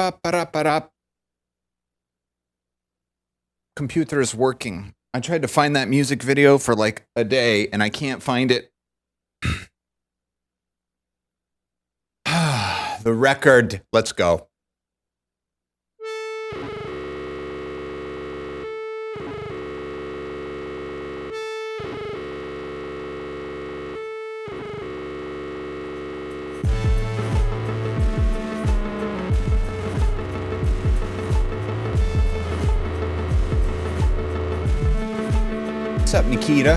Ba-ba-da-ba-da. Computer is working. I tried to find that music video for like a day and I can't find it. The record. Let's go. What's up, Nikita?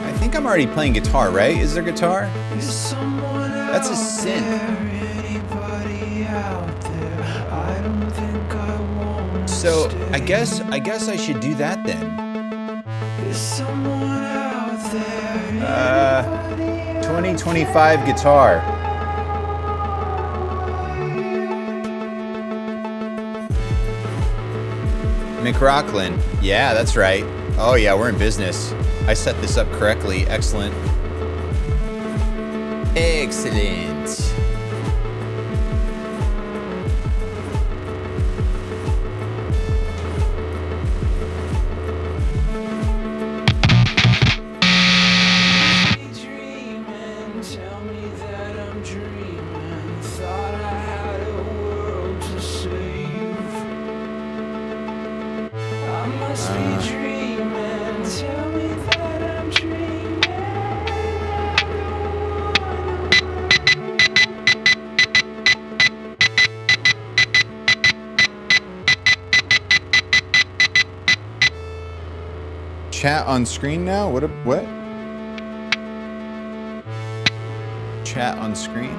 I think I'm already playing guitar, right? Is there guitar? That's a synth. So I guess I should do that then. 2025 guitar. McRocklin. Yeah, that's right. Oh yeah, we're in business. I set this up correctly. Excellent. Excellent. Chat on screen now? What? Chat on screen?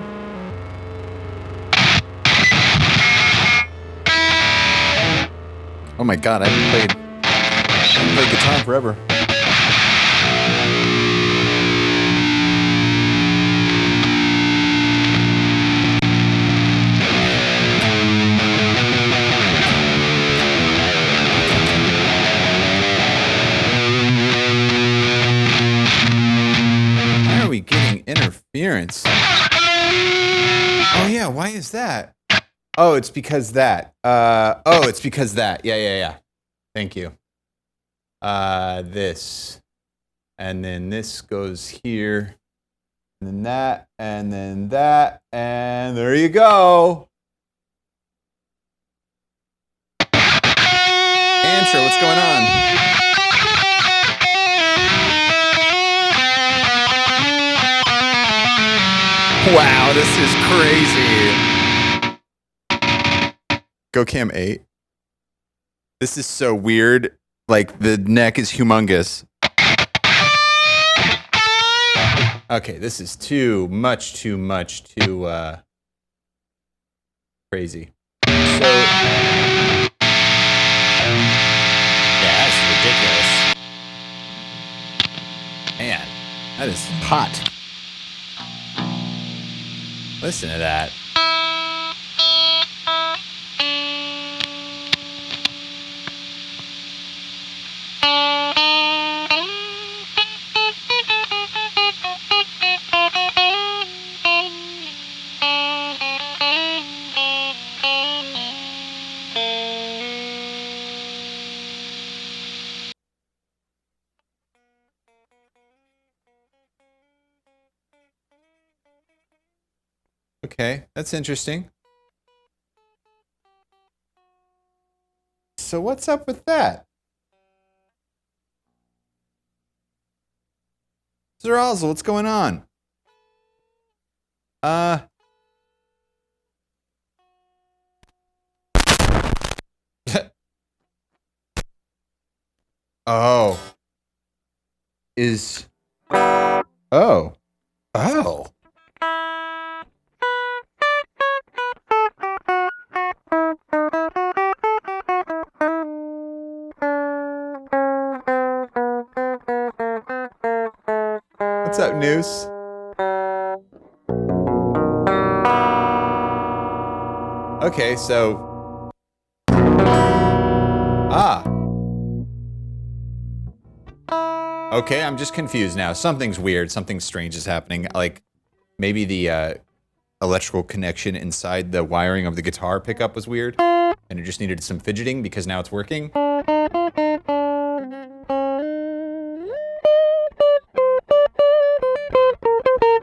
Oh my god, I haven't played guitar forever. Interference. Oh yeah, why is that? Oh, it's because that. It's because that. Yeah. Thank you. This. And then this goes here. And then that. And then that. And there you go. Answer, what's going on? Wow, this is crazy. GoCam 8. This is so weird. Like, the neck is humongous. Okay, this is too much, too crazy. So, yeah, that's ridiculous. Man, that is hot. Listen to that. Okay, that's interesting. So what's up with that? Zerazl, what's going on? Oh. Oh. What's up, Noose? Okay, so... Okay, I'm just confused now. Something's weird. Something strange is happening. Like, maybe the electrical connection inside the wiring of the guitar pickup was weird. And it just needed some fidgeting because now it's working.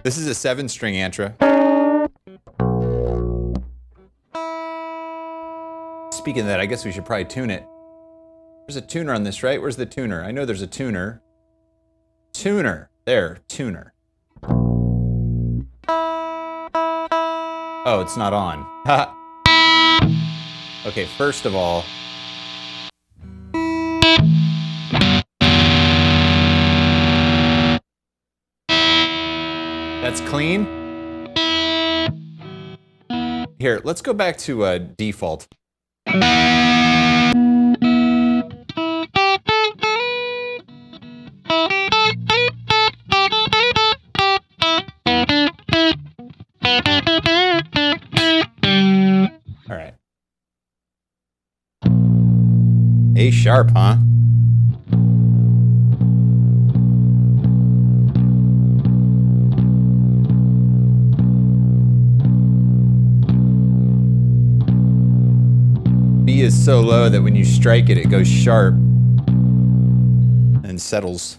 This is a 7-string Antra. Speaking of that, I guess we should probably tune it. There's a tuner on this, right? Where's the tuner? I know there's a tuner. Tuner. There, tuner. Oh, it's not on. Okay, first of all... That's clean. Here, let's go back to default. All right. A sharp, huh? B is so low that when you strike it, it goes sharp and settles.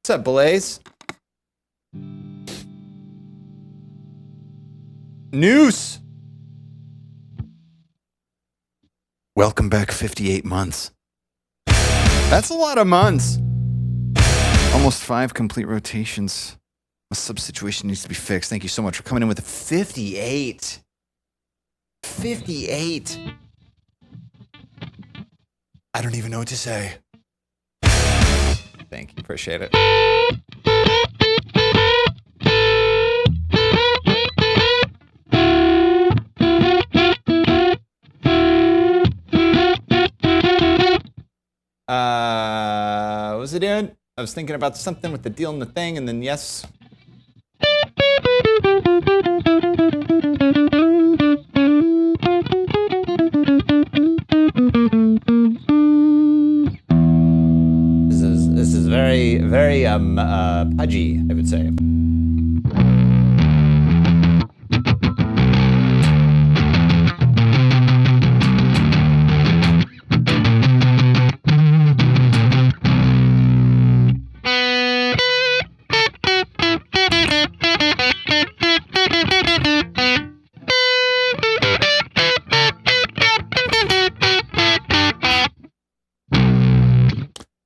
What's up, Blaze? Noose! Welcome back 58 months. That's a lot of months. Almost 5 complete rotations. A sub situation needs to be fixed. Thank you so much for coming in with a 58. 58. I don't even know what to say. Thank you. Appreciate it. What was it doing? I was thinking about something with the deal and the thing, and then yes. This is very, very pudgy, I would say.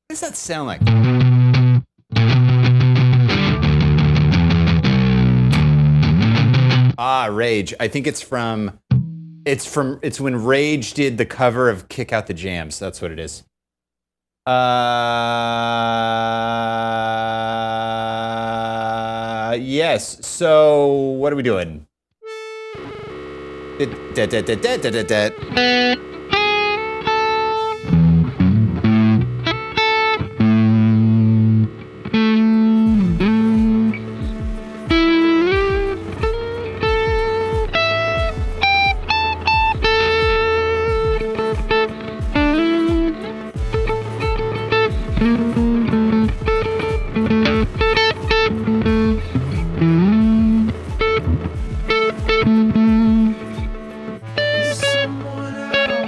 What does that sound like? Ah, Rage. I think it's when Rage did the cover of Kick Out the Jams. That's what it is. Yes. So, what are we doing? Someone else.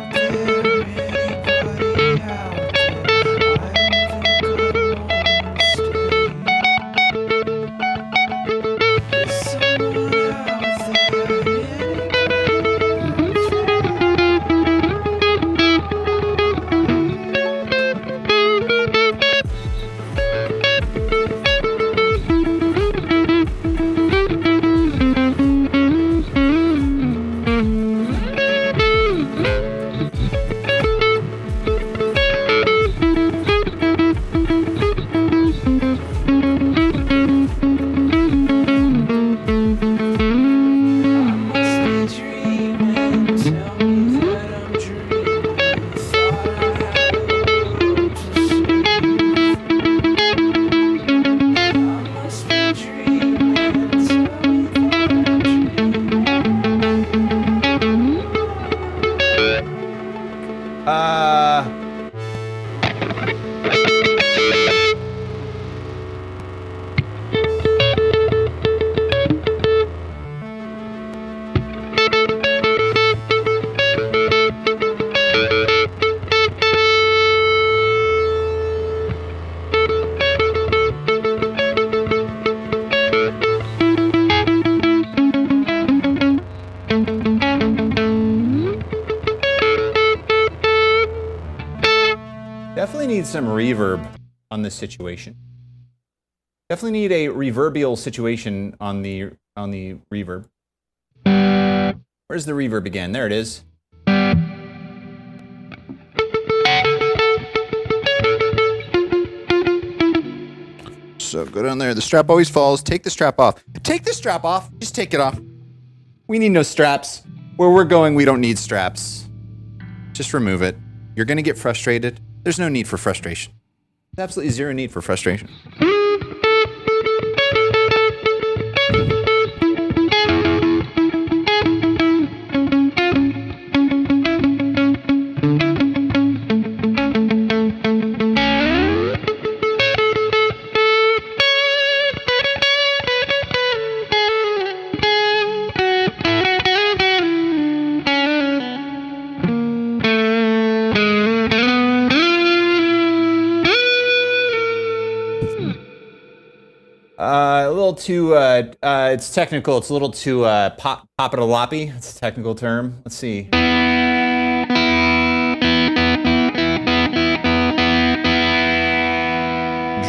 Definitely need some reverb on this situation. Definitely need a reverbial situation on the reverb. Where's the reverb again? There it is. So go down there. The strap always falls. Take the strap off. Take the strap off. Just take it off. We need no straps. Where we're going, we don't need straps. Just remove it. You're going to get frustrated. There's no need for frustration. There's absolutely zero need for frustration. A little too, it's technical. It's a little too pop-it-a-loppy. It's a technical term. Let's see.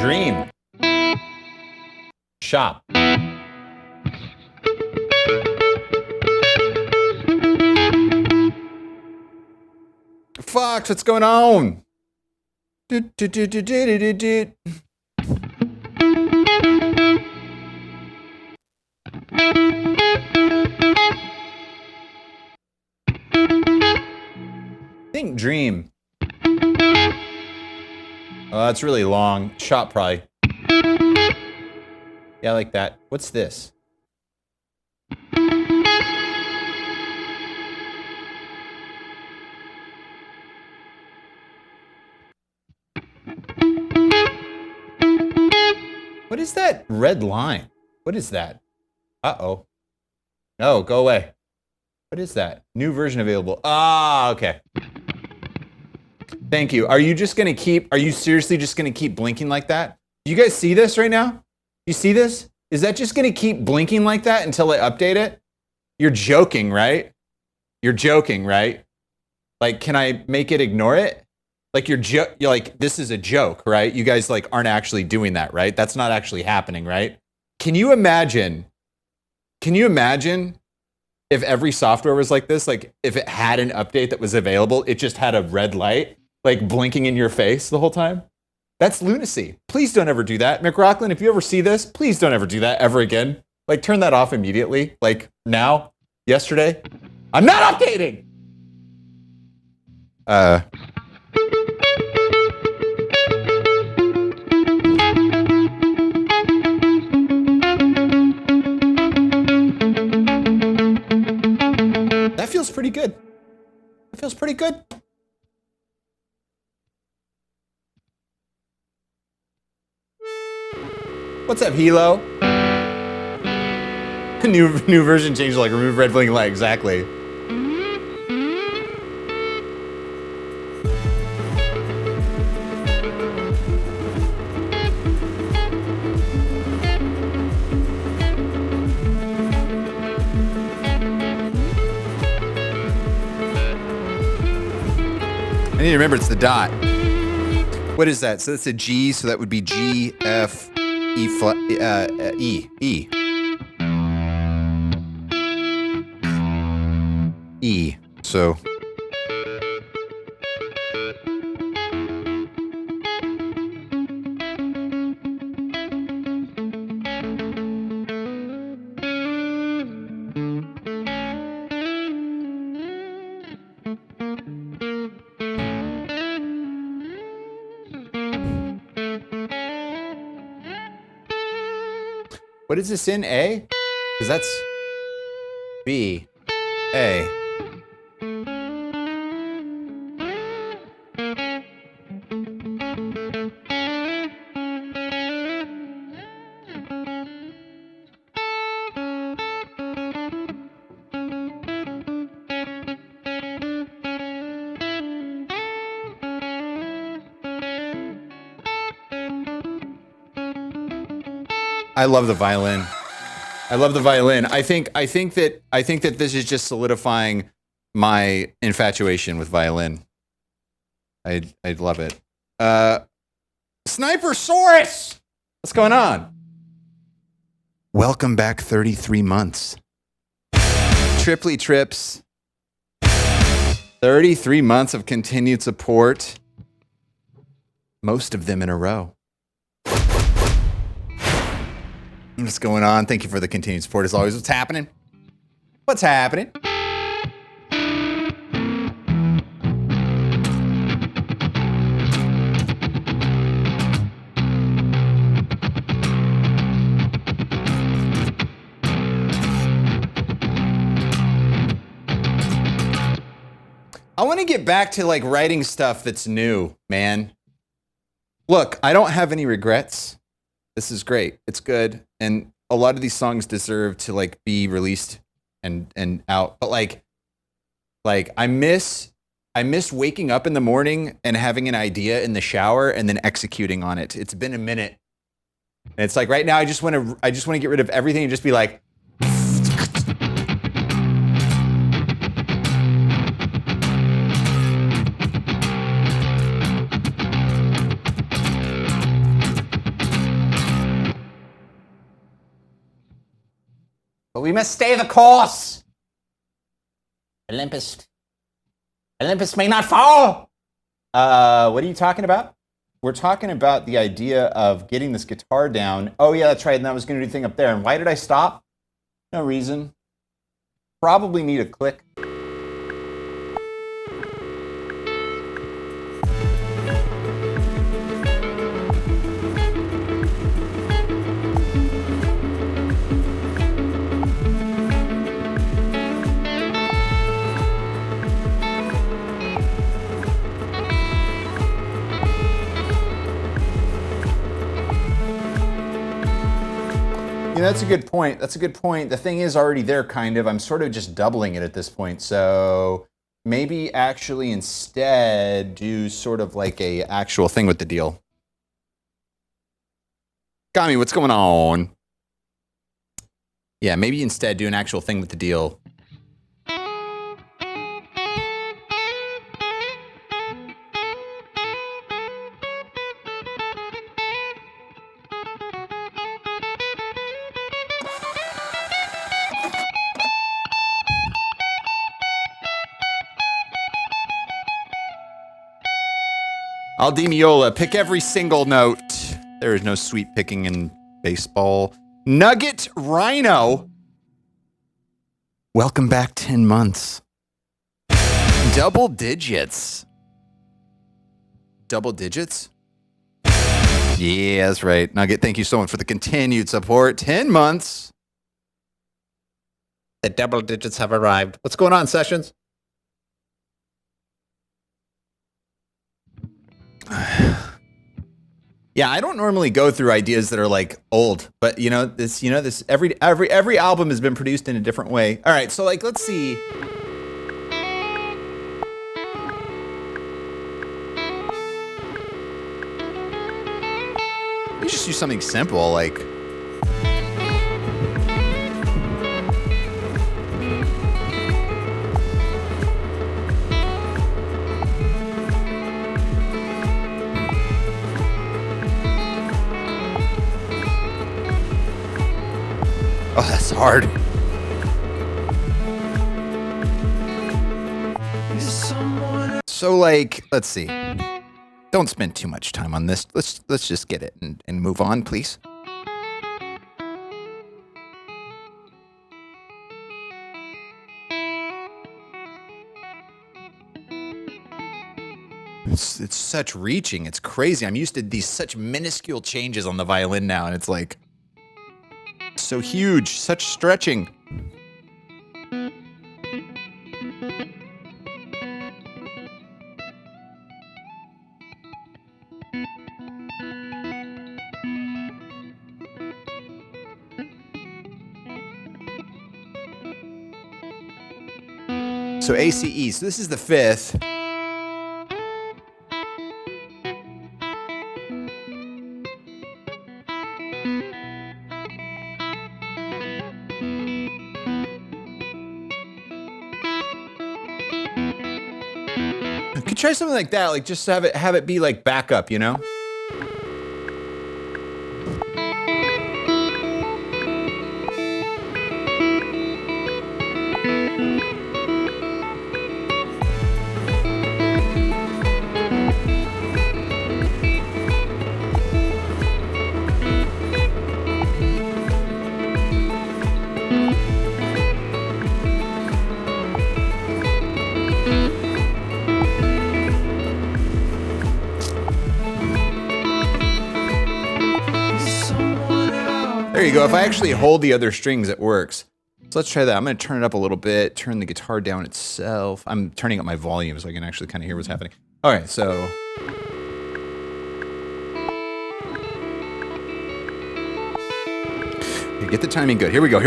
Dream. Shop. Fox, what's going on? Think dream. Oh, that's really long. Shot probably. Yeah, I like that. What's this? What is that red line? What is that? Uh-oh. No, go away. What is that? New version available. Ah, okay. Thank you. Are you seriously just gonna keep blinking like that? Do you guys see this right now? You see this? Is that just gonna keep blinking like that until I update it? You're joking, right? You're joking, right? Like, can I make it ignore it? Like you're like, this is a joke, right? You guys like aren't actually doing that, right? That's not actually happening, right? Can you imagine if every software was like this? Like if it had an update that was available, it just had a red light like blinking in your face the whole time? That's lunacy. Please don't ever do that. McRockland, if you ever see this, please don't ever do that ever again. Like turn that off immediately. Like now, yesterday. I'm not updating. That feels pretty good. That feels pretty good. What's up, Hilo? New version changed, like remove red blinking light. Exactly. I need to remember it's the dot. What is that? So that's a G, so that would be G, F, E flat, E, E. E. So. What is this in A? Because that's B, A. I love the violin. I love the violin. I think that this is just solidifying my infatuation with violin. I love it. Snipersaurus! What's going on? Welcome back 33 months. Triply trips. 33 months of continued support. Most of them in a row. What's going on? Thank you for the continued support as always. What's happening? What's happening? I want to get back to like writing stuff that's new, man. Look, I don't have any regrets. This is great. It's good. And a lot of these songs deserve to like be released and out. But like I miss waking up in the morning and having an idea in the shower and then executing on it. It's been a minute. And it's like right now I just want to get rid of everything and just be like but we must stay the course. Olympus may not fall. What are you talking about? We're talking about the idea of getting this guitar down. Oh yeah, that's right. And I was going to do the thing up there. And why did I stop? No reason. Probably need a click. Yeah, that's a good point. That's a good point. The thing is already there, kind of. I'm sort of just doubling it at this point. So maybe actually instead do sort of like a actual thing with the deal. Gami, what's going on? Yeah, maybe instead do an actual thing with the deal. Aldemiola, pick every single note. There is no sweet picking in baseball. Nugget Rhino. Welcome back 10 months. Double digits. Double digits? Yeah, that's right. Nugget, thank you so much for the continued support. 10 months. The double digits have arrived. What's going on, Sessions? Yeah, I don't normally go through ideas that are like old, but this every album has been produced in a different way. All right, so like let's see. We just do something simple like oh, that's hard. So like, let's see. Don't spend too much time on this. Let's just get it and move on, please. It's such reaching. It's crazy. I'm used to these such minuscule changes on the violin now, and it's like so huge, such stretching. So ACE, so this is the fifth. try something like that, like just have it be like backup, you know? There you go. If I actually hold the other strings, it works. So let's try that. I'm going to turn it up a little bit, turn the guitar down itself. I'm turning up my volume so I can actually kind of hear what's happening. All right, so. Okay, get the timing good. Here we go.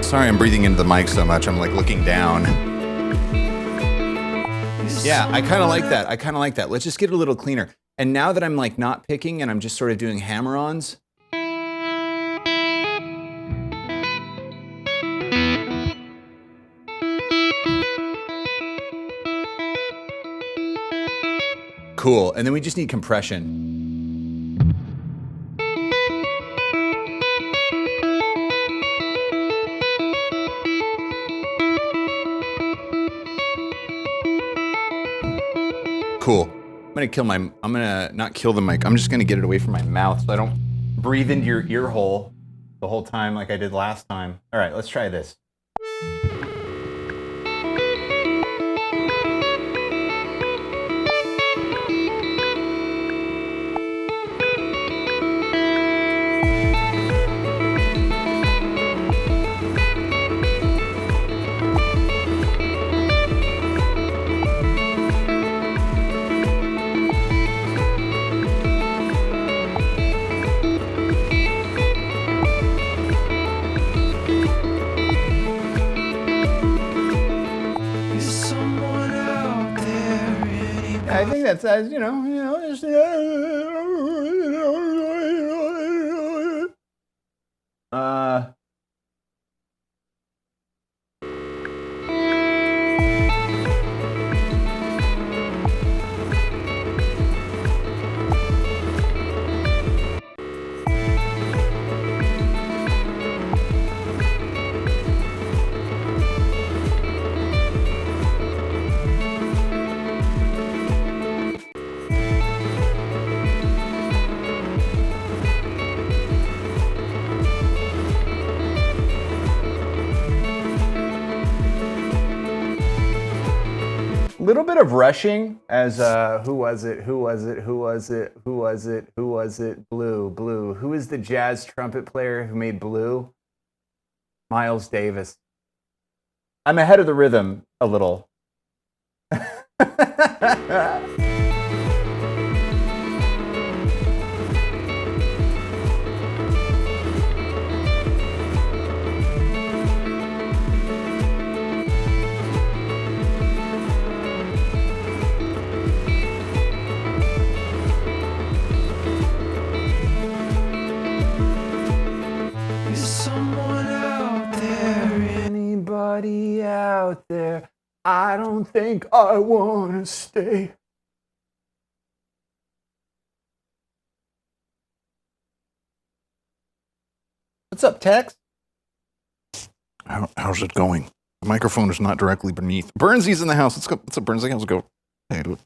Sorry I'm breathing into the mic so much. I'm like looking down. Yeah, I kind of like that. Let's just get it a little cleaner. And now that I'm like not picking and I'm just sort of doing hammer-ons. Cool. And then we just need compression. Cool. I'm gonna not kill the mic. I'm just gonna get it away from my mouth so I don't breathe into your ear hole the whole time like I did last time. All right, let's try this. I think that's as just, little bit of rushing as who was it Blue, who is the jazz trumpet player who made Blue? Miles Davis. I'm ahead of the rhythm a little. Anybody out there? I don't think I want to stay. What's up, Tex? How's it going? The microphone is not directly beneath. Burnsy's in the house. Let's go. What's up, Burnsy? Let's go. Hey, dude.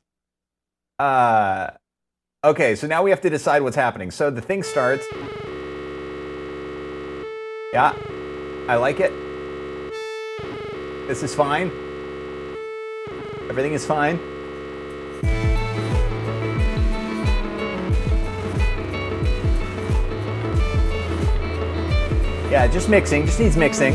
Okay, so now we have to decide what's happening. So the thing starts. Yeah, I like it. This is fine. Everything is fine. Yeah, just mixing. Just needs mixing.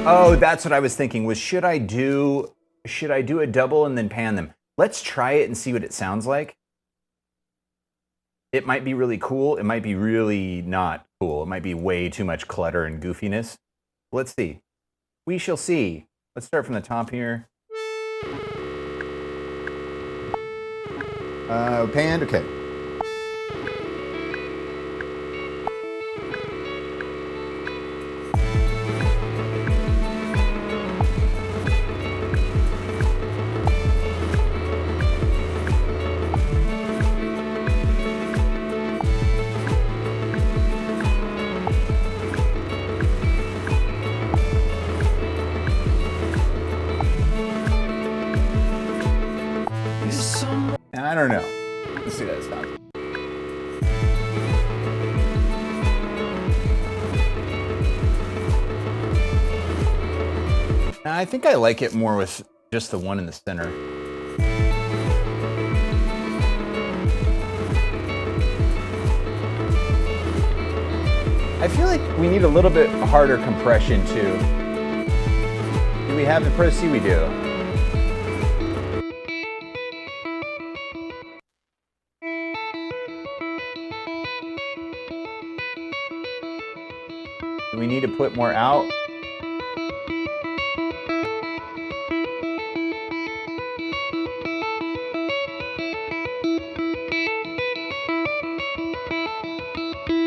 Oh, that's what I was thinking. Was should I do a double and then pan them? Let's try it and see what it sounds like. It might be really cool. It might be really not cool. It might be way too much clutter and goofiness. Let's see. We shall see. Let's start from the top here. Panned, okay. I don't know. Let's see that stop. I think I like it more with just the one in the center. I feel like we need a little bit harder compression too. Do we have the Pro C? We do. Do we need to put more out?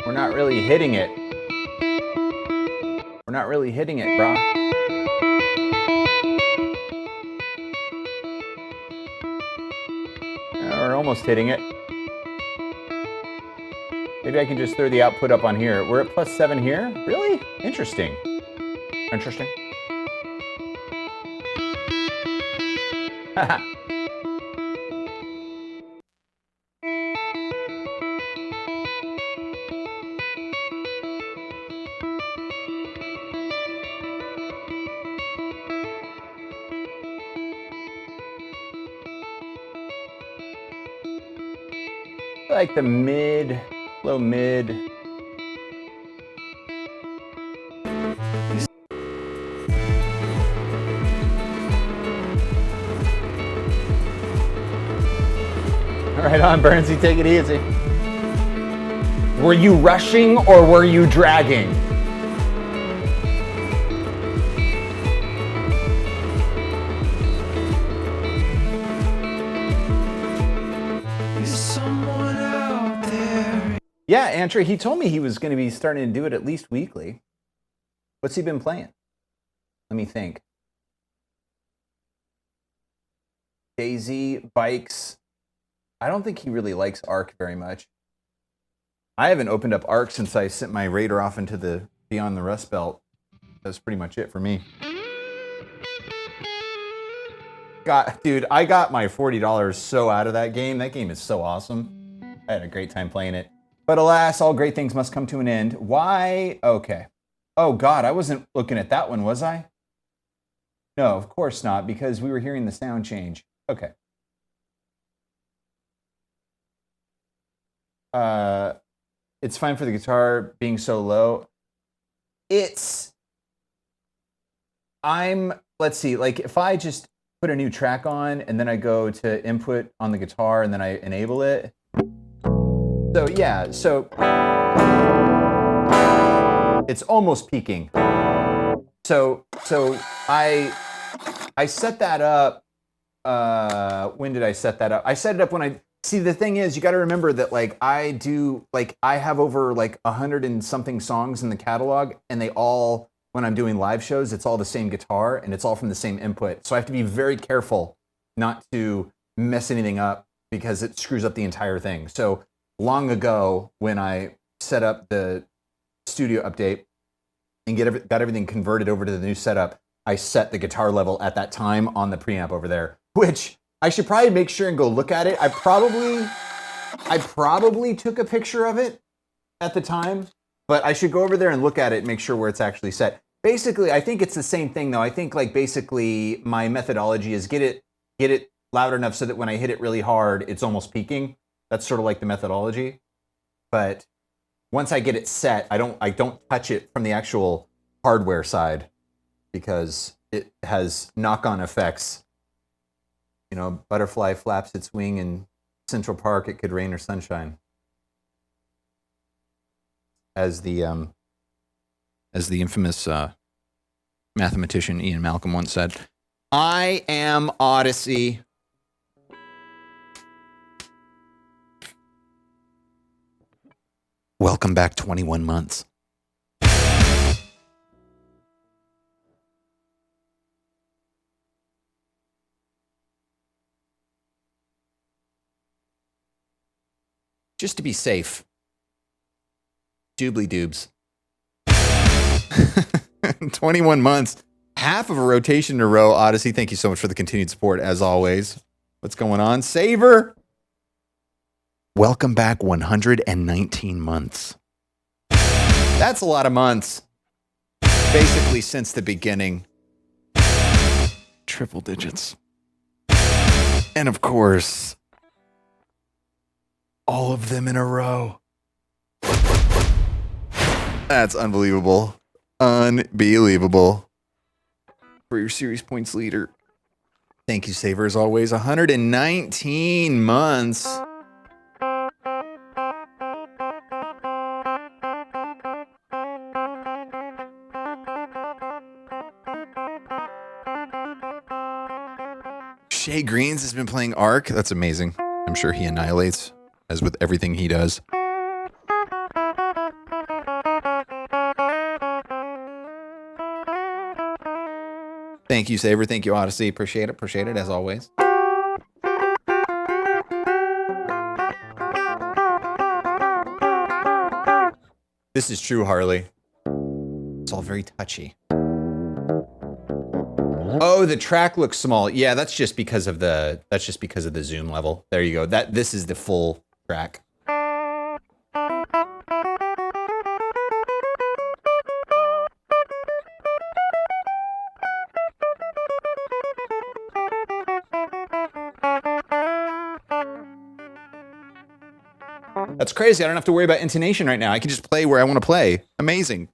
We're not really hitting it. We're not really hitting it, brah. We're almost hitting it. Maybe I can just throw the output up on here. We're at +7 here? Really? Interesting. Interesting. Haha. Like the mid, low mid. Right on, Burnsy, take it easy. Were you rushing or were you dragging? Yeah, Andrew, he told me he was going to be starting to do it at least weekly. What's he been playing? Let me think. Daisy, bikes. I don't think he really likes Arc very much. I haven't opened up Arc since I sent my Raider off into the Beyond the Rust Belt. That's pretty much it for me. Dude, I got my $40 so out of that game. That game is so awesome. I had a great time playing it. But alas, all great things must come to an end. Why? Okay. Oh, God, I wasn't looking at that one, was I? No, of course not, because we were hearing the sound change. Okay. It's fine for the guitar being so low. Let's see, like if I just put a new track on and then I go to input on the guitar and then I enable it. So yeah, so it's almost peaking. So I set that up. When did I set that up? I set it up when see, the thing is, you got to remember that like I have over like 100 and something songs in the catalog, and they all, when I'm doing live shows, it's all the same guitar and it's all from the same input. So I have to be very careful not to mess anything up because it screws up the entire thing. So long ago, when I set up the studio update and got everything converted over to the new setup, I set the guitar level at that time on the preamp over there, which I should probably make sure and go look at it. I probably took a picture of it at the time, but I should go over there and look at it and make sure where it's actually set. Basically, I think it's the same thing though. I think like basically my methodology is get it loud enough so that when I hit it really hard, it's almost peaking. That's sort of like the methodology. But once I get it set, I don't touch it from the actual hardware side because it has knock-on effects. You know, butterfly flaps its wing in Central Park, it could rain or sunshine. As the infamous mathematician Ian Malcolm once said. I am Odyssey. Welcome back 21 months. Just to be safe. Doobly doobs. 21 months. Half of a rotation in a row. Odyssey, thank you so much for the continued support, as always. What's going on? Saver. Welcome back 119 months. That's a lot of months. Basically since the beginning. Triple digits. And of course, all of them in a row. That's unbelievable. Unbelievable. For your series points leader. Thank you, Saver, as always. 119 months. Shay Greens has been playing Ark. That's amazing. I'm sure he annihilates, as with everything he does. Thank you, Saver. Thank you, Odyssey. Appreciate it. Appreciate it, as always. This is true, Harley. It's all very touchy. Oh, the track looks small. Yeah, that's just because of the zoom level. There you go. This is the full track. That's crazy. I don't have to worry about intonation right now. I can just play where I want to play. Amazing.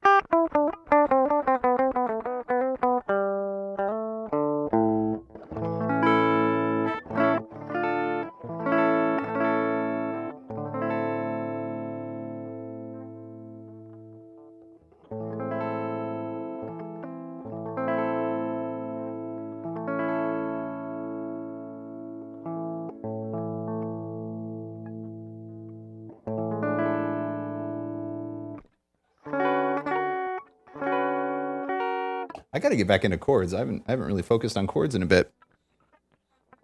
I got to get back into chords. I haven't really focused on chords in a bit.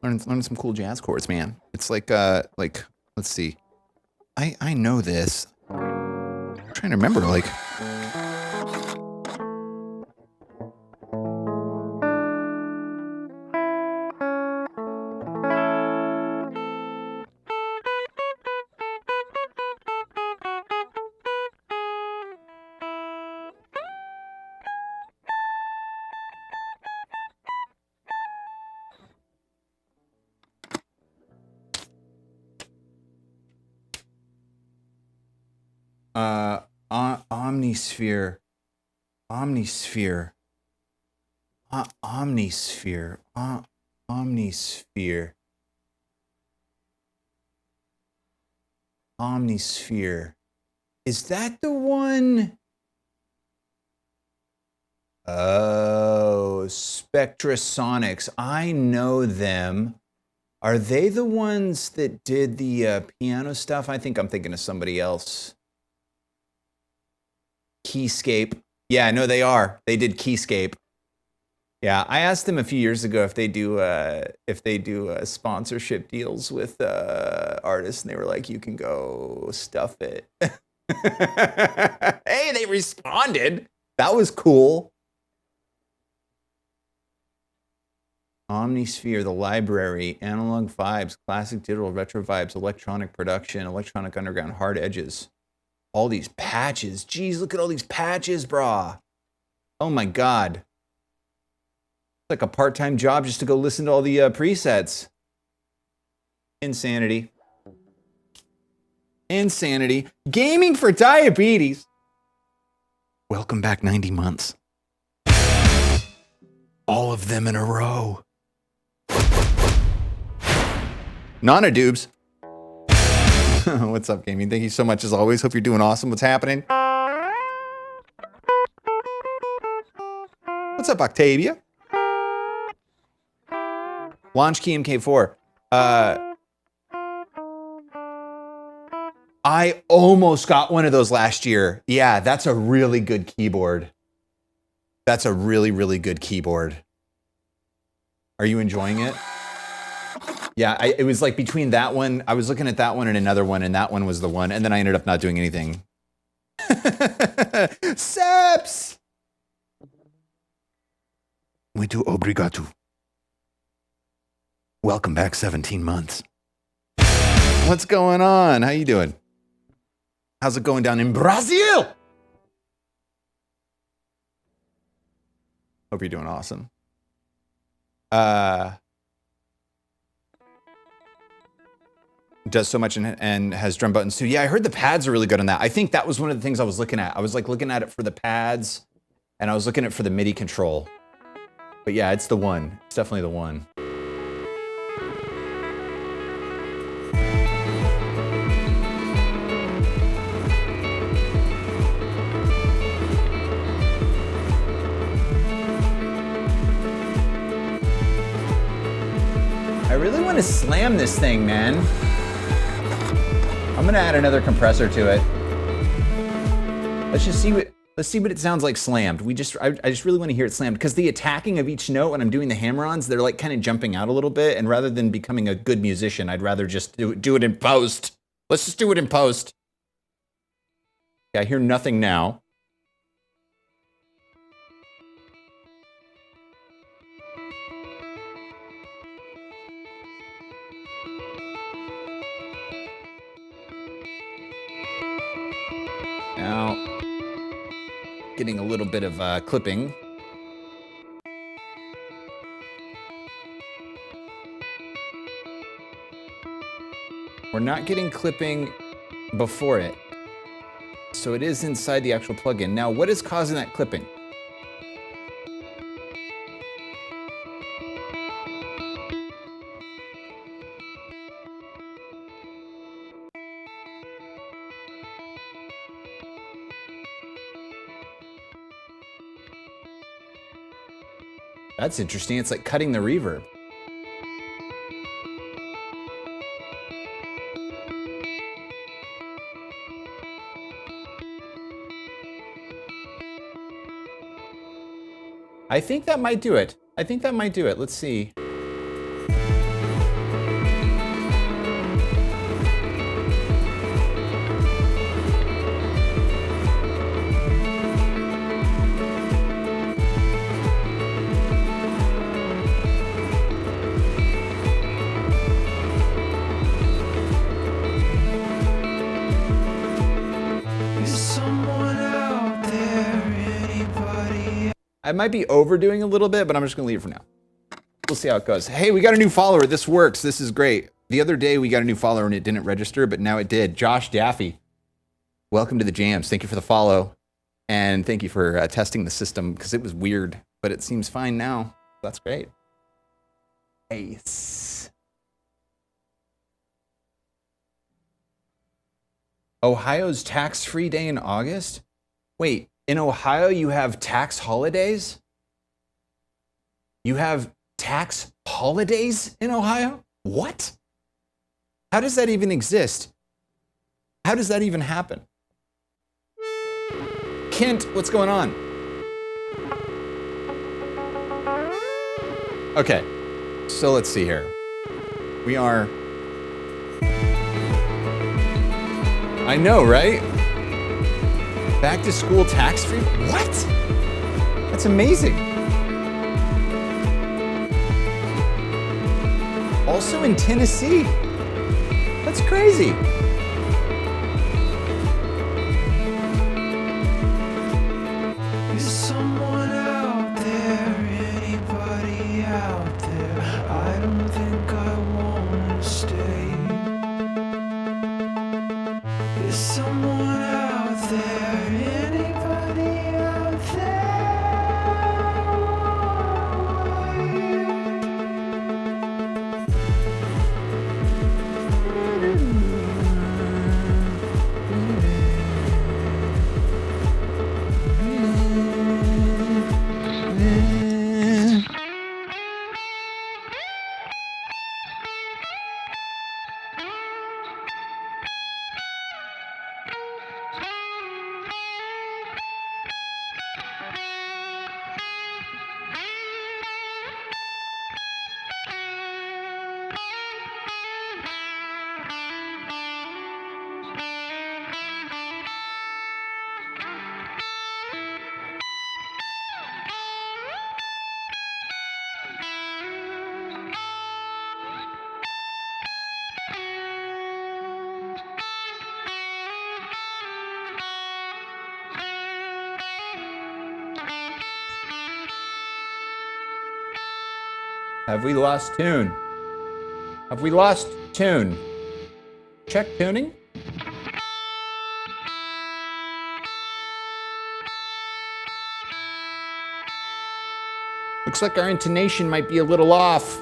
Learning some cool jazz chords, man. It's like let's see. I know this. I'm trying to remember like Omnisphere. Omnisphere. Omnisphere. Omnisphere. Omnisphere. Is that the one? Oh, Spectrasonics. I know them. Are they the ones that did the piano stuff? I think I'm thinking of somebody else. Keyscape. Yeah, I know they are. They did Keyscape. Yeah, I asked them a few years ago if they do sponsorship deals with artists, and they were like, "You can go stuff it." Hey, they responded. That was cool. Omnisphere, the library, analog vibes, classic digital, retro vibes, electronic production, electronic underground, hard edges. All these patches. Jeez, look at all these patches, brah. Oh my God. It's like a part-time job just to go listen to all the presets. Insanity. Insanity. Gaming for diabetes. Welcome back 90 months. All of them in a row. Nana Doobs. What's up, gaming? Thank you so much as always. Hope you're doing awesome. What's happening? What's up, Octavia? Launch key MK4. I almost got one of those last year. Yeah, that's a really good keyboard. That's a really, really good keyboard. Are you enjoying it? Yeah, it was like between that one, I was looking at that one and another one, and that one was the one, and then I ended up not doing anything. Seps! Muito obrigado. Welcome back 17 months. What's going on? How you doing? How's it going down in Brazil? Hope you're doing awesome. Does so much and has drum buttons too. Yeah, I heard the pads are really good on that. I think that was one of the things I was looking at. I was like looking at it for the pads, and I was looking at it for the MIDI control. But yeah, it's the one. It's definitely the one. I really want to slam this thing, man. I'm gonna add another compressor to it. Let's see what it sounds like slammed. I just really want to hear it slammed, because the attacking of each note when I'm doing the hammer-ons, they're like kind of jumping out a little bit, and rather than becoming a good musician, I'd rather just do it in post. Let's just do it in post. Yeah, I hear nothing now. Now, getting a little bit of clipping. We're not getting clipping before it. So it is inside the actual plugin. Now, what is causing that clipping? That's interesting. It's like cutting the reverb. I think that might do it. I think that might do it. Let's see. I might be overdoing a little bit, but I'm just gonna leave it for now. We'll see how it goes. Hey, we got a new follower. This works. This is great. The other day we got a new follower and it didn't register, but now it did. Josh Daffy, welcome to the jams. Thank you for the follow, and thank you for testing the system, because it was weird, but it seems fine now. That's great. Ace. Ohio's tax-free day in August? Wait. In Ohio, you have tax holidays? You have tax holidays in Ohio? What? How does that even exist? How does that even happen? Kent, what's going on? Okay, so let's see here. We are... I know, right? Back to school tax-free? What? That's amazing. Also in Tennessee. That's crazy. Is someone out there? Anybody out there? I don't think I wanna stay. Is someone out there? Anybody out there? Have we lost tune? Have we lost tune? Check tuning. Looks like our intonation might be a little off.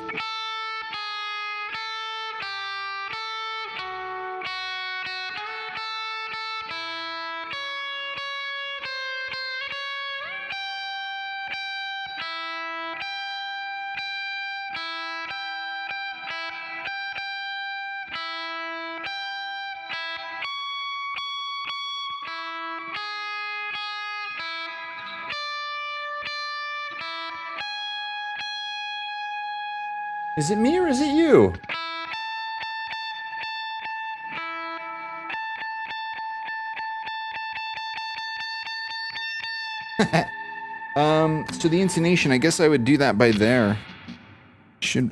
Is it me or is it you? So the intonation, I guess I would do that by there. Should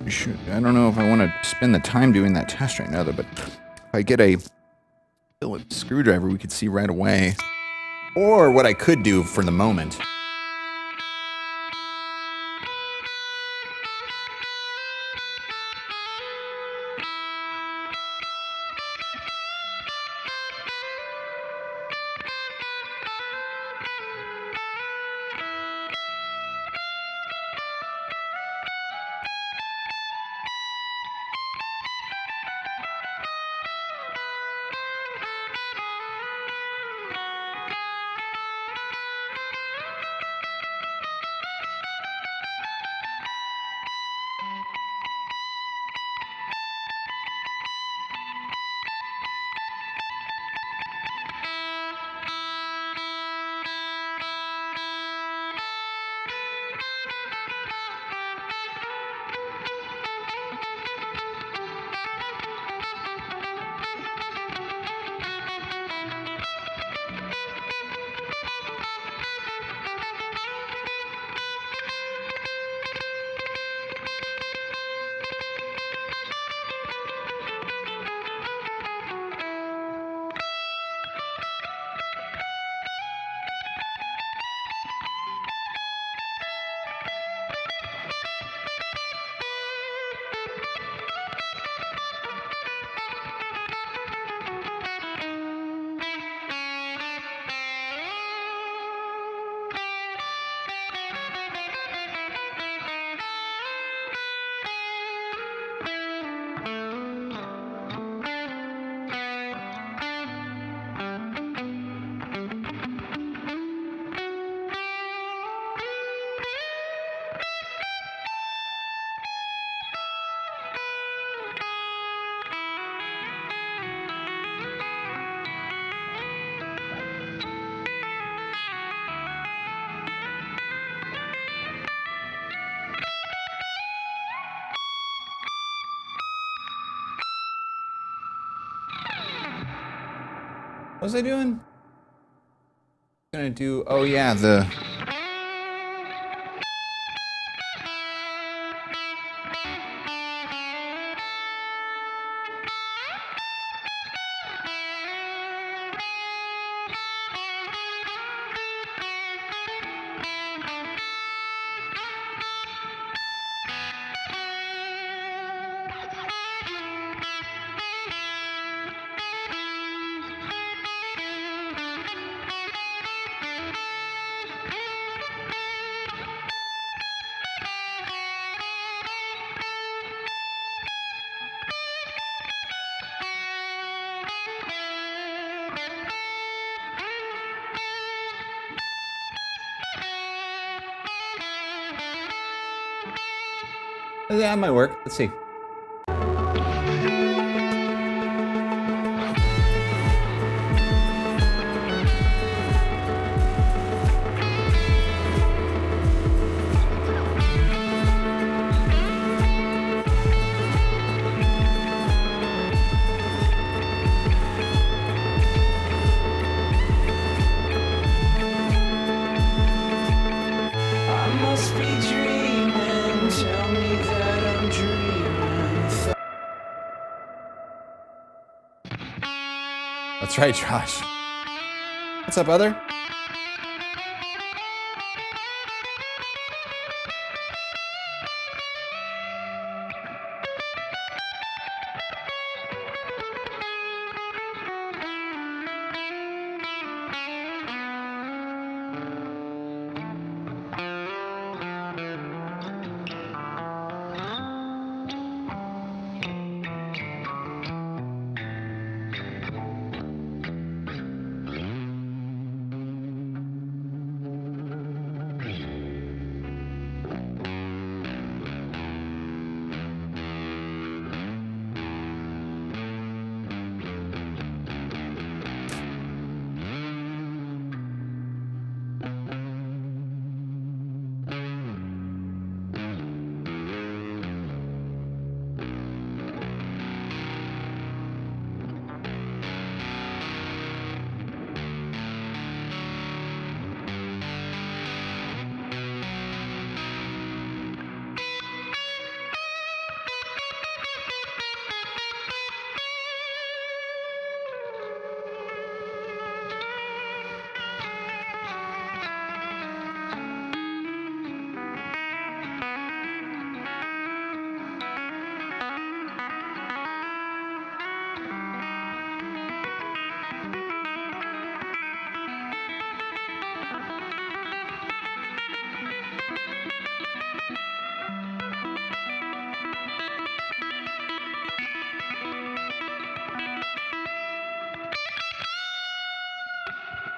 I don't know if I want to spend the time doing that test right now though, but if I get a Phillips screwdriver, we could see right away. Or what I could do for the moment. What was I doing? Gonna do, oh yeah, the... Yeah, that might work. Let's see. I must be dreaming. Tell me that I'm dreaming. That's right, Josh. What's up, other?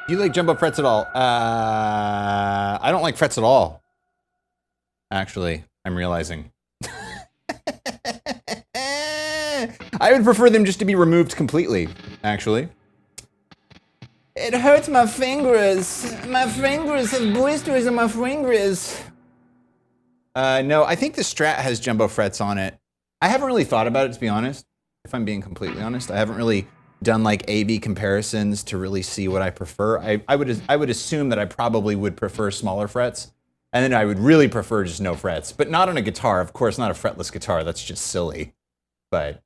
Do you like jumbo frets at all? I don't like frets at all. Actually, I'm realizing. I would prefer them just to be removed completely, actually. It hurts my fingers. My fingers have blisters on my fingers. No, I think the Strat has jumbo frets on it. I haven't really thought about it, to be honest. If I'm being completely honest, I haven't really done like A/B comparisons to really see what I prefer. I would assume that I probably would prefer smaller frets, and then I would really prefer just no frets, but not on a guitar. Of course, not a fretless guitar. That's just silly. But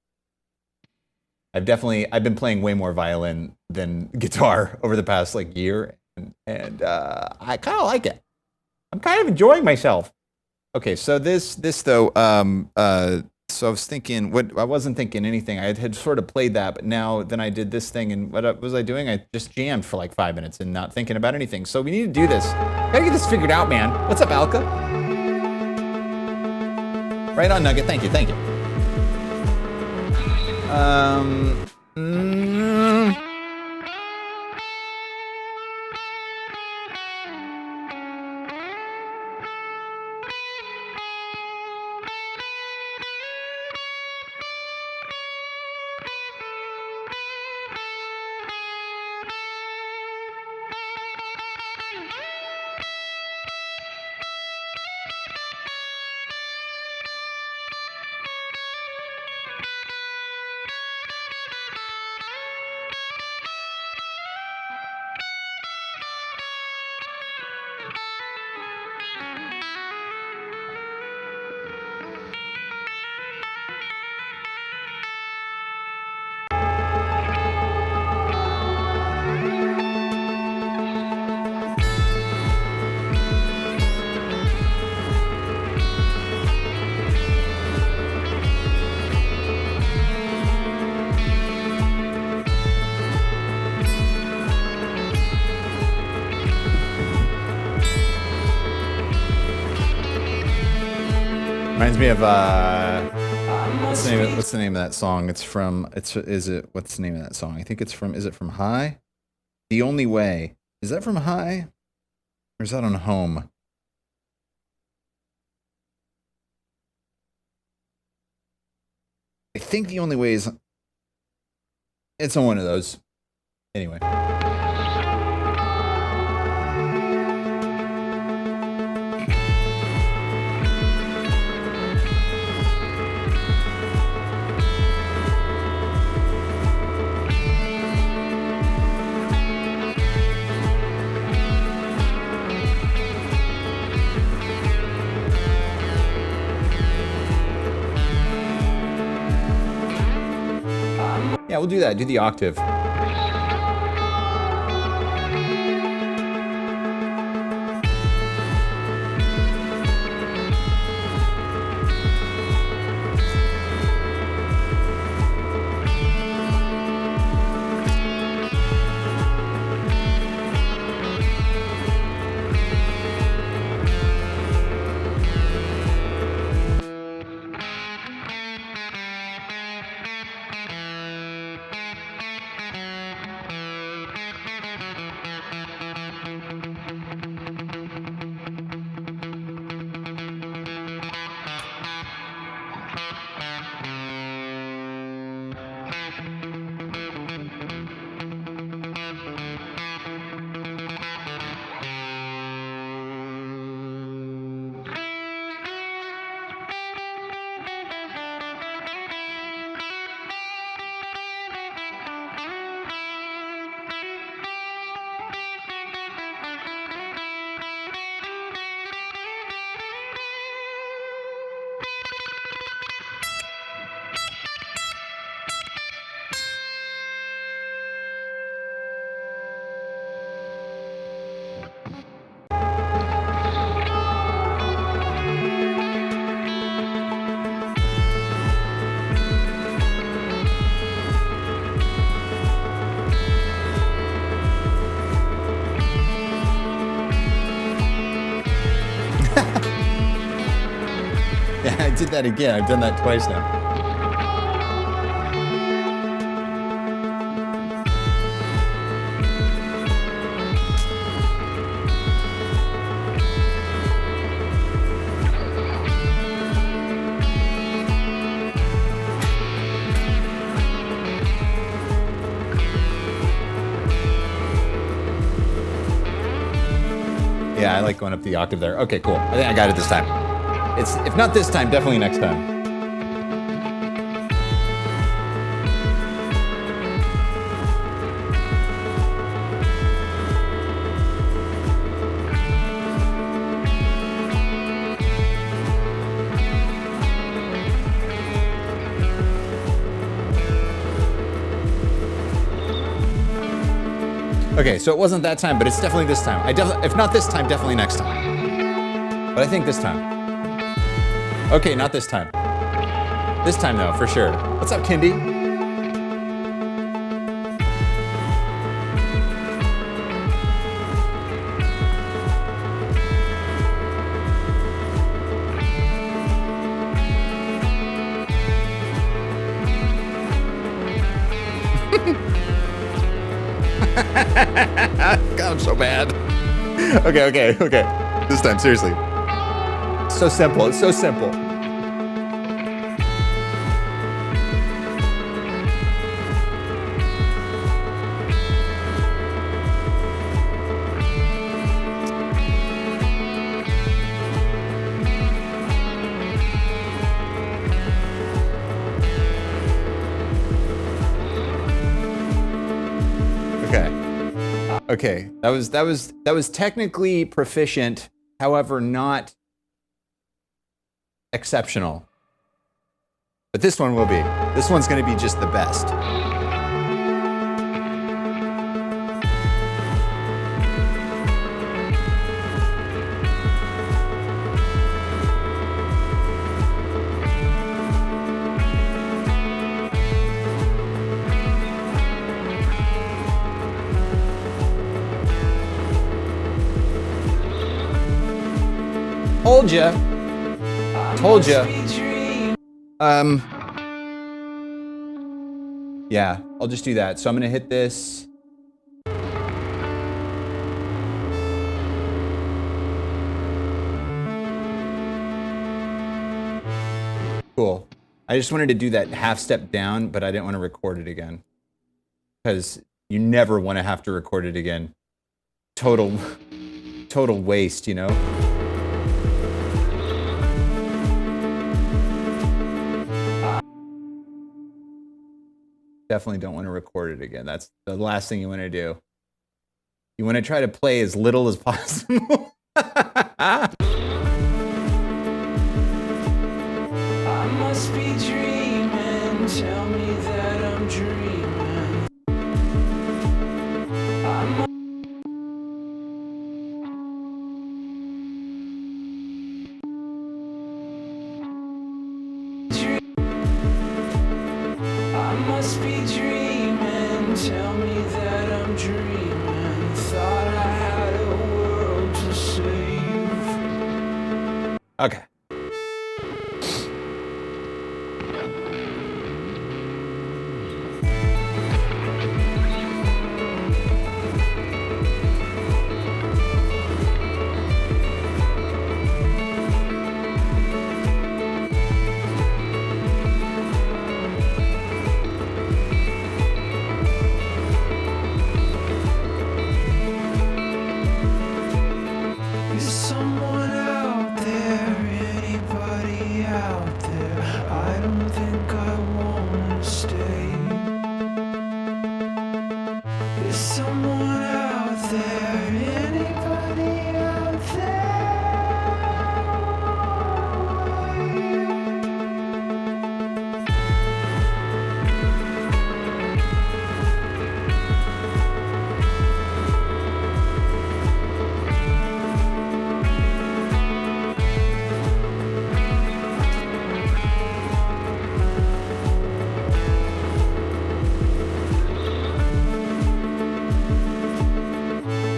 I've been playing way more violin than guitar over the past like year, and I kind of like it. I'm kind of enjoying myself. Okay, so this though, so I was thinking, I wasn't thinking anything. I had sort of played that, but then I did this thing, and what was I doing? I just jammed for like 5 minutes and not thinking about anything. So we need to do this. Gotta get this figured out, man. What's up, Alka? Right on, Nugget. Thank you. Reminds me of what's the name of that song? What's the name of that song? I think is it from High? The Only Way. Is that from High? Or is that on Home? I think The Only Way is, it's on one of those. Anyway. Yeah, we'll do that. Do the octave. Yeah, I did that again. I've done that twice now. Yeah, I like going up the octave there. Okay, cool. I think I got it this time. It's if not this time, definitely next time. Okay, so it wasn't that time, but it's definitely this time. If not this time, definitely next time. But I think this time. Okay, not this time. This time though, for sure. What's up, Kindy? God, I'm so bad. Okay. This time, seriously. So simple. It's so simple. Okay, that was technically proficient, however, not exceptional. But this one will be. This one's going to be just the best. Told ya. Yeah, I'll just do that. So I'm gonna hit this. Cool. I just wanted to do that half step down, but I didn't want to record it again. Because you never want to have to record it again. Total waste, you know? Definitely don't want to record it again. That's the last thing you want to do. You want to try to play as little as possible. I must be dreaming. Tell me that I'm dreaming. I must be dreaming. Tell me that I'm dreaming. Thought I had a world to save. Okay. Is someone out there? Anybody out there? I don't think I wanna stay. Is someone out there? Anybody out there?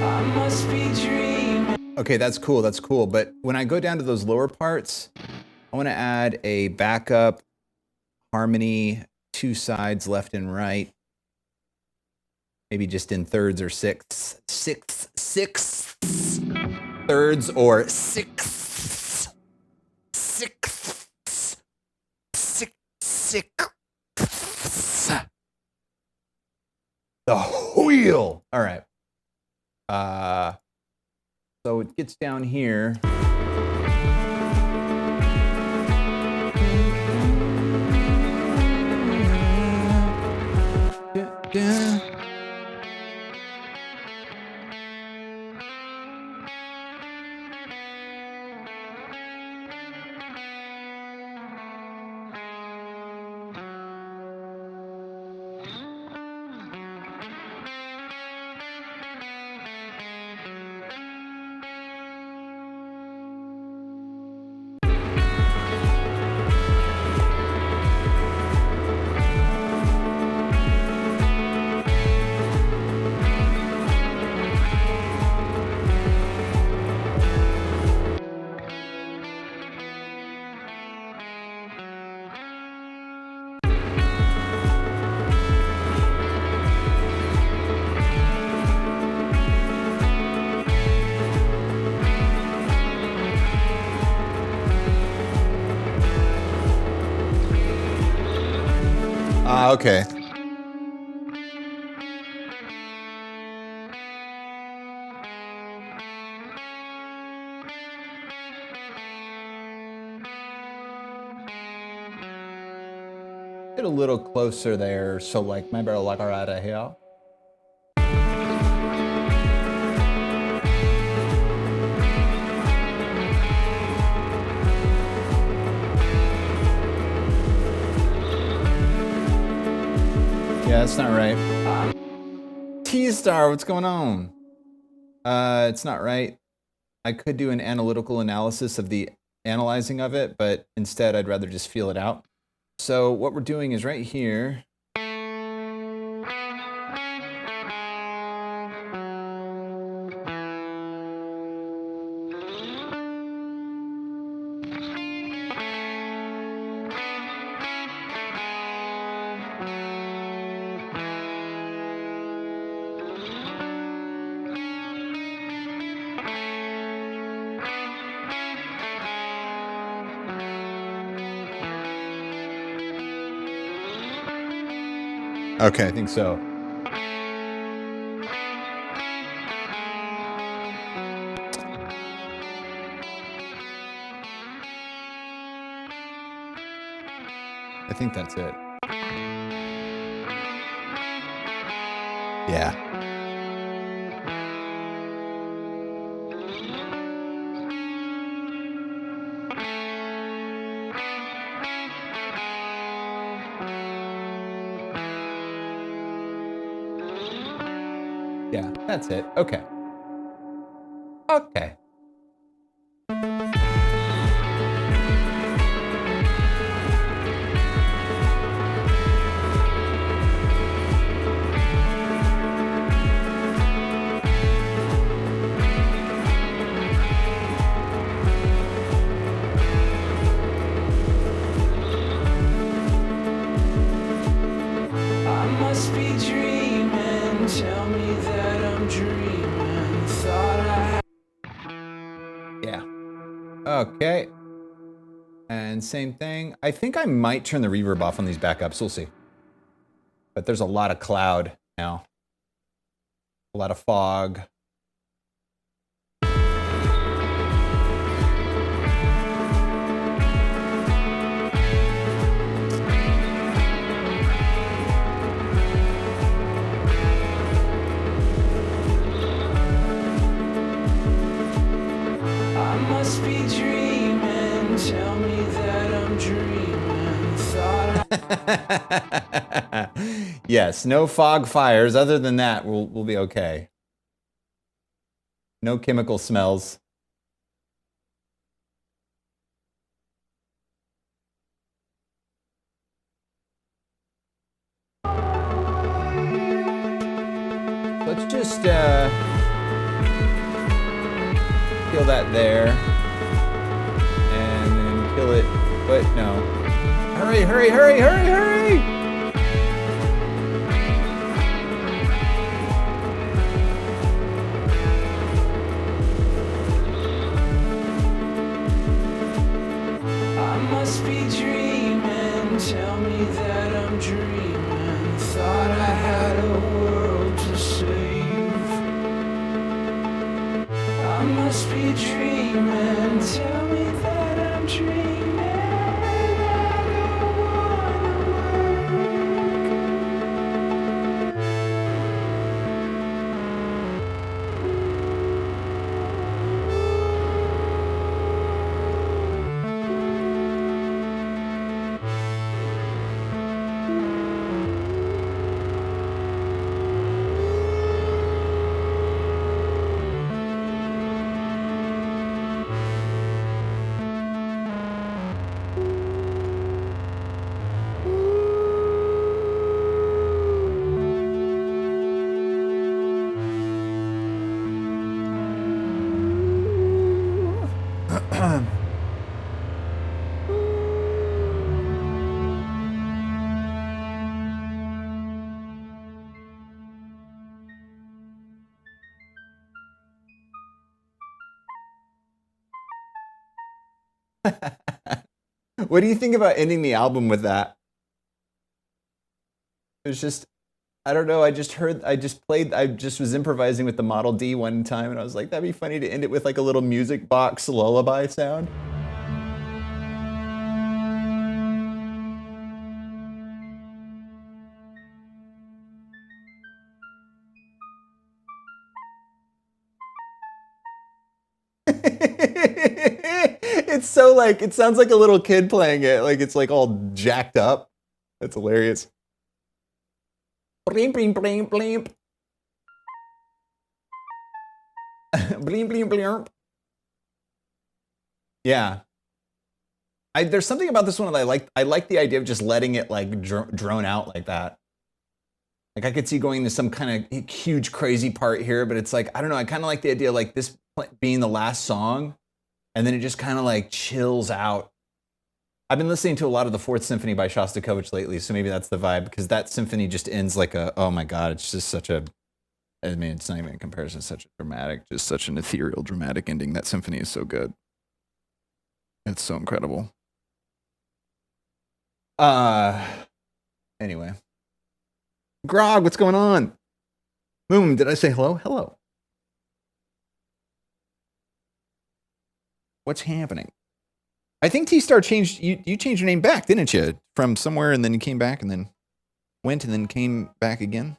I must be dreaming. Okay, that's cool. That's cool. But when I go down to those lower parts, I want to add a backup harmony, two sides, left and right. Maybe just in thirds or sixths. Sixths. Thirds or sixths. Sixths. Sixths. The wheel. All right. So it gets down here. Yeah. Okay. Get a little closer there, so like maybe like right here. Yeah, that's not right. T-Star, what's going on? It's not right. I could do an analytical analysis of the analyzing of it, but instead I'd rather just feel it out. So what we're doing is right here. Okay. I think so. I think that's it. Yeah. Yeah, that's it. Okay. Okay. I must be dreaming. Tell me that I'm dreaming. Thought I had. Yeah. Okay. And same thing. I think I might turn the reverb off on these backups. We'll see. But there's a lot of cloud now. A lot of fog. I must be dreaming. Tell me that I'm dreaming. Thought I. Yes, no fog fires. Other than that, we'll be okay. No chemical smells. Let's just kill that there. And then kill it. But no. Hurry, hurry, hurry, hurry, hurry! I must be dreaming. Tell me that I'm dreaming. Thought I had a world to save. I must be be dreaming. Tell me that I'm dreaming. I don't wanna work. What do you think about ending the album with that? It was just, I don't know. I just was improvising with the Model D one time, and I was like, that'd be funny to end it with like a little music box lullaby sound. It's so like, it sounds like a little kid playing it. Like it's like all jacked up. That's hilarious. Blim, blim, blim, blim. Blim, blim, blim. Yeah. There's something about this one that I like. I like the idea of just letting it like drone out like that. Like I could see going to some kind of huge crazy part here, but it's like, I don't know. I kind of like the idea of like this being the last song, and then it just kind of like chills out. I've been listening to a lot of the Fourth Symphony by Shostakovich lately, so maybe that's the vibe, because that symphony just ends like a, oh my God, it's just such a, I mean, it's not even in comparison, it's such a dramatic, just such an ethereal, dramatic ending. That symphony is so good. It's so incredible. Anyway. Grog, what's going on? Moon, did I say hello? Hello. What's happening? I think T-Star changed, you changed your name back, didn't you? From somewhere, and then you came back, and then went, and then came back again?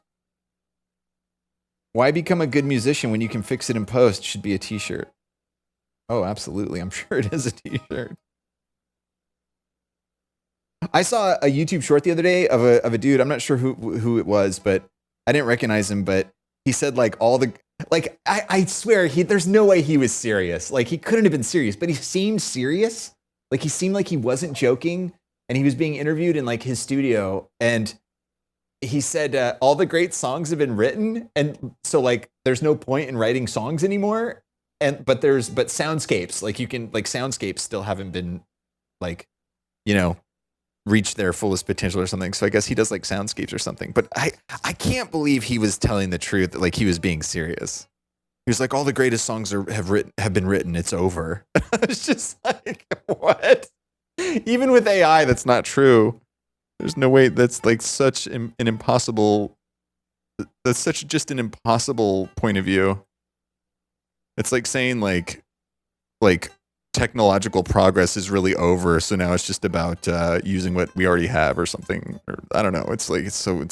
Why become a good musician when you can fix it in post? Should be a T-shirt. Oh, absolutely. I'm sure it is a T-shirt. I saw a YouTube short the other day of a dude. I'm not sure who it was, but I didn't recognize him. But he said like all the, like, I swear there's no way he was serious. Like he couldn't have been serious, but he seemed serious. Like he seemed like he wasn't joking, and he was being interviewed in like his studio, and he said all the great songs have been written, and so like there's no point in writing songs anymore. But soundscapes, like you can, like soundscapes still haven't been like, you know, reached their fullest potential or something. So I guess he does like soundscapes or something. But I can't believe he was telling the truth, like he was being serious. He was like, all the greatest songs have been written. It's over. It's just like, what? Even with AI, that's not true. There's no way. That's like such an impossible. That's such just an impossible point of view. It's like saying like technological progress is really over, so now it's just about using what we already have or something. Or I don't know. It's like it's so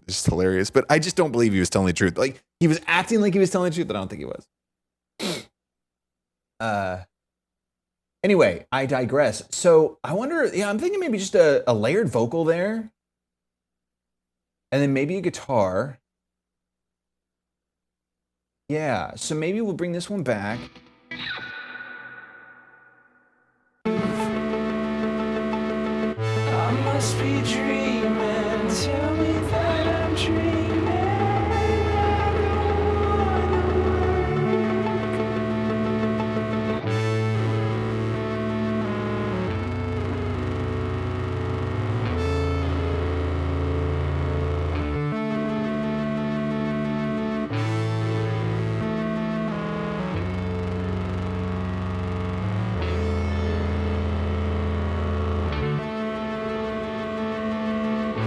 just hilarious. But I just don't believe he was telling the truth. Like he was acting like he was telling the truth, but I don't think he was. Anyway, I digress. So I wonder. Yeah, I'm thinking maybe just a layered vocal there, and then maybe a guitar. Yeah. So maybe we'll bring this one back. I must be dreaming. Tell me that I'm dreaming. I don't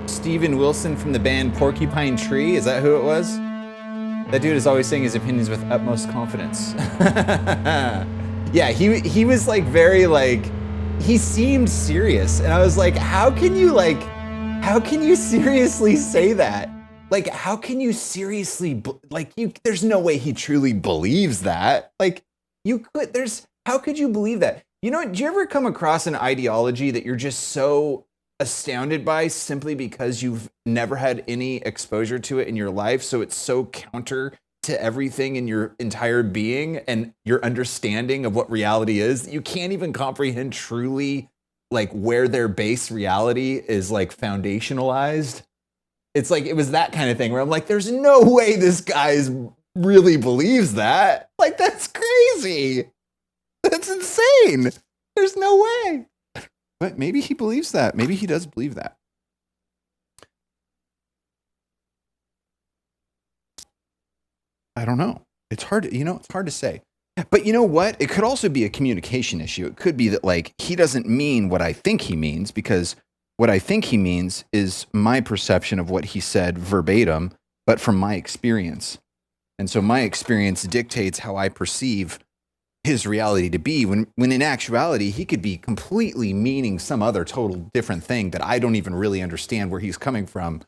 Steven Wilson from the band Porcupine Tree. Is that who it was? That dude is always saying his opinions with utmost confidence. Yeah, he was like very like, he seemed serious. And I was like, how can you seriously say that? Like, how can you seriously, there's no way he truly believes that. Like, how could you believe that? You know, do you ever come across an ideology that you're just so astounded by simply because you've never had any exposure to it in your life, so it's so counter to everything in your entire being and your understanding of what reality is that you can't even comprehend truly like where their base reality is like foundationalized? It's like, it was that kind of thing where I'm like, there's no way this guy really believes that. Like, that's crazy. That's insane. There's no way. But maybe he believes that. Maybe he does believe that. I don't know. It's hard to say. But you know what? It could also be a communication issue. It could be that like he doesn't mean what I think he means, because what I think he means is my perception of what he said verbatim, but from my experience. And so my experience dictates how I perceive his reality to be, when in actuality, he could be completely meaning some other total different thing that I don't even really understand where he's coming from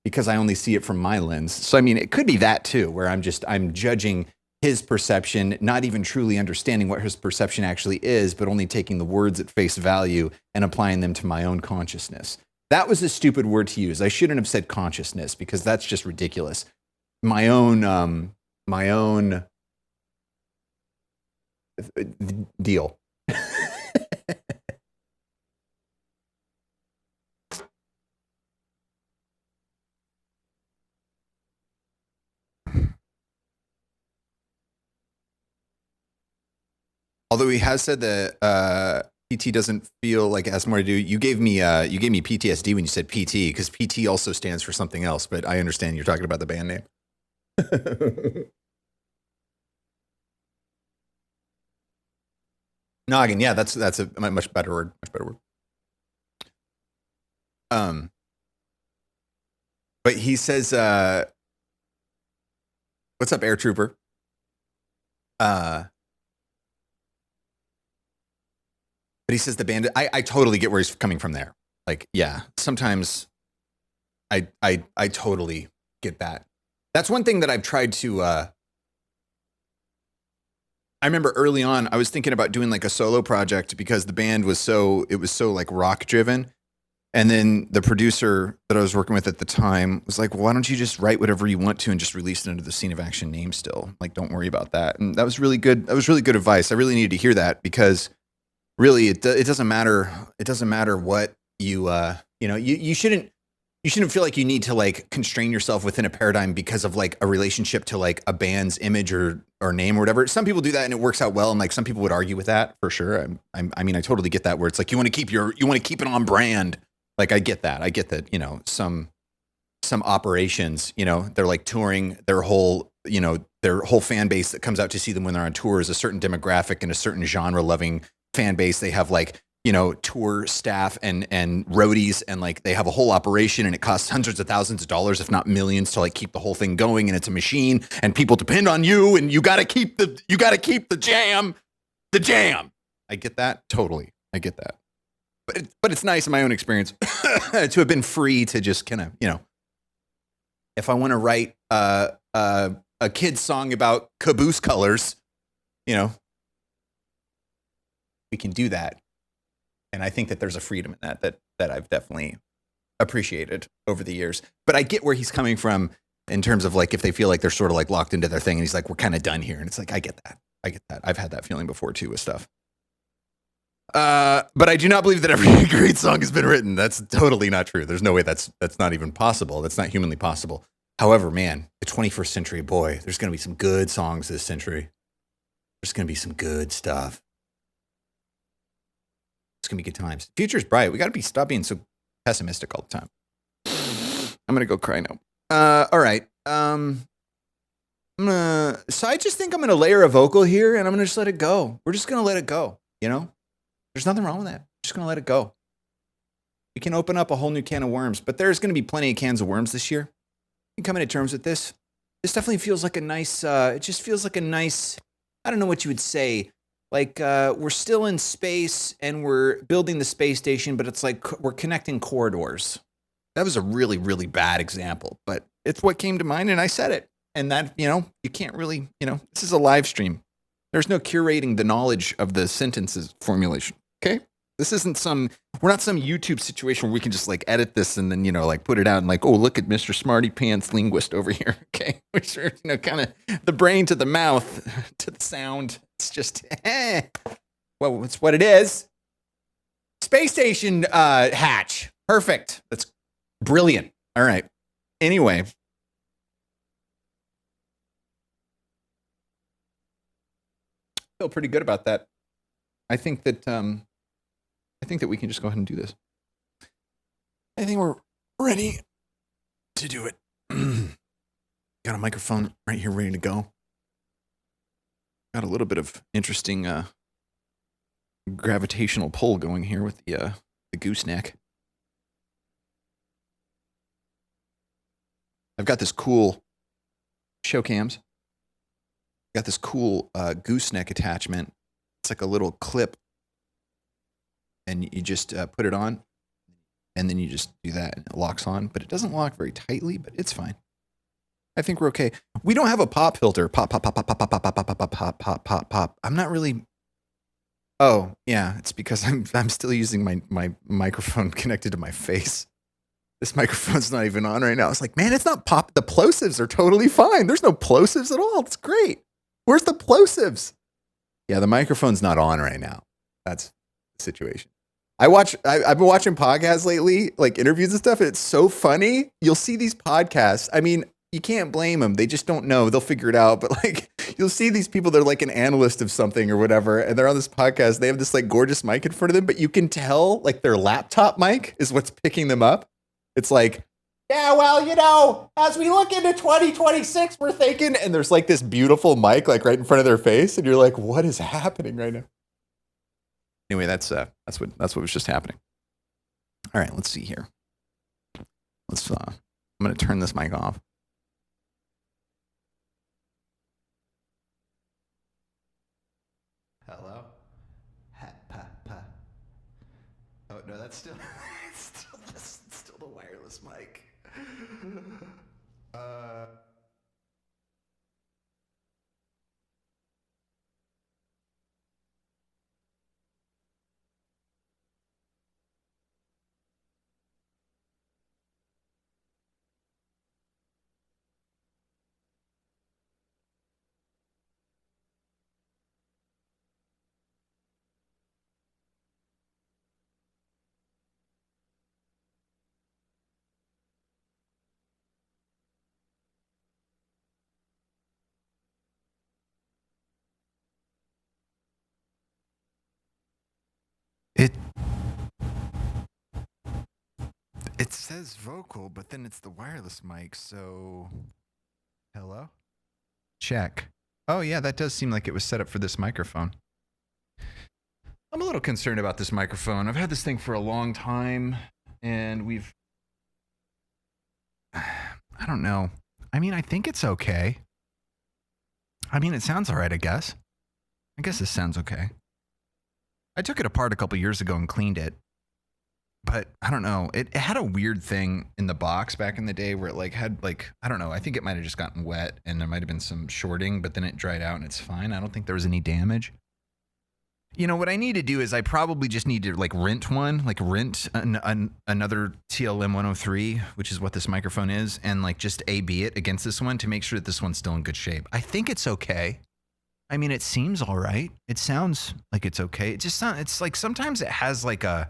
because I only see it from my lens. So, I mean, it could be that too, where I'm judging his perception, not even truly understanding what his perception actually is, but only taking the words at face value and applying them to my own consciousness. That was a stupid word to use. I shouldn't have said consciousness because that's just ridiculous. My own deal. Although he has said that PT doesn't feel like it has more to do. You gave me PTSD when you said PT, because PT also stands for something else. But I understand you're talking about the band name. Noggin, yeah, that's a much better word. But he says, "What's up, Air Trooper?" But he says the band. I totally get where he's coming from there. Like, yeah, sometimes I totally get that. That's one thing that I've tried to. I remember early on, I was thinking about doing like a solo project because the band was so like rock driven. And then the producer that I was working with at the time was like, well, why don't you just write whatever you want to and just release it under the Scene of Action name still? Like, don't worry about that. And that was really good. That was really good advice. I really needed to hear that because really it doesn't matter. It doesn't matter what you shouldn't feel like you need to like constrain yourself within a paradigm because of like a relationship to like a band's image or name or whatever. Some people do that and it works out well. And like some people would argue with that for sure. I mean, I totally get that where it's like, you want to keep it on brand. Like I get that. I get that, some operations, they're like touring their whole fan base that comes out to see them when they're on tour is a certain demographic and a certain genre loving fan base. They have like, tour staff and roadies, and like they have a whole operation and it costs hundreds of thousands of dollars, if not millions, to like keep the whole thing going. And it's a machine and people depend on you and you got to keep the jam. I get that. Totally. I get that. But it's nice in my own experience to have been free to just kind of, if I want to write a kid's song about caboose colors, we can do that. And I think that there's a freedom in that I've definitely appreciated over the years. But I get where he's coming from in terms of like if they feel like they're sort of like locked into their thing and he's like, we're kind of done here. And it's like, I get that. I've had that feeling before too with stuff. But I do not believe that every great song has been written. That's totally not true. There's no way that's not even possible. That's not humanly possible. However, man, the 21st century, boy, there's going to be some good songs this century. There's going to be some good stuff. It's going to be good times. Future's bright. We got to stop being so pessimistic all the time. I'm going to go cry now. All right. So I just think I'm going to layer a vocal here and I'm going to just let it go. We're just going to let it go. You know, there's nothing wrong with that. Just going to let it go. We can open up a whole new can of worms, but there's going to be plenty of cans of worms this year. You come into terms with this. This definitely feels like a nice, it just feels like a nice, I don't know what you would say. Like we're still in space and we're building the space station, but it's like we're connecting corridors. That was a really, really bad example, but it's what came to mind and I said it. And that, you know, you can't really, you know, this is a live stream. There's no curating the knowledge of the sentences formulation. Okay. This isn't we're not some YouTube situation where we can just like edit this and then, you know, like put it out and like, oh, look at Mr. Smarty Pants linguist over here. Okay. Which are, you know, kind of the brain to the mouth to the sound. It's just, well, it's what it is. Space station hatch. Perfect. That's brilliant. All right. Anyway. Feel pretty good about that. I think that we can just go ahead and do this. I think we're ready to do it. Got a microphone right here ready to go. Got a little bit of interesting gravitational pull going here with the gooseneck. I've got this cool show cams. Got this cool gooseneck attachment. It's like a little clip. And you just put it on. And then you just do that and it locks on. But it doesn't lock very tightly, but it's fine. I think we're okay. We don't have a pop filter. Pop, pop, pop, pop, pop, pop, pop, pop, pop, pop, pop, pop, pop, pop. I'm not really. Oh, yeah. It's because I'm still using my microphone connected to my face. This microphone's not even on right now. It's like, man, it's not pop. The plosives are totally fine. There's no plosives at all. It's great. Where's the plosives? Yeah, the microphone's not on right now. That's the situation. I've been watching podcasts lately, like interviews and stuff, and it's so funny. You'll see these podcasts. I mean, you can't blame them. They just don't know. They'll figure it out. But like, you'll see these people, they're like an analyst of something or whatever, and they're on this podcast. They have this like gorgeous mic in front of them, but you can tell like their laptop mic is what's picking them up. It's like, yeah, well, you know, as we look into 2026, we're thinking, and there's like this beautiful mic like right in front of their face, and you're like, what is happening right now? Anyway, that's what was just happening. All right, let's see here. I'm gonna turn this mic off. Hello? Ha, pa, pa. Oh no, that's still it's still the wireless mic. It says vocal, but then it's the wireless mic, so hello? Check. Oh yeah, that does seem like it was set up for this microphone. I'm a little concerned about this microphone. I've had this thing for a long time, and I don't know. I mean, I think it's okay. I mean, it sounds all right, I guess. I guess this sounds okay. I took it apart a couple years ago and cleaned it. But I don't know. It had a weird thing in the box back in the day where it like had like, I don't know. I think it might have just gotten wet and there might have been some shorting, but then it dried out and it's fine. I don't think there was any damage. You know, what I need to do is I probably just need to like rent another TLM 103, which is what this microphone is, and like just A/B it against this one to make sure that this one's still in good shape. I think it's okay. I mean, it seems all right. It sounds like it's okay. It just sounds, it's like sometimes it has like a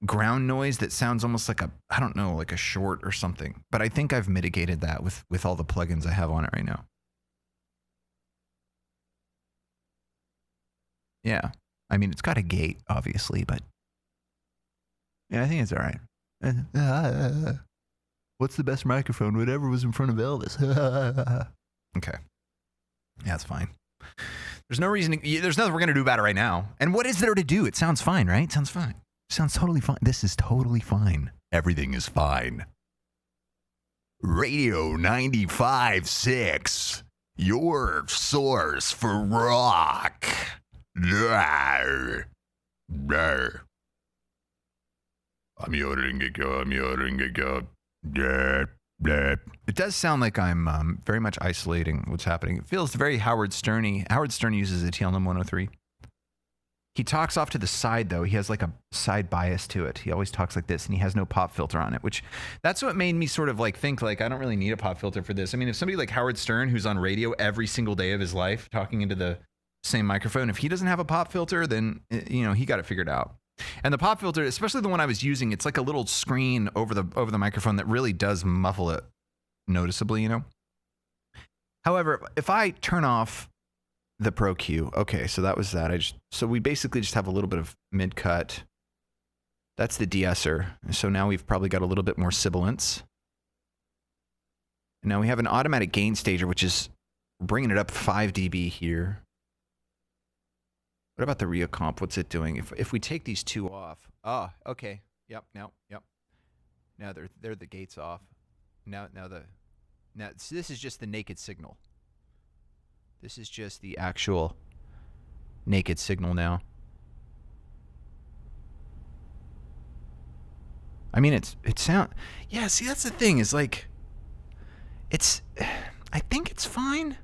ground noise that sounds almost like I don't know, like a short or something. But I think I've mitigated that with all the plugins I have on it right now. Yeah. I mean, it's got a gate, obviously, but yeah, I think it's all right. What's the best microphone? Whatever was in front of Elvis. Okay. Yeah, it's fine. There's no reason. There's nothing we're going to do about it right now. And what is there to do? It sounds fine, right? It sounds fine. It sounds totally fine. This is totally fine. Everything is fine. Radio 95.6. Your source for rock. I'm your Ringo. It does sound like I'm very much isolating what's happening. It feels very Howard Stern-y. Howard Stern uses a TLM 103. He talks off to the side, though. He has like a side bias to it. He always talks like this, and he has no pop filter on it, which that's what made me sort of like think like I don't really need a pop filter for this. I mean, if somebody like Howard Stern, who's on radio every single day of his life talking into the same microphone, if he doesn't have a pop filter, then, you know, he got it figured out. And the pop filter, especially the one I was using, it's like a little screen over the microphone that really does muffle it noticeably, you know. However, if I turn off the Pro Q, okay, so that was that. So we basically just have a little bit of mid cut. That's the de-esser. So now we've probably got a little bit more sibilance. And now we have an automatic gain stager, which is bringing it up 5 dB here. What about the Rio comp? What's it doing? If we take these two off, oh, okay, yep. Now they're the gates off. Now so this is just the naked signal. This is just the actual naked signal now. I mean, it sound, yeah. See, that's the thing. Is like, I think it's fine.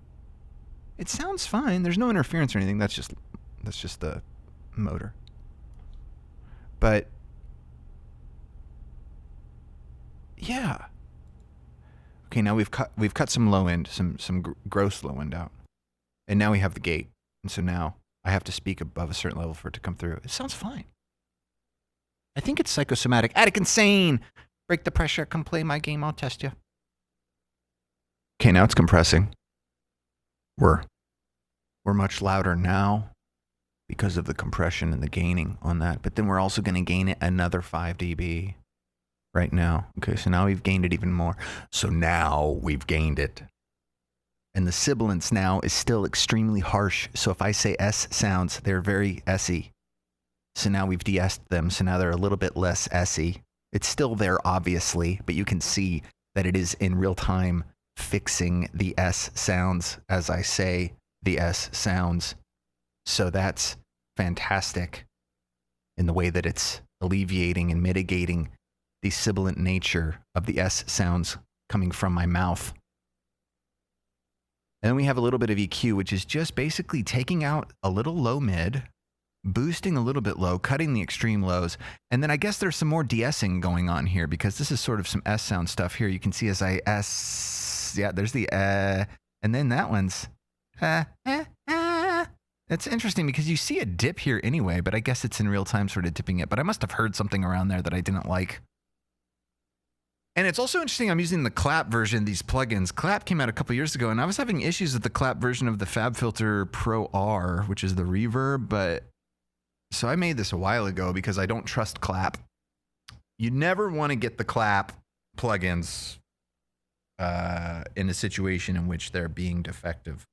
It sounds fine. There's no interference or anything. That's just the motor. But yeah. Okay, now we've cut some low end, some gross low end out, and now we have the gate. And so now I have to speak above a certain level for it to come through. It sounds fine. I think it's psychosomatic. Attic Insane. Break the pressure. Come play my game. I'll test you. Okay, now it's compressing. We're much louder now because of the compression and the gaining on that. But then we're also going to gain it another 5 dB right now. Okay, so now we've gained it even more. So now we've gained it. And the sibilance now is still extremely harsh. So if I say S sounds, they're very S-y. So now we've de-essed them. So now they're a little bit less S-y. It's still there, obviously, but you can see that it is in real time fixing the S sounds as I say the S sounds. So that's fantastic in the way that it's alleviating and mitigating the sibilant nature of the S sounds coming from my mouth. And then we have a little bit of EQ, which is just basically taking out a little low mid, boosting a little bit low, cutting the extreme lows. And then I guess there's some more de-essing going on here because this is sort of some S sound stuff here. You can see as I S, yeah, there's the and then that one's It's interesting because you see a dip here anyway, but I guess it's in real time sort of dipping it. But I must have heard something around there that I didn't like. And it's also interesting, I'm using the Clap version of these plugins. Clap came out a couple years ago, and I was having issues with the Clap version of the FabFilter Pro R, which is the reverb. But so I made this a while ago because I don't trust Clap. You never want to get the Clap plugins in a situation in which they're being defective.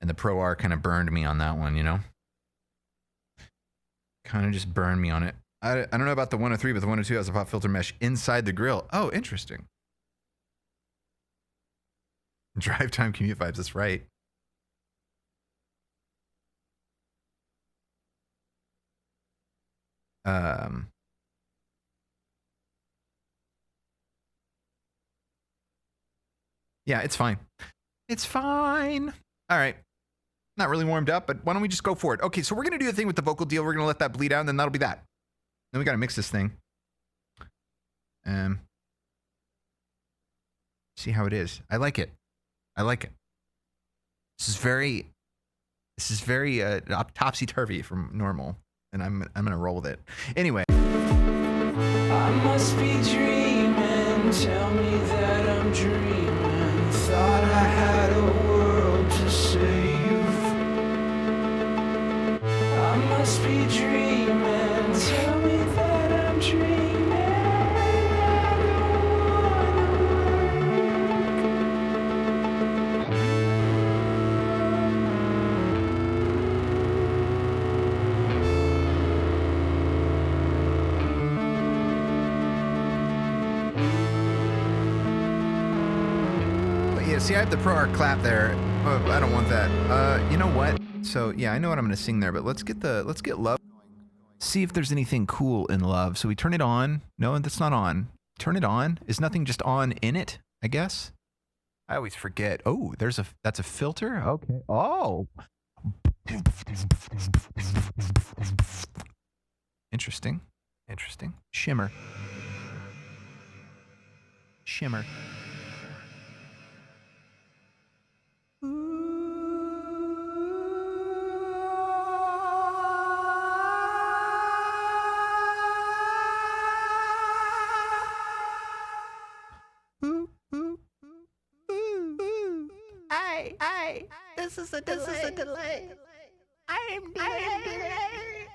And the Pro R kind of burned me on that one, you know? Kind of just burned me on it. I don't know about the 103, but the 102 has a pop filter mesh inside the grill. Oh, interesting. Drive time commute vibes, that's right. Yeah, it's fine. It's fine. All right. Not really warmed up, but why don't we just go for it? Okay, so we're going to do the thing with the vocal deal. We're going to let that bleed out, and then that'll be that. Then we got to mix this thing. See how it is. I like it. I like it. This is very This is very topsy-turvy from normal, and I'm gonna roll with it. Anyway. I must be dreaming, tell me that I'm dreaming. Thought I had a world to save. I must be dreaming, tell me that I'm dreaming. I Yeah, see, I have the Pro Art clap there. Oh, I don't want that. You know what? So yeah, I know what I'm gonna sing there, but let's get love. See if there's anything cool in love. So we turn it on. No, that's not on. Turn it on. Is nothing just on in it? I guess. I always forget. Oh, that's a filter. Okay. Oh. Interesting. Shimmer. This is a delay. I am delayed.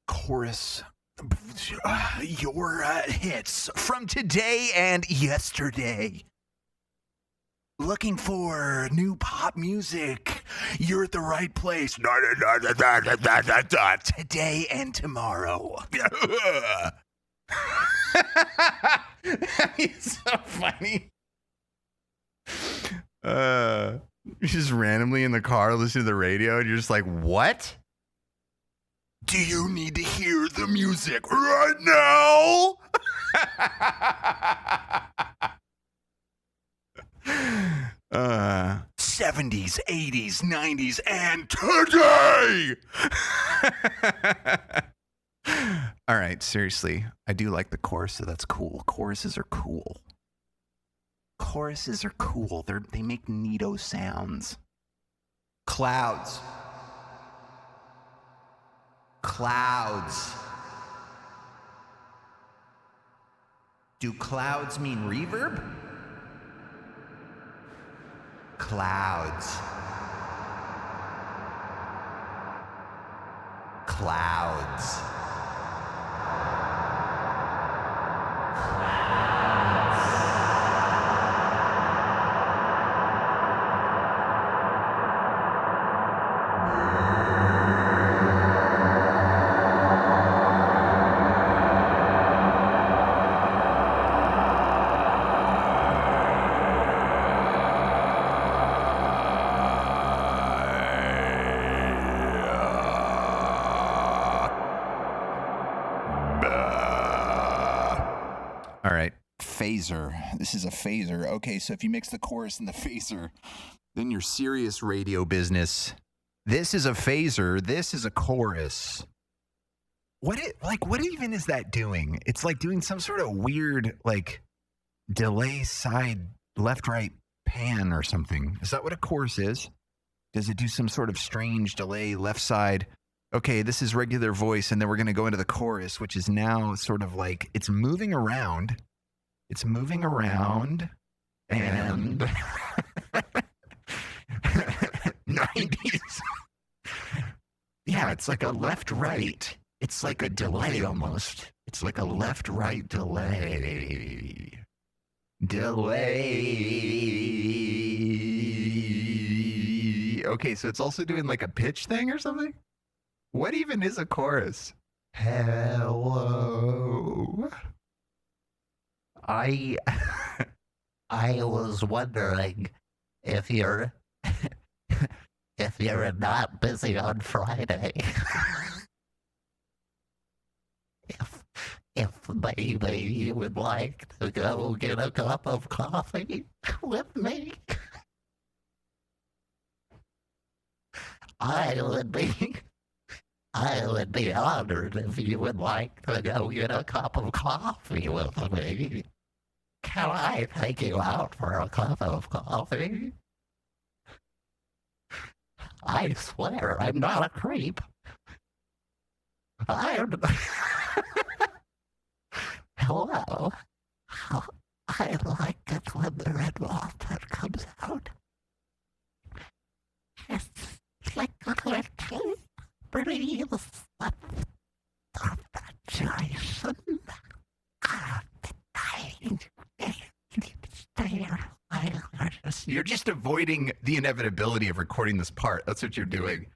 Chorus. Your hits from today and yesterday. Looking for new pop music? You're at the right place. Today and tomorrow. It's so funny. You're just randomly in the car listening to the radio and you're just like, what? Do you need to hear the music right now? 70s, 80s, 90s, and today! All right, seriously. I do like the chorus, so that's cool. Choruses are cool. They make neato sounds. Clouds. Do clouds mean reverb? Clouds. All right, phaser. This is a phaser. Okay, so if you mix the chorus and the phaser, then you're serious radio business. This is a phaser. This is a chorus. What even is that doing? It's like doing some sort of weird, like, delay side left right pan or something. Is that what a chorus is? Does it do some sort of strange delay left side? Okay, this is regular voice, and then we're going to go into the chorus, which is now sort of like, it's moving around. And 90s. Yeah, it's like a left-right. It's like a delay almost. It's like a left-right delay. Okay, so it's also doing like a pitch thing or something? What even is a chorus? Hello. I was wondering if you're not busy on Friday. if maybe you would like to go get a cup of coffee with me, I would be honored if you would like to go get a cup of coffee with me. Can I take you out for a cup of coffee? I swear I'm not a creep. I'm... Hello. I like it when the red water comes out. It's like a little breeze of Jason. You're just avoiding the inevitability of recording this part. That's what you're doing.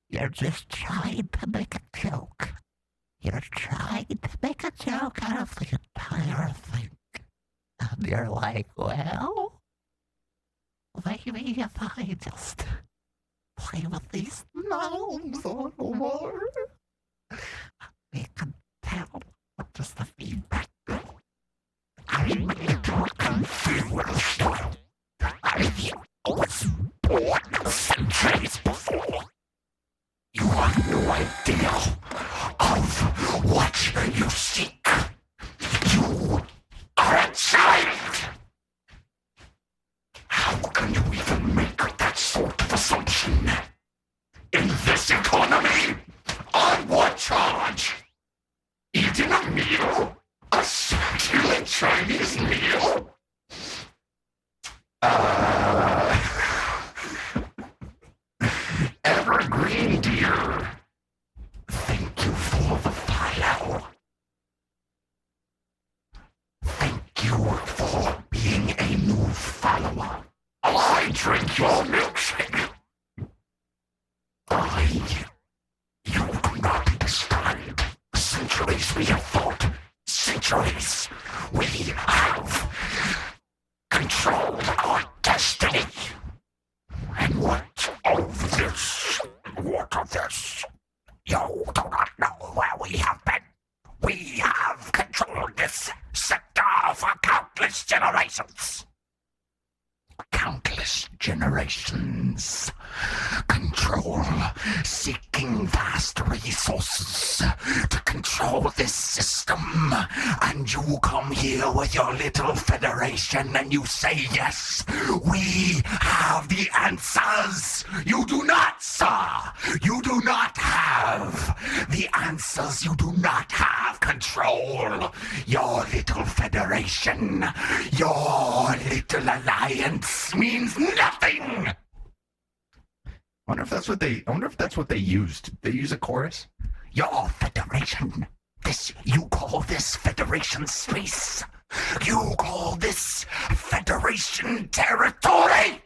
You're just trying to make a joke. You're trying to make a joke out of the entire thing. And you're like, well, maybe if I just play with these knobs a little more, we can tell what does the feedback do. I'm confused. I've bought centuries before. You have no idea of what you seek. You are a child. How can you even make that sort of assumption? In this economy, on what charge? Eating a meal? A succulent Chinese meal? Evergreen dear, thank you for the file. Thank you for being a new follower. I drink your milkshake. You do not understand. Centuries we have fought. Centuries we have controlled our destiny. And what of this? What of this? You do not know where we have been. We have controlled this sector for countless generations. Countless generations. Control, seeking vast resources to control this system. And you come here with your little federation and you say, yes, we have the answers. You do not, sir. You do not have the answers. You do not have control. Your little federation, your little alliance means nothing. I wonder if that's what they used. Did they use a chorus? Your federation. You call this federation space? You call this federation territory?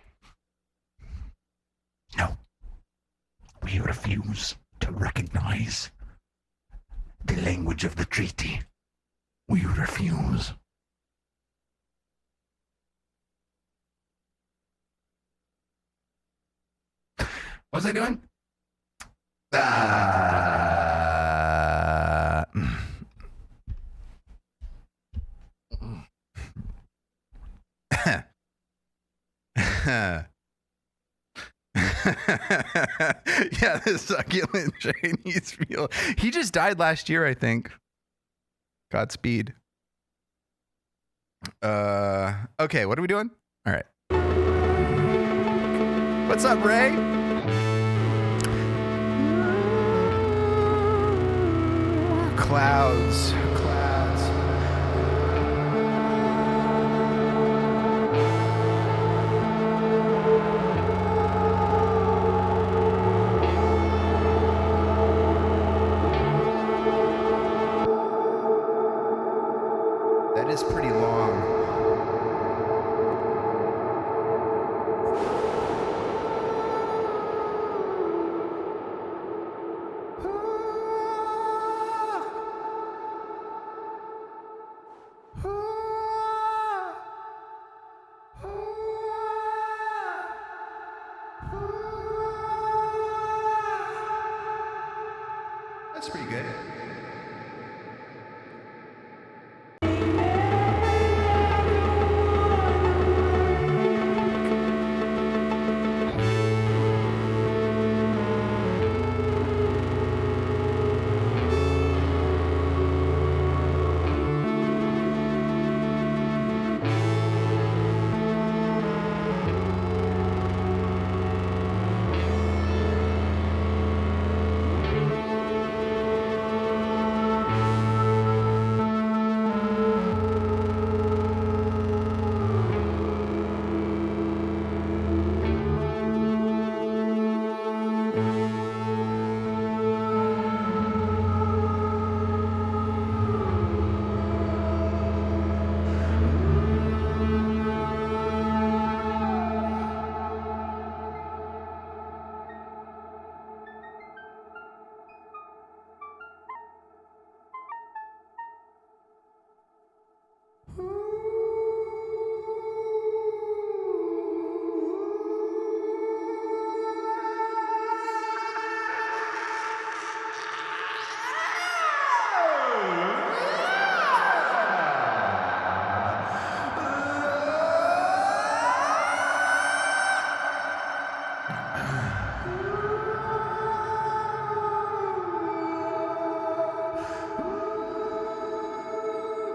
No. We refuse to recognize the language of the treaty. We refuse. What was I doing? Yeah, the succulent Chinese meal. He just died last year, I think. Godspeed. Okay, what are we doing? All right. What's up, Ray? Clouds. That is pretty long. That's pretty good.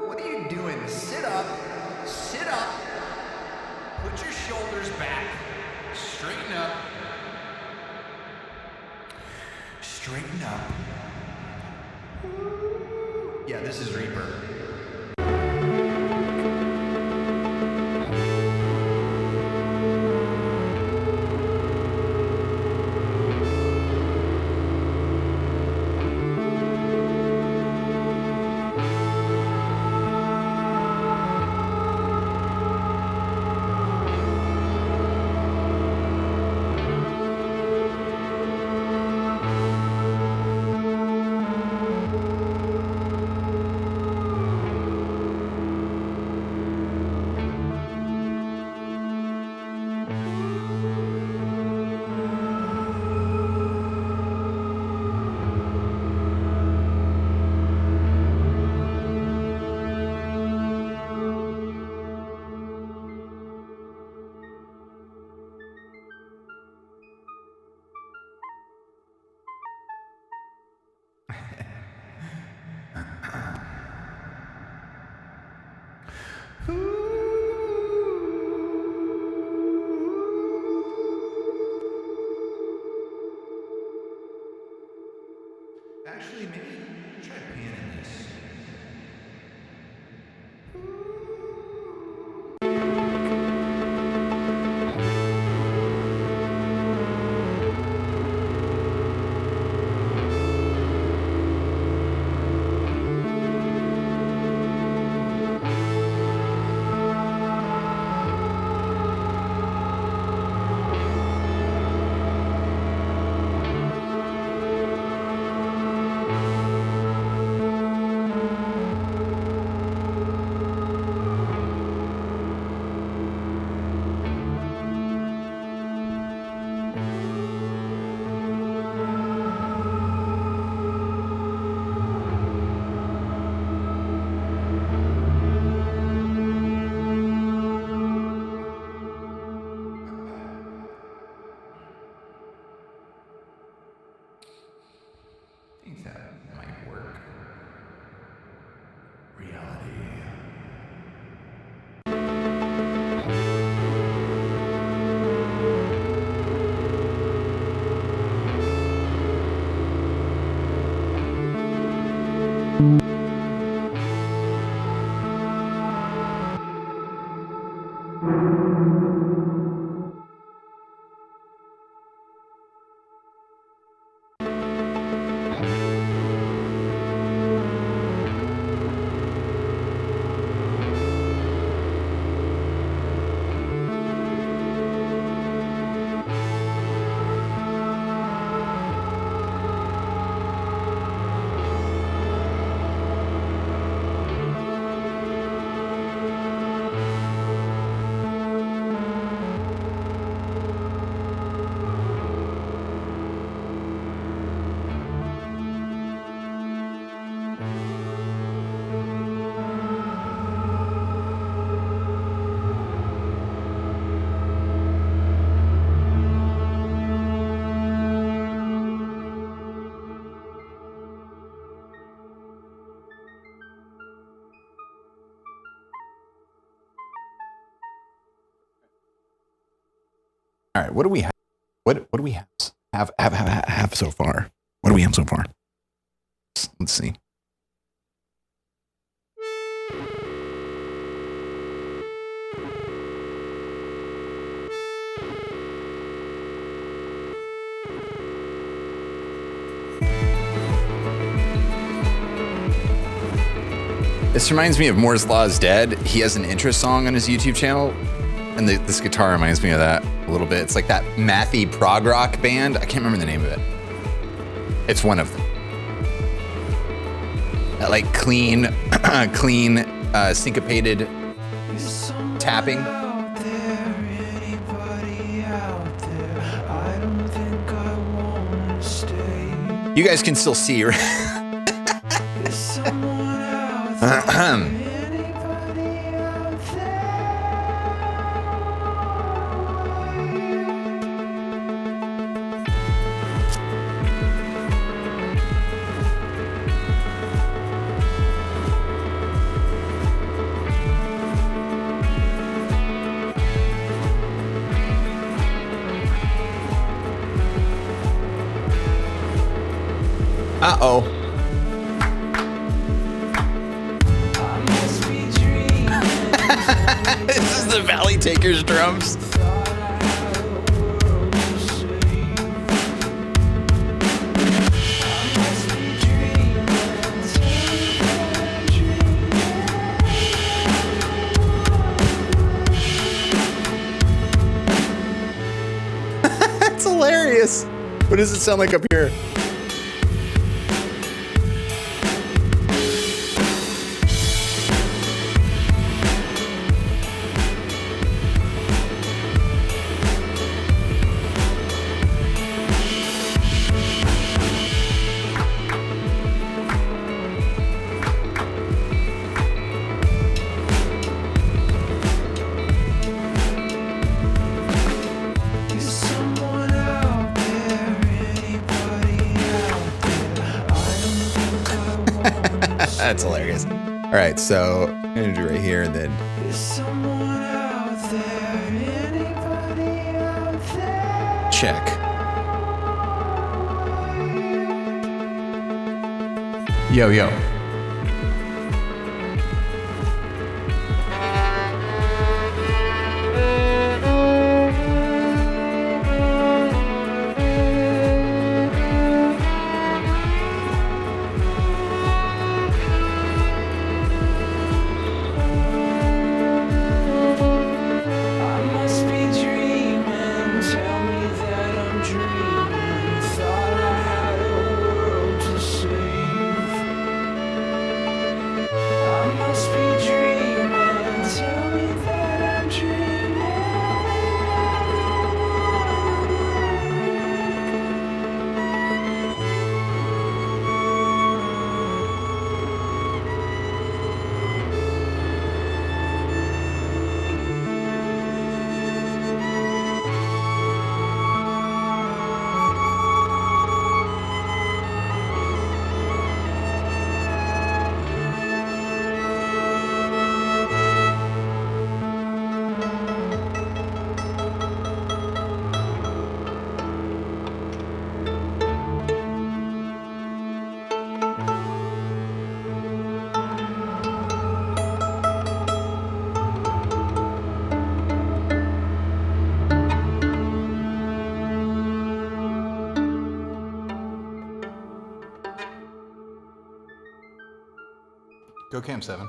What are you doing? Sit up. Sit up. Put your shoulders back. Straighten up. Straighten up. Yeah, this is Reaper. Actually, maybe try panning this. I think that might work. Reality. All right, what do we have? What do we have so far? What do we have so far? Let's see. This reminds me of Moore's Law is Dead. He has an intro song on his YouTube channel, and this guitar reminds me of that a little bit. It's like that mathy prog rock band. I can't remember the name of it. It's one of them. That like clean, syncopated tapping. You guys can still see, right? Uh-oh. I must be dreaming. This is the Valley Takers drums. Thought I had a world to save. I must be dreaming. Tell me that I'm dreaming. That's hilarious. What does it sound like up here? Is someone out there? Anybody out there? I don't think I want to That's hilarious. All right, so I'm gonna do right here, and then Is someone out there? Anybody out there? check. Yo, yo. I must be dreaming. Tell me that I'm dreaming. Thought I had a world to save. I must be dreaming. Tell me that I'm dreaming. Go Cam 7.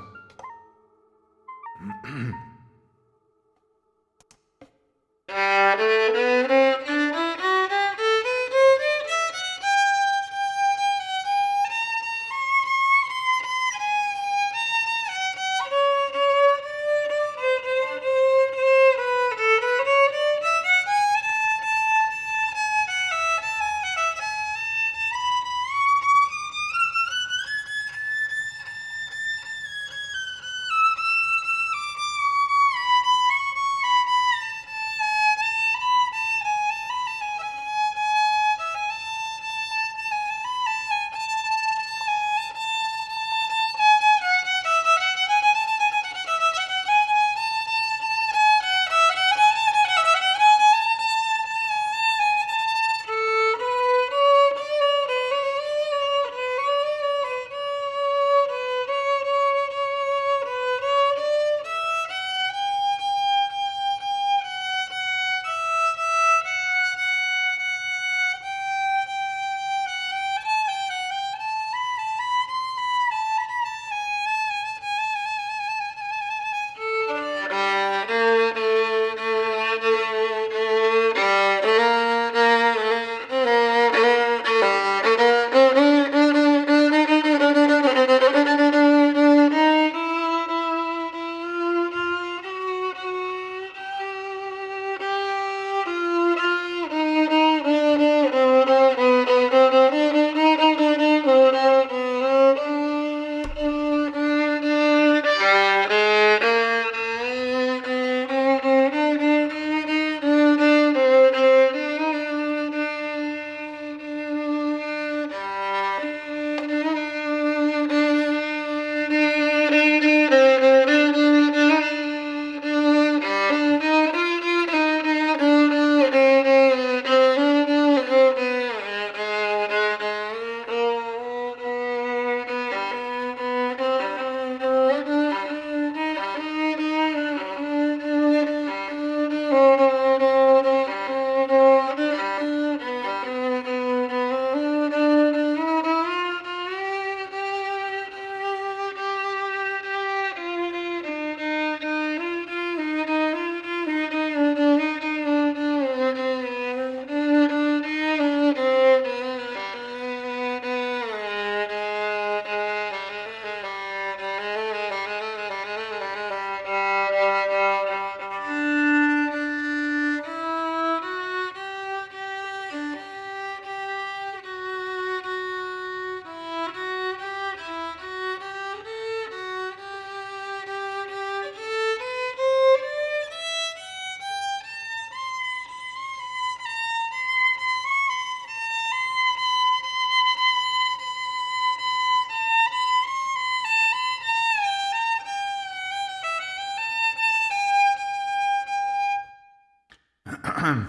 I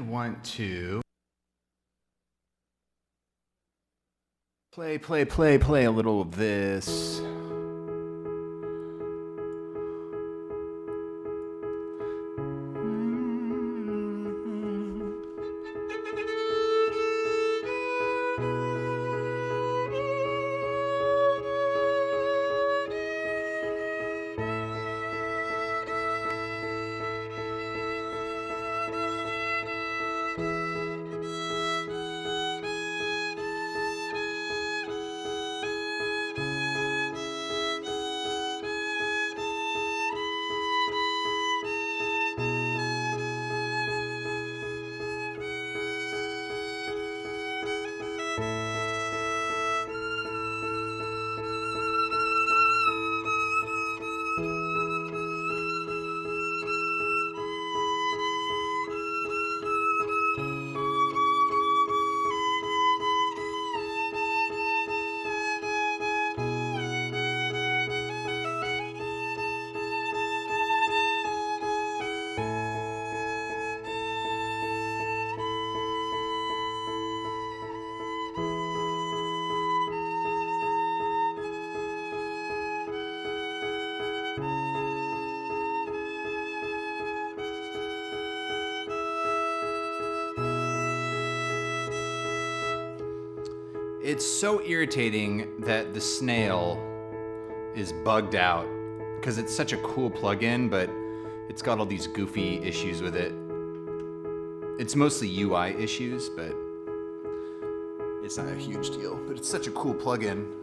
want to play a little of this. It's so irritating that the snail is bugged out because it's such a cool plugin, but it's got all these goofy issues with it. It's mostly UI issues, but it's not a huge deal. But it's such a cool plugin.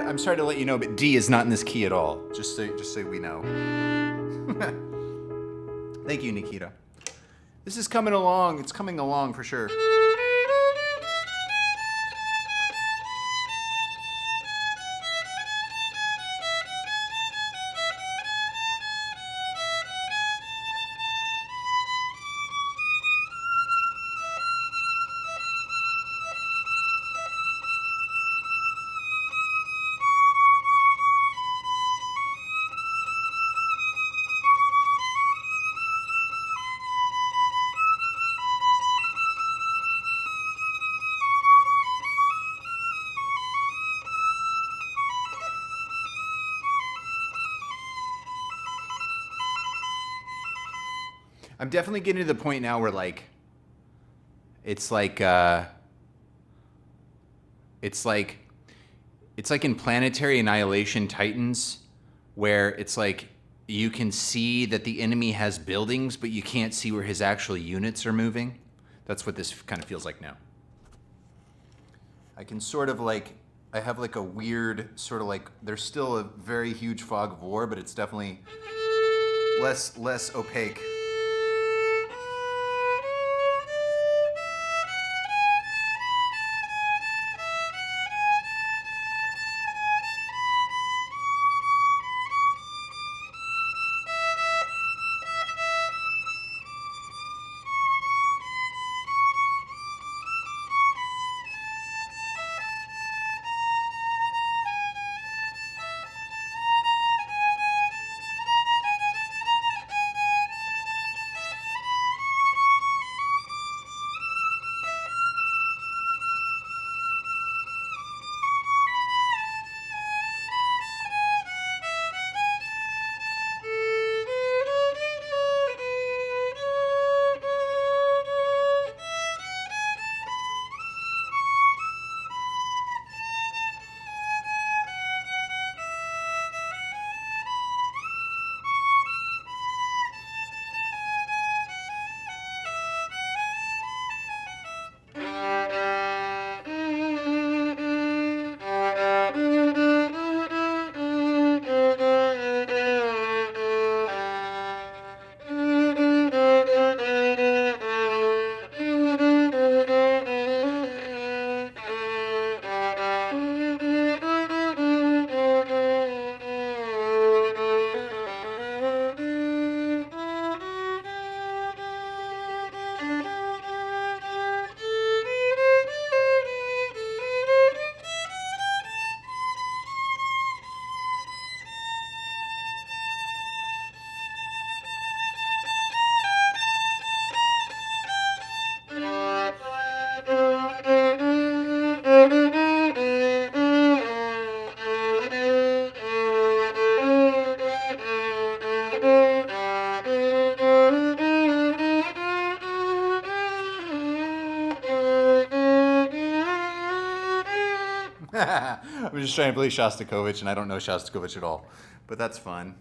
I'm sorry to let you know, but D is not in this key at all. Just so we know. Thank you, Nikita. This is coming along. It's coming along for sure. I'm definitely getting to the point now where it's like in Planetary Annihilation Titans, where it's like you can see that the enemy has buildings, but you can't see where his actual units are moving. That's what this kind of feels like now. I can sort of I have a weird sort of there's still a very huge fog of war, but it's definitely less opaque. I'm just trying to play Shostakovich, and I don't know Shostakovich at all. But that's fun.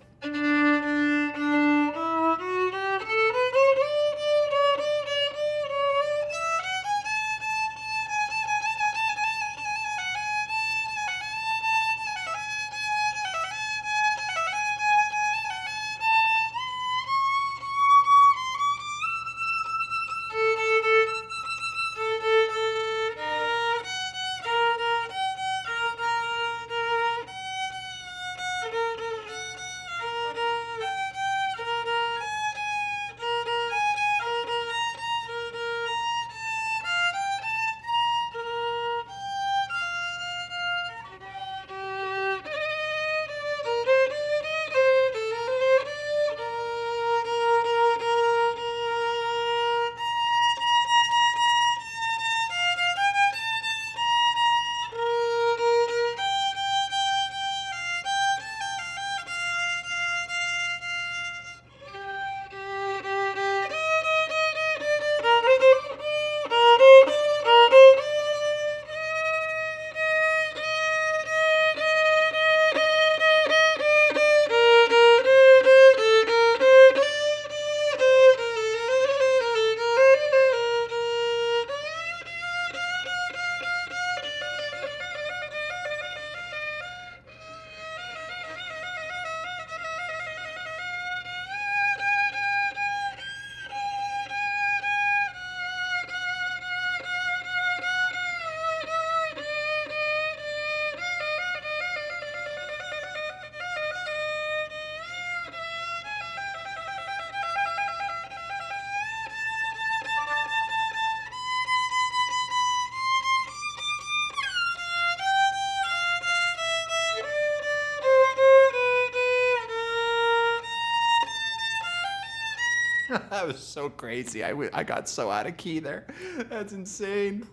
That was so crazy. I got so out of key there. That's insane.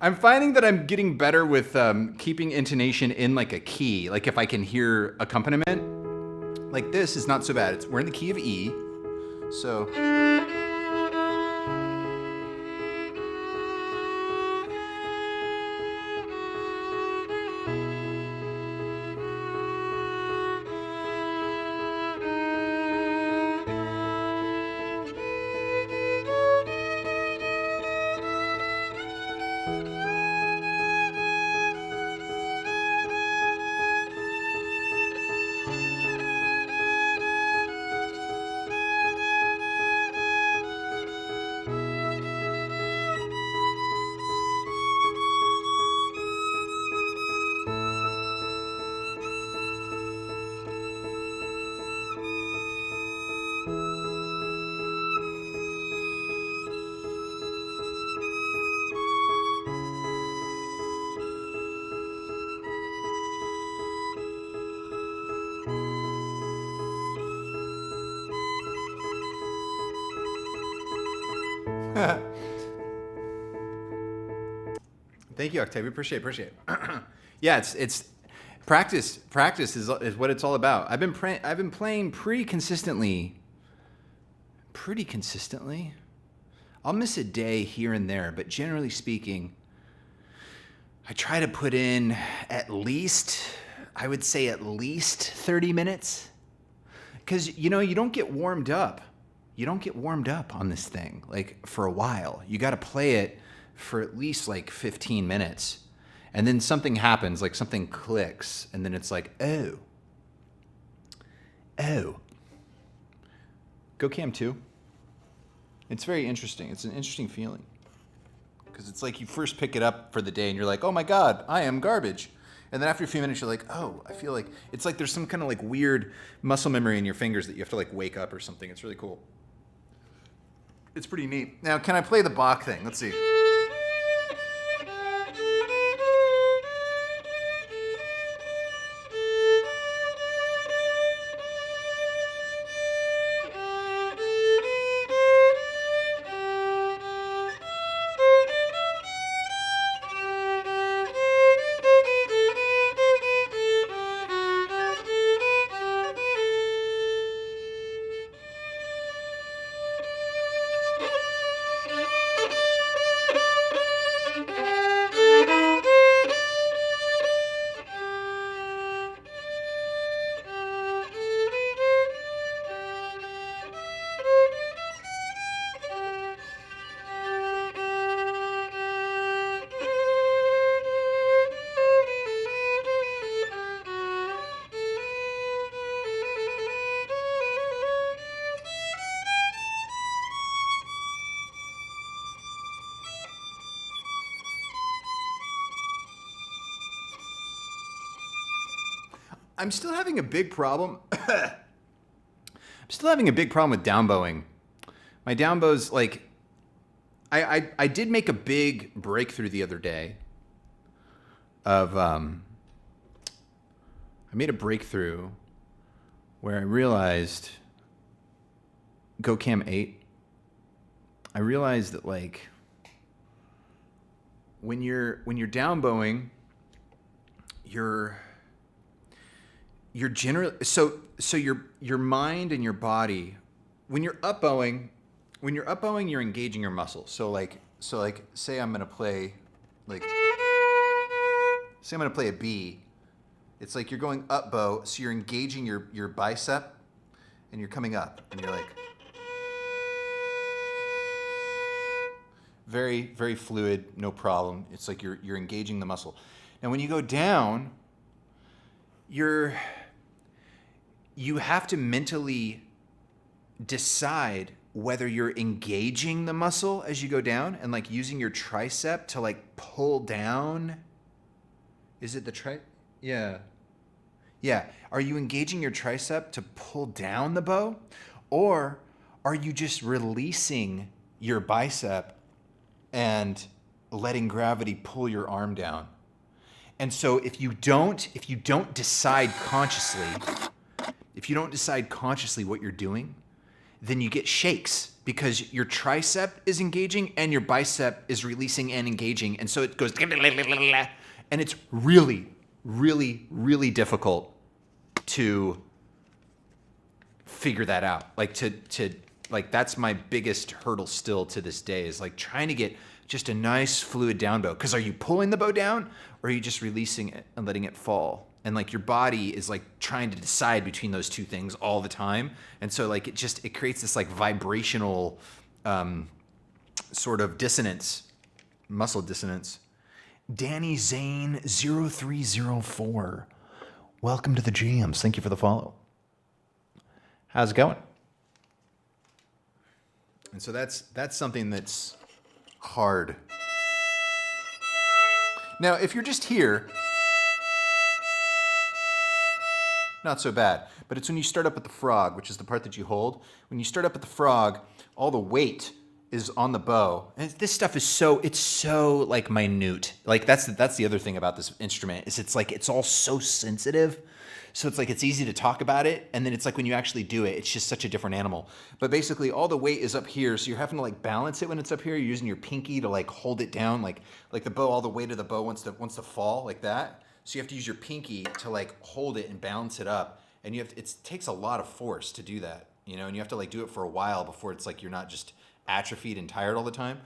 I'm finding that I'm getting better with keeping intonation in like a key. Like if I can hear accompaniment, like this is not so bad. We're in the key of E. So. Thank you, Octavia. Appreciate it. Yeah, it's practice. Practice is what it's all about. I've been playing pretty consistently. I'll miss a day here and there, but generally speaking, I try to put in at least 30 minutes. Because, you don't get warmed up. You don't get warmed up on this thing, like, for a while. You got to play it for at least, like, 15 minutes. And then something happens, like something clicks, and then it's like, oh. Go Cam 2. It's very interesting. It's an interesting feeling. Because it's like you first pick it up for the day, and you're like, oh my God, I am garbage. And then after a few minutes, you're like, oh, I feel like, it's like there's some kind of like weird muscle memory in your fingers that you have to like wake up or something. It's really cool. It's pretty neat. Now, can I play the Bach thing? Let's see. I'm still having a big problem. I'm still having a big problem with down bowing. My down bows, like, I did make a big breakthrough the other day of, I made a breakthrough where I realized, GoCam 8, I realized that, like, when you're down bowing, you're generally so your mind and your body, when you're up bowing, you're engaging your muscles. So like say I'm gonna play a B. It's like you're going up bow, so you're engaging your bicep, and you're coming up, and you're like very, very fluid, no problem. It's like you're engaging the muscle. Now when you go down, you have to mentally decide whether you're engaging the muscle as you go down and like using your tricep to like pull down. Is it the Yeah. Yeah. Are you engaging your tricep to pull down the bow? Or are you just releasing your bicep and letting gravity pull your arm down? And so if you don't decide consciously what you're doing, then you get shakes because your tricep is engaging and your bicep is releasing and engaging. And so it goes, and it's really, really, really difficult to figure that out. Like like that's my biggest hurdle still to this day, is like trying to get just a nice fluid down bow. Because are you pulling the bow down or are you just releasing it and letting it fall? And like your body is like trying to decide between those two things all the time. And so like it creates this like vibrational sort of dissonance, muscle dissonance. Danny Zane 0304. Welcome to the jams. Thank you for the follow. How's it going? And so that's something that's hard. Now, if you're just here, not so bad. But it's when you start up at the frog, which is the part that you hold. When you start up at the frog, all the weight is on the bow. And this stuff is so like minute. Like that's the other thing about this instrument, is it's like it's all so sensitive. So it's like it's easy to talk about it, and then it's like when you actually do it, it's just such a different animal. But basically all the weight is up here, so you're having to like balance it when it's up here. You're using your pinky to like hold it down, like the bow, all the weight of the bow wants to fall like that. So you have to use your pinky to like hold it and balance it up. And it takes a lot of force to do that, you know, and you have to like do it for a while before it's like you're not just atrophied and tired all the time.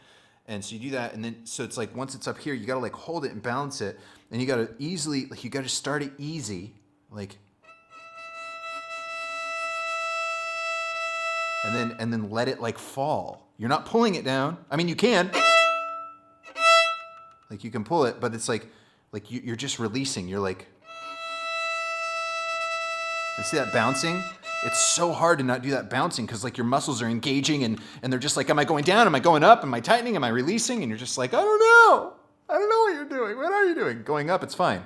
And so you do that, and then so it's like once it's up here, you gotta like hold it and balance it, and you gotta start it easy, like, and then let it like fall. You're not pulling it down. I mean, you can, like you can pull it, but it's like you're just releasing. You're like, and see that bouncing? It's so hard to not do that bouncing because like your muscles are engaging and they're just like, am I going down? Am I going up? Am I tightening? Am I releasing? And you're just like, I don't know. I don't know what you're doing. What are you doing? Going up, it's fine.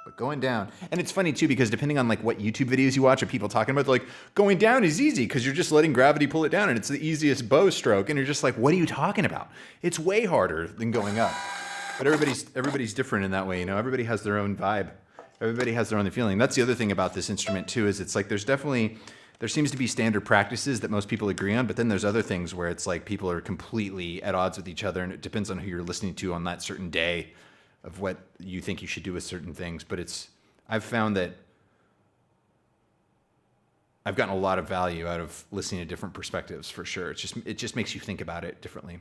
But going down. And it's funny too, because depending on like what YouTube videos you watch of people talking about, they're like, going down is easy because you're just letting gravity pull it down and it's the easiest bow stroke. And you're just like, what are you talking about? It's way harder than going up. But everybody's different in that way, you know. Everybody has their own vibe. Everybody has their own feeling. That's the other thing about this instrument too, is it's like there seems to be standard practices that most people agree on, but then there's other things where it's like people are completely at odds with each other, and it depends on who you're listening to on that certain day of what you think you should do with certain things. But I've found that I've gotten a lot of value out of listening to different perspectives, for sure. It just makes you think about it differently.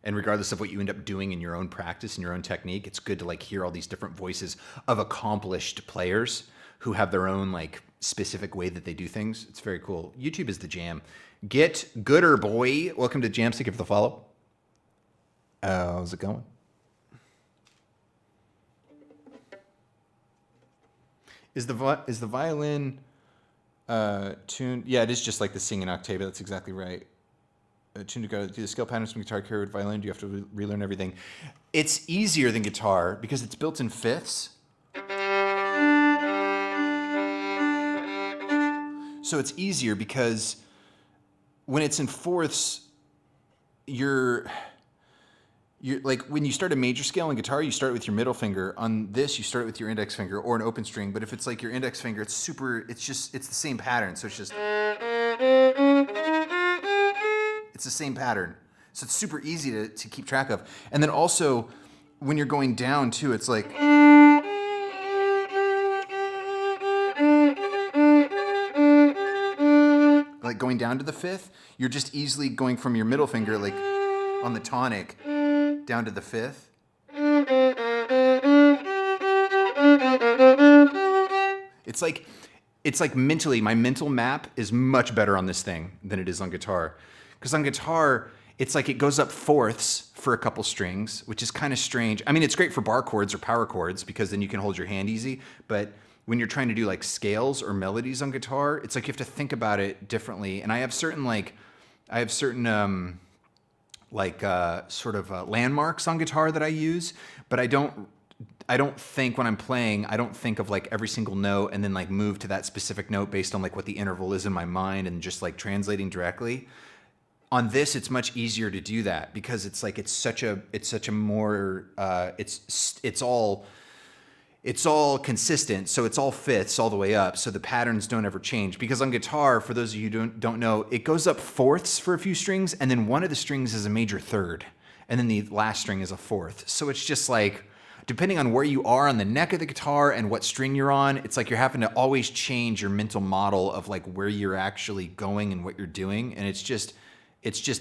And regardless of what you end up doing in your own practice and your own technique, it's good to like hear all these different voices of accomplished players who have their own like specific way that they do things. It's very cool. YouTube is the jam. Get gooder, boy. Welcome to Jam. Thank you for the follow. How's it going? Is the violin tuned? Yeah, it is just like the singing octave. That's exactly right. tune to do the scale patterns from guitar, carry with violin. Do you have to relearn everything? It's easier than guitar because it's built in fifths. So it's easier because when it's in fourths, you're like when you start a major scale in guitar, you start with your middle finger. On this, you start with your index finger or an open string. But if it's like your index finger, it's the same pattern. So it's the same pattern. So it's super easy to keep track of. And then also when you're going down too, it's like going down to the fifth, you're just easily going from your middle finger, like on the tonic, down to the fifth. It's like mentally, my mental map is much better on this thing than it is on guitar. Because on guitar, it's like it goes up fourths for a couple strings, which is kind of strange. I mean, it's great for bar chords or power chords because then you can hold your hand easy. But when you're trying to do like scales or melodies on guitar, it's like you have to think about it differently. And I have certain landmarks on guitar that I use, but I don't think when I'm playing, I don't think of like every single note and then like move to that specific note based on like what the interval is in my mind and just like translating directly. On this, it's much easier to do that because it's all consistent. So it's all fifths all the way up. So the patterns don't ever change because on guitar, for those of you who don't know, it goes up fourths for a few strings. And then one of the strings is a major third. And then the last string is a fourth. So it's just like, depending on where you are on the neck of the guitar and what string you're on, it's like you're having to always change your mental model of like where you're actually going and what you're doing. And it's just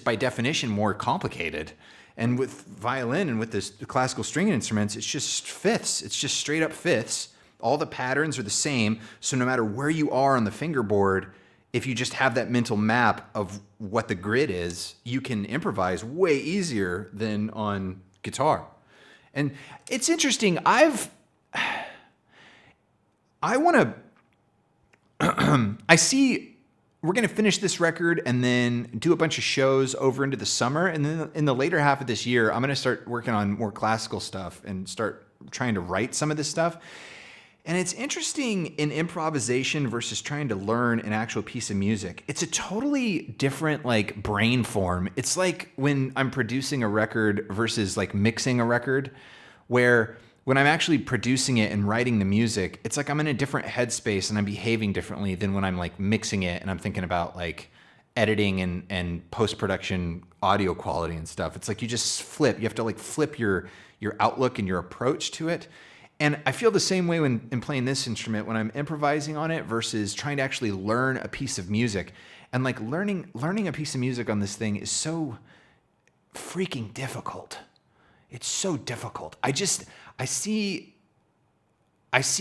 by definition more complicated. And with violin and with the classical stringing instruments, it's just fifths. It's just straight up fifths. All the patterns are the same. So no matter where you are on the fingerboard, if you just have that mental map of what the grid is, you can improvise way easier than on guitar. And it's interesting. I see we're going to finish this record and then do a bunch of shows over into the summer. And then in the later half of this year, I'm going to start working on more classical stuff and start trying to write some of this stuff. And it's interesting in improvisation versus trying to learn an actual piece of music. It's a totally different like brain form. It's like when I'm producing a record versus like mixing a record, where when I'm actually producing it and writing the music, it's like I'm in a different headspace and I'm behaving differently than when I'm like mixing it and I'm thinking about like editing and post-production audio quality and stuff. It's like you just flip. You have to like flip your outlook and your approach to it. And I feel the same way when in playing this instrument, when I'm improvising on it versus trying to actually learn a piece of music. And like learning a piece of music on this thing is so freaking difficult. It's so difficult. I see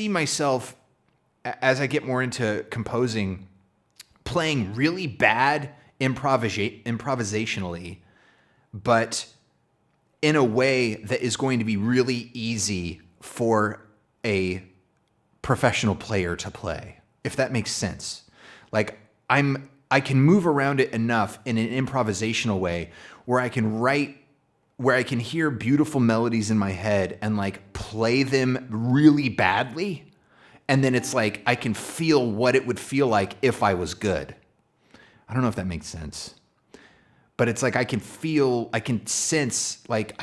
myself as I get more into composing, playing really bad improvisationally, but in a way that is going to be really easy for a professional player to play, if that makes sense. Like I can move around it enough in an improvisational way where I can hear beautiful melodies in my head and like play them really badly. And then it's like, I can feel what it would feel like if I was good. I don't know if that makes sense, but it's like, I can sense, like,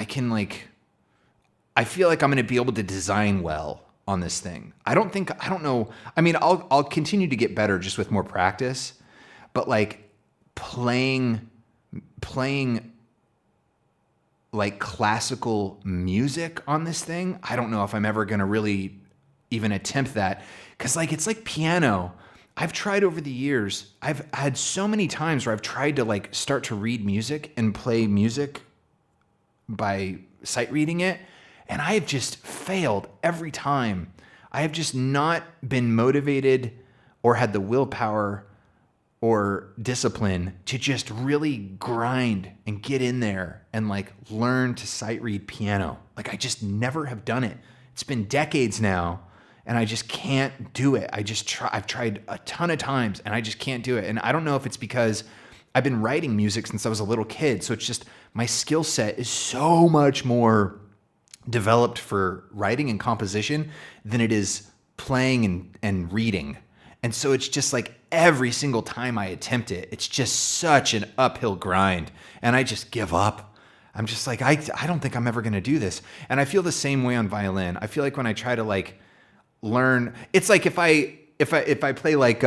I feel like I'm going to be able to design well on this thing. I don't know. I mean, I'll continue to get better just with more practice, but like playing like classical music on this thing, I don't know if I'm ever going to really even attempt that. Cause like, it's like piano. I've tried over the years. I've had so many times where I've tried to like start to read music and play music by sight reading it. And I have just failed every time. I have just not been motivated or had the willpower or discipline to just really grind and get in there and like learn to sight read piano. Like I just never have done it. It's been decades now and I just can't do it. I've tried a ton of times and I just can't do it. And I don't know if it's because I've been writing music since I was a little kid. So it's just my skill set is so much more developed for writing and composition than it is playing and reading. And so it's just like every single time I attempt it, it's just such an uphill grind. And I just give up. I'm just like, I don't think I'm ever going to do this. And I feel the same way on violin. I feel like when I try to like learn, it's like if I play like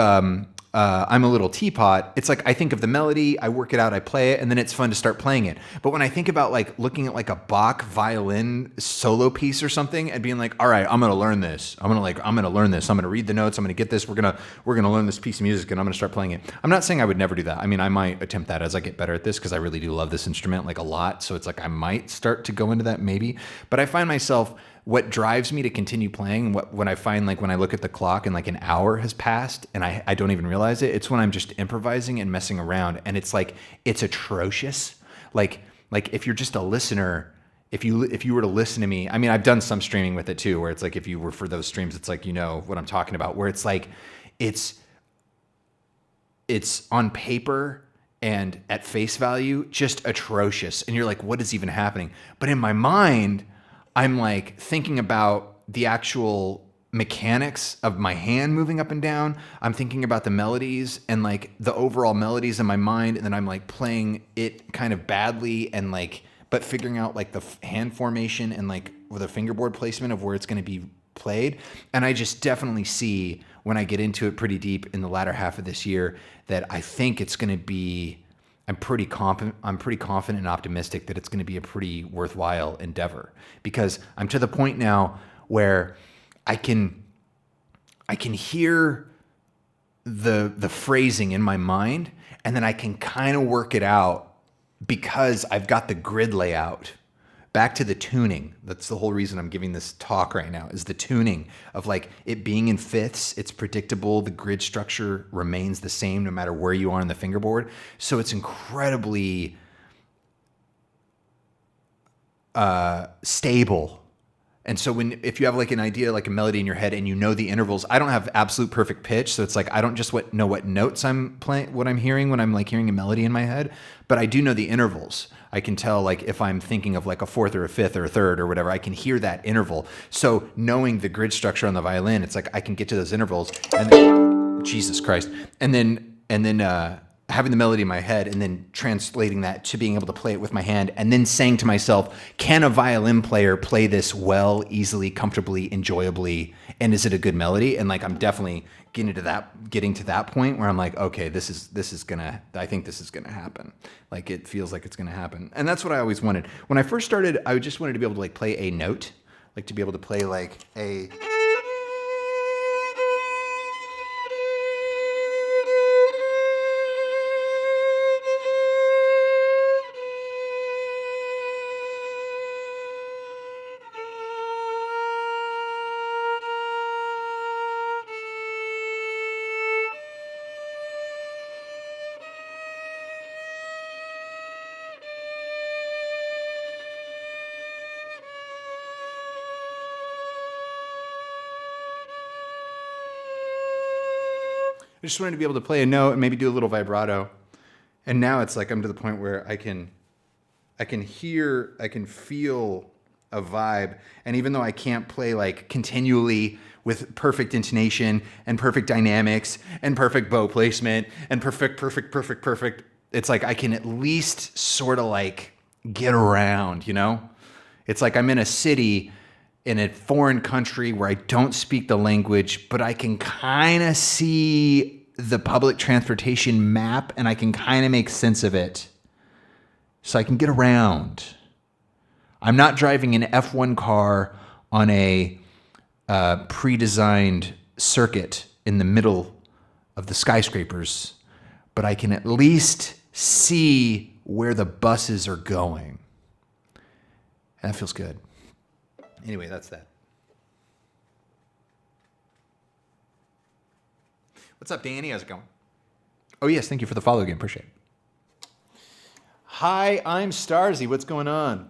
I'm a Little Teapot, it's like I think of the melody, I work it out, I play it, and then it's fun to start playing it. But when I think about like looking at like a Bach violin solo piece or something and being like, all right, I'm gonna learn this. I'm gonna learn this. I'm gonna read the notes. I'm gonna get this. We're gonna learn this piece of music, and I'm gonna start playing it. I'm not saying I would never do that. I mean, I might attempt that as I get better at this because I really do love this instrument like a lot. So it's like I might start to go into that maybe. But I find myself, what drives me to continue playing, when I find like when I look at the clock and like an hour has passed and I don't even realize it, it's when I'm just improvising and messing around, and it's like it's atrocious. Like if you're just a listener, if you were to listen to me, I mean, I've done some streaming with it too, where it's like if you were for those streams, it's like, you know what I'm talking about, where it's like it's on paper and at face value just atrocious, and you're like, what is even happening? But in my mind, I'm like thinking about the actual mechanics of my hand moving up and down. I'm thinking about the melodies and like the overall melodies in my mind. And then I'm like playing it kind of badly and like, but figuring out like the hand formation and like with a fingerboard placement of where it's going to be played. And I just definitely see when I get into it pretty deep in the latter half of this year that I think it's going to be, I'm pretty confident and optimistic that it's going to be a pretty worthwhile endeavor, because I'm to the point now where I can hear the phrasing in my mind, and then I can kind of work it out because I've got the grid layout. Back to the tuning. That's the whole reason I'm giving this talk right now, is the tuning of like it being in fifths. It's predictable. The grid structure remains the same no matter where you are on the fingerboard. So it's incredibly stable. And so if you have like an idea, like a melody in your head and you know the intervals, I don't have absolute perfect pitch. So it's like, I don't just know what notes I'm playing, what I'm hearing when I'm like hearing a melody in my head, but I do know the intervals. I can tell like if I'm thinking of like a fourth or a fifth or a third or whatever, I can hear that interval. So knowing the grid structure on the violin, it's like I can get to those intervals and then, Jesus Christ. And then having the melody in my head and then translating that to being able to play it with my hand and then saying to myself, can a violin player play this well, easily, comfortably, enjoyably, and is it a good melody? And like I'm definitely getting to that point where I'm like, okay, I think this is gonna happen. Like it feels like it's gonna happen. And that's what I always wanted. When I first started, I just wanted to be able to like play a note, like to be able to play like a I just wanted to be able to play a note and maybe do a little vibrato. And now it's like I'm to the point where I can hear, I can feel a vibe. And even though I can't play like continually with perfect intonation and perfect dynamics and perfect bow placement and perfect, it's like I can at least sort of like get around, you know? It's like I'm in a city in a foreign country where I don't speak the language, but I can kind of see the public transportation map and I can kind of make sense of it. So I can get around. I'm not driving an F1 car on a pre-designed circuit in the middle of the skyscrapers, but I can at least see where the buses are going. And that feels good. Anyway, that's that. What's up, Danny? How's it going? Oh, yes. Thank you for the follow again. Appreciate it. Hi, I'm Starzy. What's going on?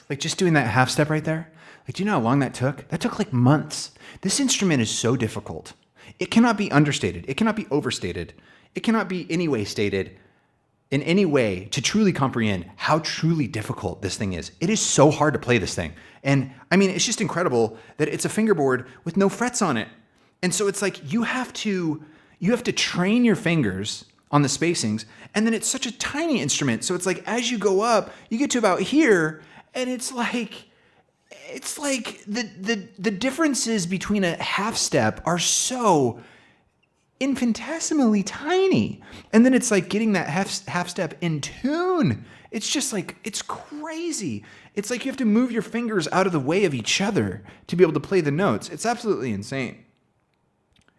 Like just doing that half step right there. Like, do you know how long that took? That took like months. This instrument is so difficult. It cannot be understated. It cannot be overstated. It cannot be any way stated in any way to truly comprehend how truly difficult this thing is. It is so hard to play this thing. And I mean, it's just incredible that it's a fingerboard with no frets on it. And so it's like you have to train your fingers on the spacings, and then it's such a tiny instrument. So it's like as you go up, you get to about here, and it's like the differences between a half step are so infinitesimally tiny. And then it's like getting that half step in tune. It's just like, it's crazy. It's like you have to move your fingers out of the way of each other to be able to play the notes. It's absolutely insane.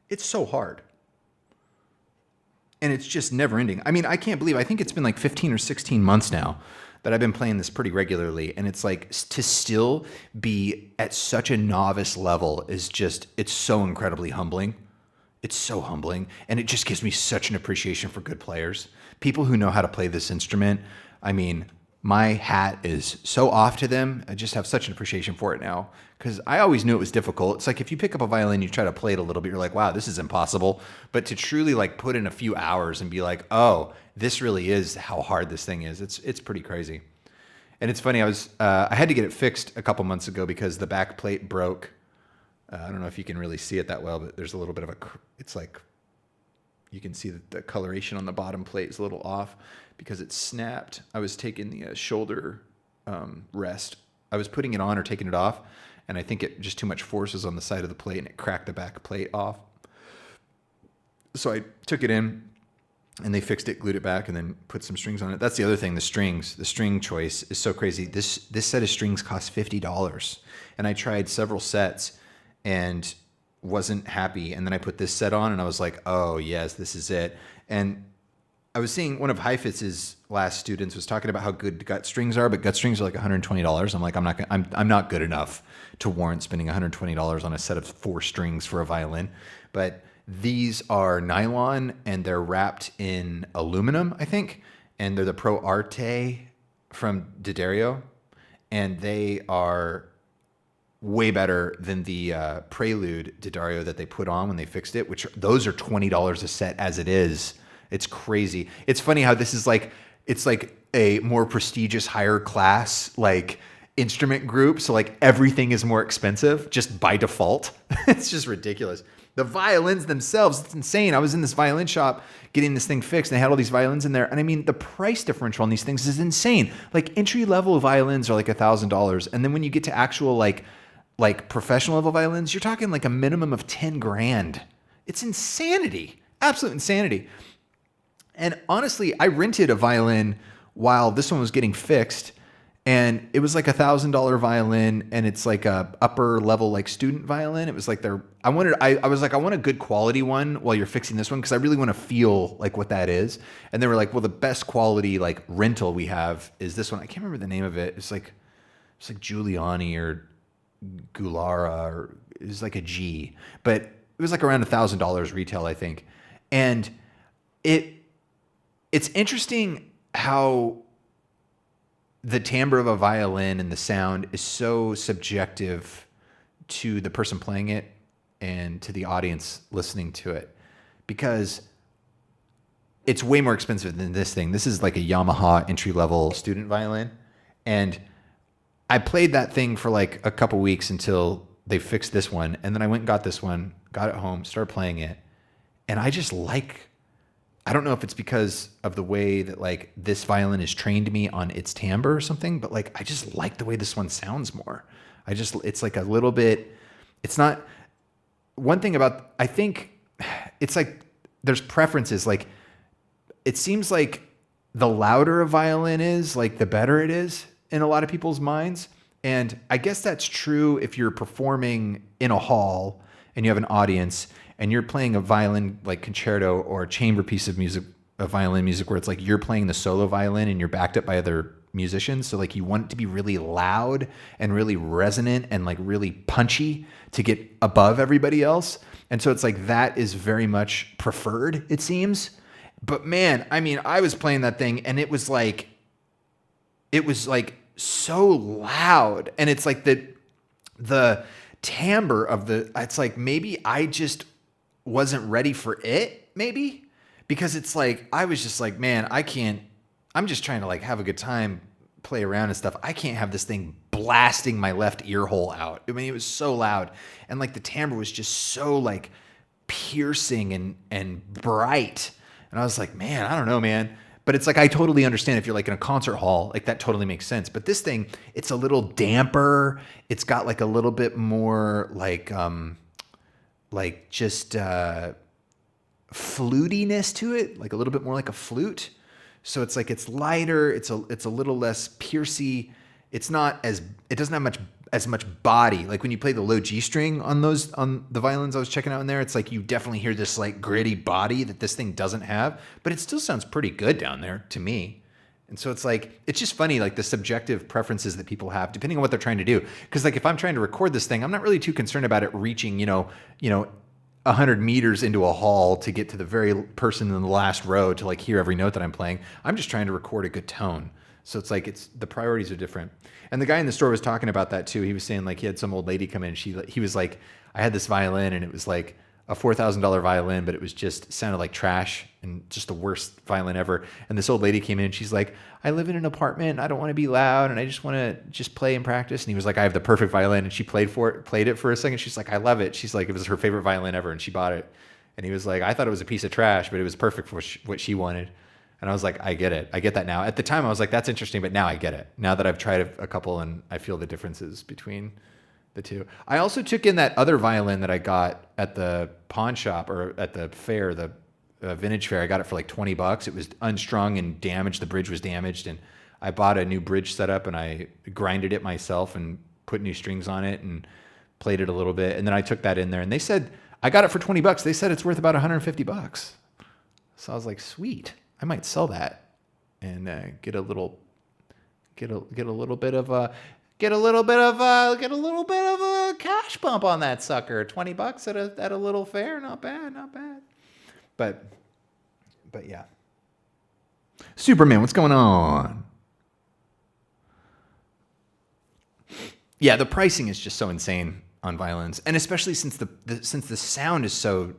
It's so hard. And it's just never ending. I mean, I can't believe, I think it's been like 15 or 16 months now that I've been playing this pretty regularly. And it's like to still be at such a novice level is just, it's so incredibly humbling. It's so humbling. And it just gives me such an appreciation for good players. People who know how to play this instrument. I mean, my hat is so off to them. I just have such an appreciation for it now because I always knew it was difficult. It's like if you pick up a violin, you try to play it a little bit, you're like, wow, this is impossible. But to truly like put in a few hours and be like, oh, this really is how hard this thing is. It's pretty crazy. And it's funny, I had to get it fixed a couple months ago because the back plate broke. I don't know if you can really see it that well, but there's a little bit of it's like, you can see that the coloration on the bottom plate is a little off because it snapped. I was taking the shoulder rest. I was putting it on or taking it off, and I think it just too much force was on the side of the plate, and it cracked the back plate off. So I took it in, and they fixed it, glued it back, and then put some strings on it. That's the other thing, the strings. The string choice is so crazy. This set of strings cost $50, and I tried several sets and wasn't happy. And then I put this set on and I was like, oh yes, this is it. And I was seeing one of Heifetz's last students was talking about how good gut strings are, but gut strings are like $120. I'm like, I'm not good enough to warrant spending $120 on a set of 4 strings for a violin. But these are nylon and they're wrapped in aluminum, I think. And they're the Pro Arte from D'Addario. And they are way better than the Prelude D'Addario that they put on when they fixed it, which those are $20 a set as it is. It's crazy. It's funny how this is like, it's like a more prestigious, higher class, like instrument group. So like everything is more expensive just by default. It's just ridiculous. The violins themselves, it's insane. I was in this violin shop getting this thing fixed and they had all these violins in there. And I mean, the price differential on these things is insane. Like entry level violins are like $1,000. And then when you get to actual like professional level violins, you're talking like a minimum of 10 grand. It's insanity. Absolute insanity. And honestly, I rented a violin while this one was getting fixed, and it was like $1,000 violin, and it's like a upper level like student violin. It was like I was like, I want a good quality one while you're fixing this one because I really want to feel like what that is. And they were like, well, the best quality like rental we have is this one. I can't remember the name of it. It's like Giuliani or Gulara, or it was like a G, but it was like around $1,000 retail, I think. And it's interesting how the timbre of a violin and the sound is so subjective to the person playing it and to the audience listening to it, because it's way more expensive than this thing. This is like a Yamaha entry-level student violin, and I played that thing for like a couple weeks until they fixed this one, and then I went and got this one, got it home, started playing it, and I just like, I don't know if it's because of the way that like this violin has trained me on its timbre or something, but like I just like the way this one sounds more. It's like a little bit, it's not, one thing about, I think it's like there's preferences. Like it seems like the louder a violin is, like the better it is in a lot of people's minds. And I guess that's true if you're performing in a hall and you have an audience and you're playing a violin like concerto or a chamber piece of music, of violin music, where it's like you're playing the solo violin and you're backed up by other musicians. So like you want it to be really loud and really resonant and like really punchy to get above everybody else. And so it's like that is very much preferred, it seems. But man, I mean, I was playing that thing and it was like so loud, and it's like the timbre of it's like maybe I just wasn't ready for it, maybe, because it's like I was just like, man, I'm just trying to like have a good time, play around and stuff. I can't have this thing blasting my left ear hole out. I mean, it was so loud, and like the timbre was just so like piercing and bright, and I was like, man, I don't know, man. But it's like, I totally understand if you're like in a concert hall, like that totally makes sense. But this thing, it's a little damper. It's got like a little bit more like just flutiness to it, like a little bit more like a flute. So it's like, it's lighter. It's a little less piercy. It doesn't have as much body. Like when you play the low G string on the violins I was checking out in there, it's like you definitely hear this like gritty body that this thing doesn't have, but it still sounds pretty good down there to me. And so it's like, it's just funny, like the subjective preferences that people have depending on what they're trying to do. Cause like if I'm trying to record this thing, I'm not really too concerned about it reaching, 100 meters into a hall to get to the very person in the last row to like hear every note that I'm playing. I'm just trying to record a good tone. So it's like, the priorities are different. And the guy in the store was talking about that too. He was saying like he had some old lady come in. He was like, I had this violin and it was like a $4,000 violin, but it was just sounded like trash and just the worst violin ever. And this old lady came in and she's like, I live in an apartment. I don't want to be loud. And I just want to just play and practice. And he was like, I have the perfect violin. And she played it for a second. She's like, I love it. She's like, it was her favorite violin ever. And she bought it. And he was like, I thought it was a piece of trash, but it was perfect for what she wanted. And I was like, I get it. I get that now. At the time, I was like, that's interesting, but now I get it. Now that I've tried a couple and I feel the differences between the two. I also took in that other violin that I got at the pawn shop or at the fair, the vintage fair. I got it for like $20. It was unstrung and damaged. The bridge was damaged. And I bought a new bridge setup and I grinded it myself and put new strings on it and played it a little bit. And then I took that in there and they said, I got it for $20. They said it's worth about $150. So I was like, sweet. I might sell that and get a little bit of a cash bump on that sucker. $20 at a little fair, not bad. But yeah. Superman, what's going on? Yeah, the pricing is just so insane on violins, and especially since the sound is so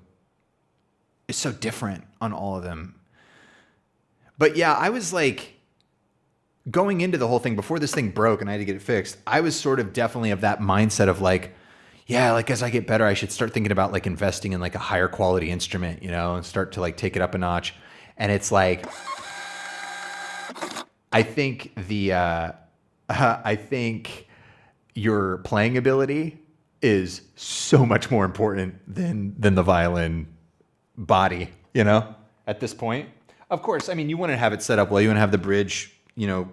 different on all of them. But yeah, I was like, going into the whole thing, before this thing broke and I had to get it fixed, I was sort of definitely of that mindset of like, yeah, like as I get better, I should start thinking about like investing in like a higher quality instrument, and start to like take it up a notch. And it's like, I think your playing ability is so much more important than the violin body, at this point. Of course, I mean, you want to have it set up well. You want to have the bridge,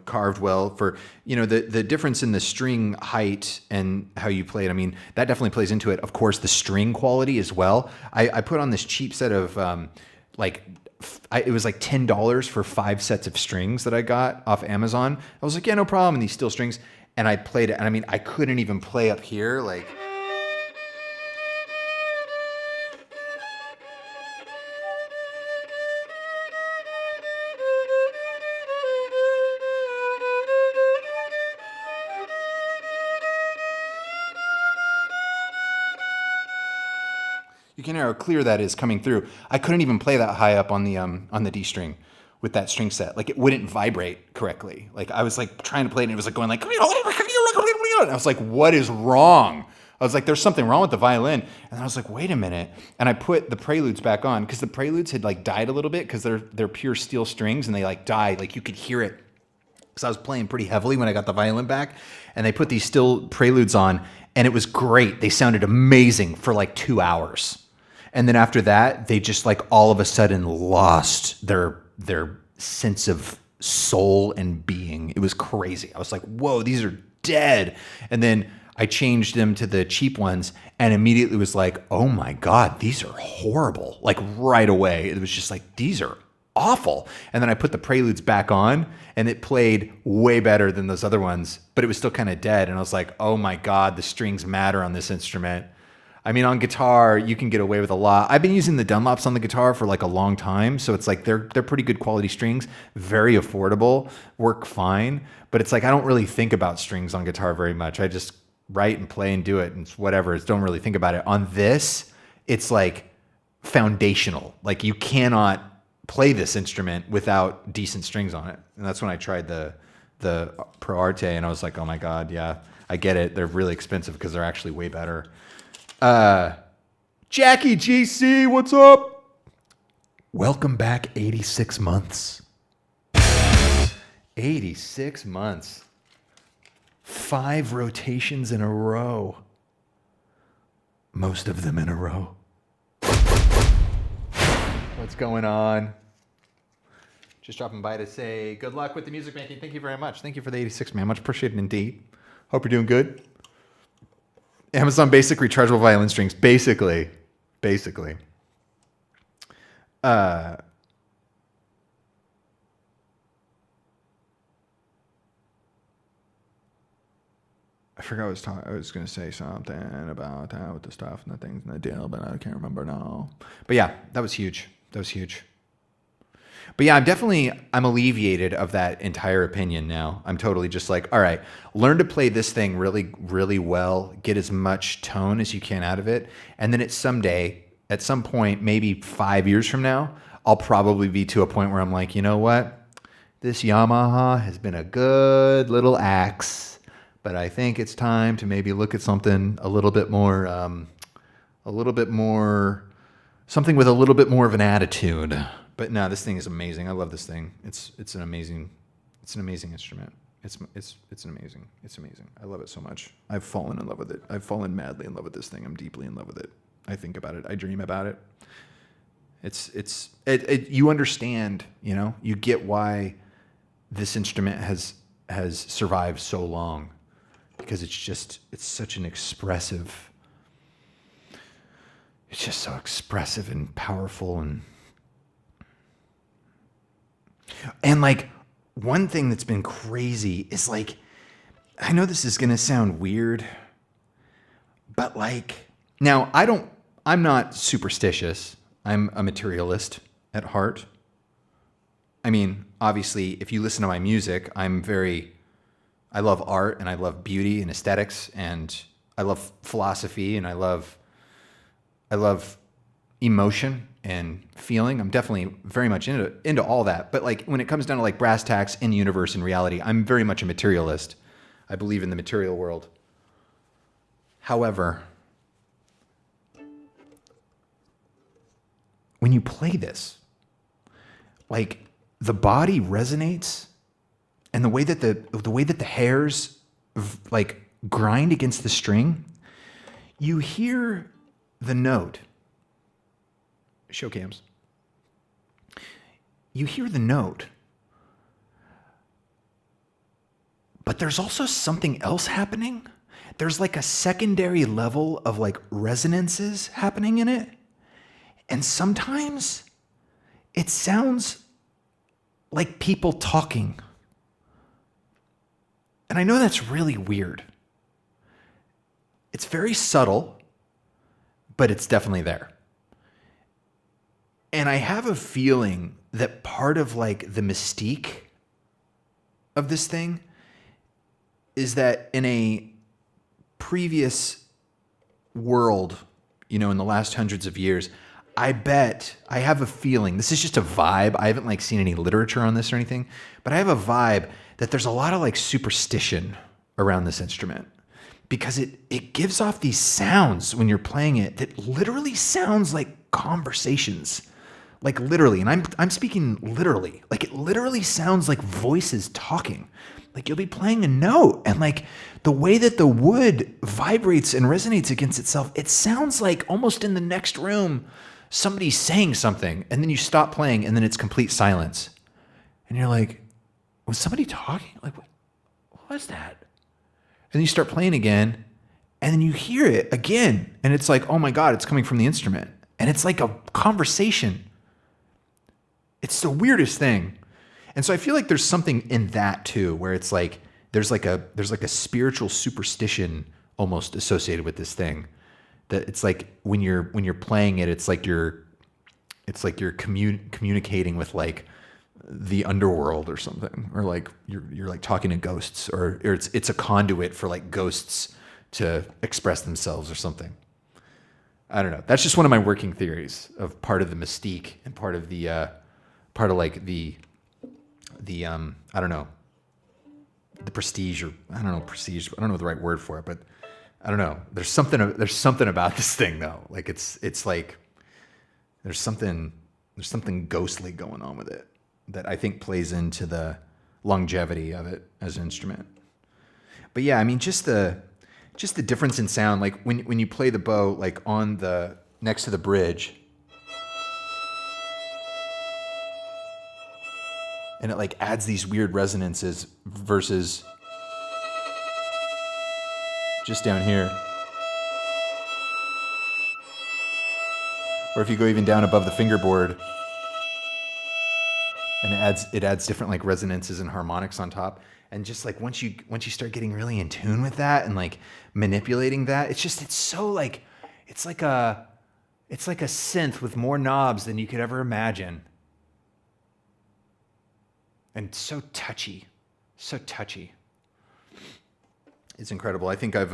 carved well for, the difference in the string height and how you play it. I mean, that definitely plays into it. Of course, the string quality as well. I put on this cheap set of it was like $10 for 5 sets of strings that I got off Amazon. I was like, yeah, no problem. And these steel strings. And I played it. And I mean, I couldn't even play up here. Like, you can hear how clear that is coming through. I couldn't even play that high up on the D string with that string set. Like it wouldn't vibrate correctly. Like I was like trying to play it and it was like going like, and I was like, what is wrong? I was like, there's something wrong with the violin. And I was like, wait a minute. And I put the preludes back on because the preludes had like died a little bit because they're pure steel strings and they like died. Like you could hear it. Because I was playing pretty heavily when I got the violin back. And they put these steel preludes on and it was great. They sounded amazing for like 2 hours. And then after that, they just like all of a sudden lost their sense of soul and being. It was crazy. I was like, whoa, these are dead. And then I changed them to the cheap ones and immediately was like, oh my God, these are horrible. Like right away, it was just like, these are awful. And then I put the preludes back on and it played way better than those other ones, but it was still kind of dead. And I was like, oh my God, the strings matter on this instrument. I mean, on guitar, you can get away with a lot. I've been using the Dunlops on the guitar for like a long time, so it's like they're pretty good quality strings, very affordable, work fine. But it's like I don't really think about strings on guitar very much. I just write and play and do it, and it's whatever. Don't really think about it. On this, it's like foundational. Like you cannot play this instrument without decent strings on it. And that's when I tried the Pro Arte, and I was like, oh my god, yeah, I get it. They're really expensive because they're actually way better. Jackie GC, what's up? Welcome back 86 months. 86 months. 5 rotations in a row. Most of them in a row. What's going on? Just dropping by to say good luck with the music making. Thank you very much. Thank you for the 86, man. Much appreciated indeed. Hope you're doing good. Amazon Basic rechargeable violin strings. Basically. I forgot I was going to say something about with the stuff and the things and the deal, but I can't remember now. But yeah, that was huge. But yeah, I'm alleviated of that entire opinion now. I'm totally just like, all right, learn to play this thing really, really well, get as much tone as you can out of it. And then at some point, maybe 5 years from now, I'll probably be to a point where I'm like, you know what? This Yamaha has been a good little axe, but I think it's time to maybe look at something a little bit more, something with a little bit more of an attitude. But no, this thing is amazing. I love this thing. It's an amazing instrument. It's amazing. I love it so much. I've fallen in love with it. I've fallen madly in love with this thing. I'm deeply in love with it. I think about it. I dream about it. You understand, you get why this instrument has survived so long, because it's such an expressive, it's just so expressive and powerful. And like, one thing that's been crazy is like, I know this is going to sound weird, but like, now I'm not superstitious. I'm a materialist at heart. I mean, obviously, if you listen to my music, I love art and I love beauty and aesthetics and I love philosophy and I love emotion and feeling. I'm definitely very much into all that. But like when it comes down to like brass tacks in universe and reality, I'm very much a materialist. I believe in the material world. However, when you play this, like the body resonates, and the way that the hairs like grind against the string, you hear the note. Show cams. You hear the note, but there's also something else happening. There's like a secondary level of like resonances happening in it. And sometimes it sounds like people talking. And I know that's really weird. It's very subtle, but it's definitely there. And I have a feeling that part of like the mystique of this thing is that in a previous world, in the last hundreds of years, I have a feeling, this is just a vibe. I haven't like seen any literature on this or anything, but I have a vibe that there's a lot of like superstition around this instrument, because it gives off these sounds when you're playing it that literally sounds like conversations. Like literally, and I'm speaking literally. Like it literally sounds like voices talking. Like you'll be playing a note, and like the way that the wood vibrates and resonates against itself, it sounds like almost in the next room somebody's saying something, and then you stop playing, and then it's complete silence, and you're like, was somebody talking? Like what was that? And then you start playing again, and then you hear it again, and it's like, oh my god, it's coming from the instrument, and it's like a conversation. It's the weirdest thing. And so I feel like there's something in that too, where it's like there's like a spiritual superstition almost associated with this thing. That it's like when you're playing it, it's like you're communicating with like the underworld or something, or like you're like talking to ghosts, or it's a conduit for like ghosts to express themselves or something. I don't know. That's just one of my working theories of part of the mystique and part of the like the I don't know, the prestige, or I don't know, prestige. I don't know the right word for it, but I don't know. There's something about this thing though. Like it's like there's something ghostly going on with it that I think plays into the longevity of it as an instrument. But yeah, I mean, just the difference in sound, like when you play the bow, like on the next to the bridge, and it like adds these weird resonances versus just down here. Or if you go even down above the fingerboard, and it adds different like resonances and harmonics on top. And just like once you start getting really in tune with that and like manipulating that, it's so like it's like a synth with more knobs than you could ever imagine. And so touchy. It's incredible. I think I've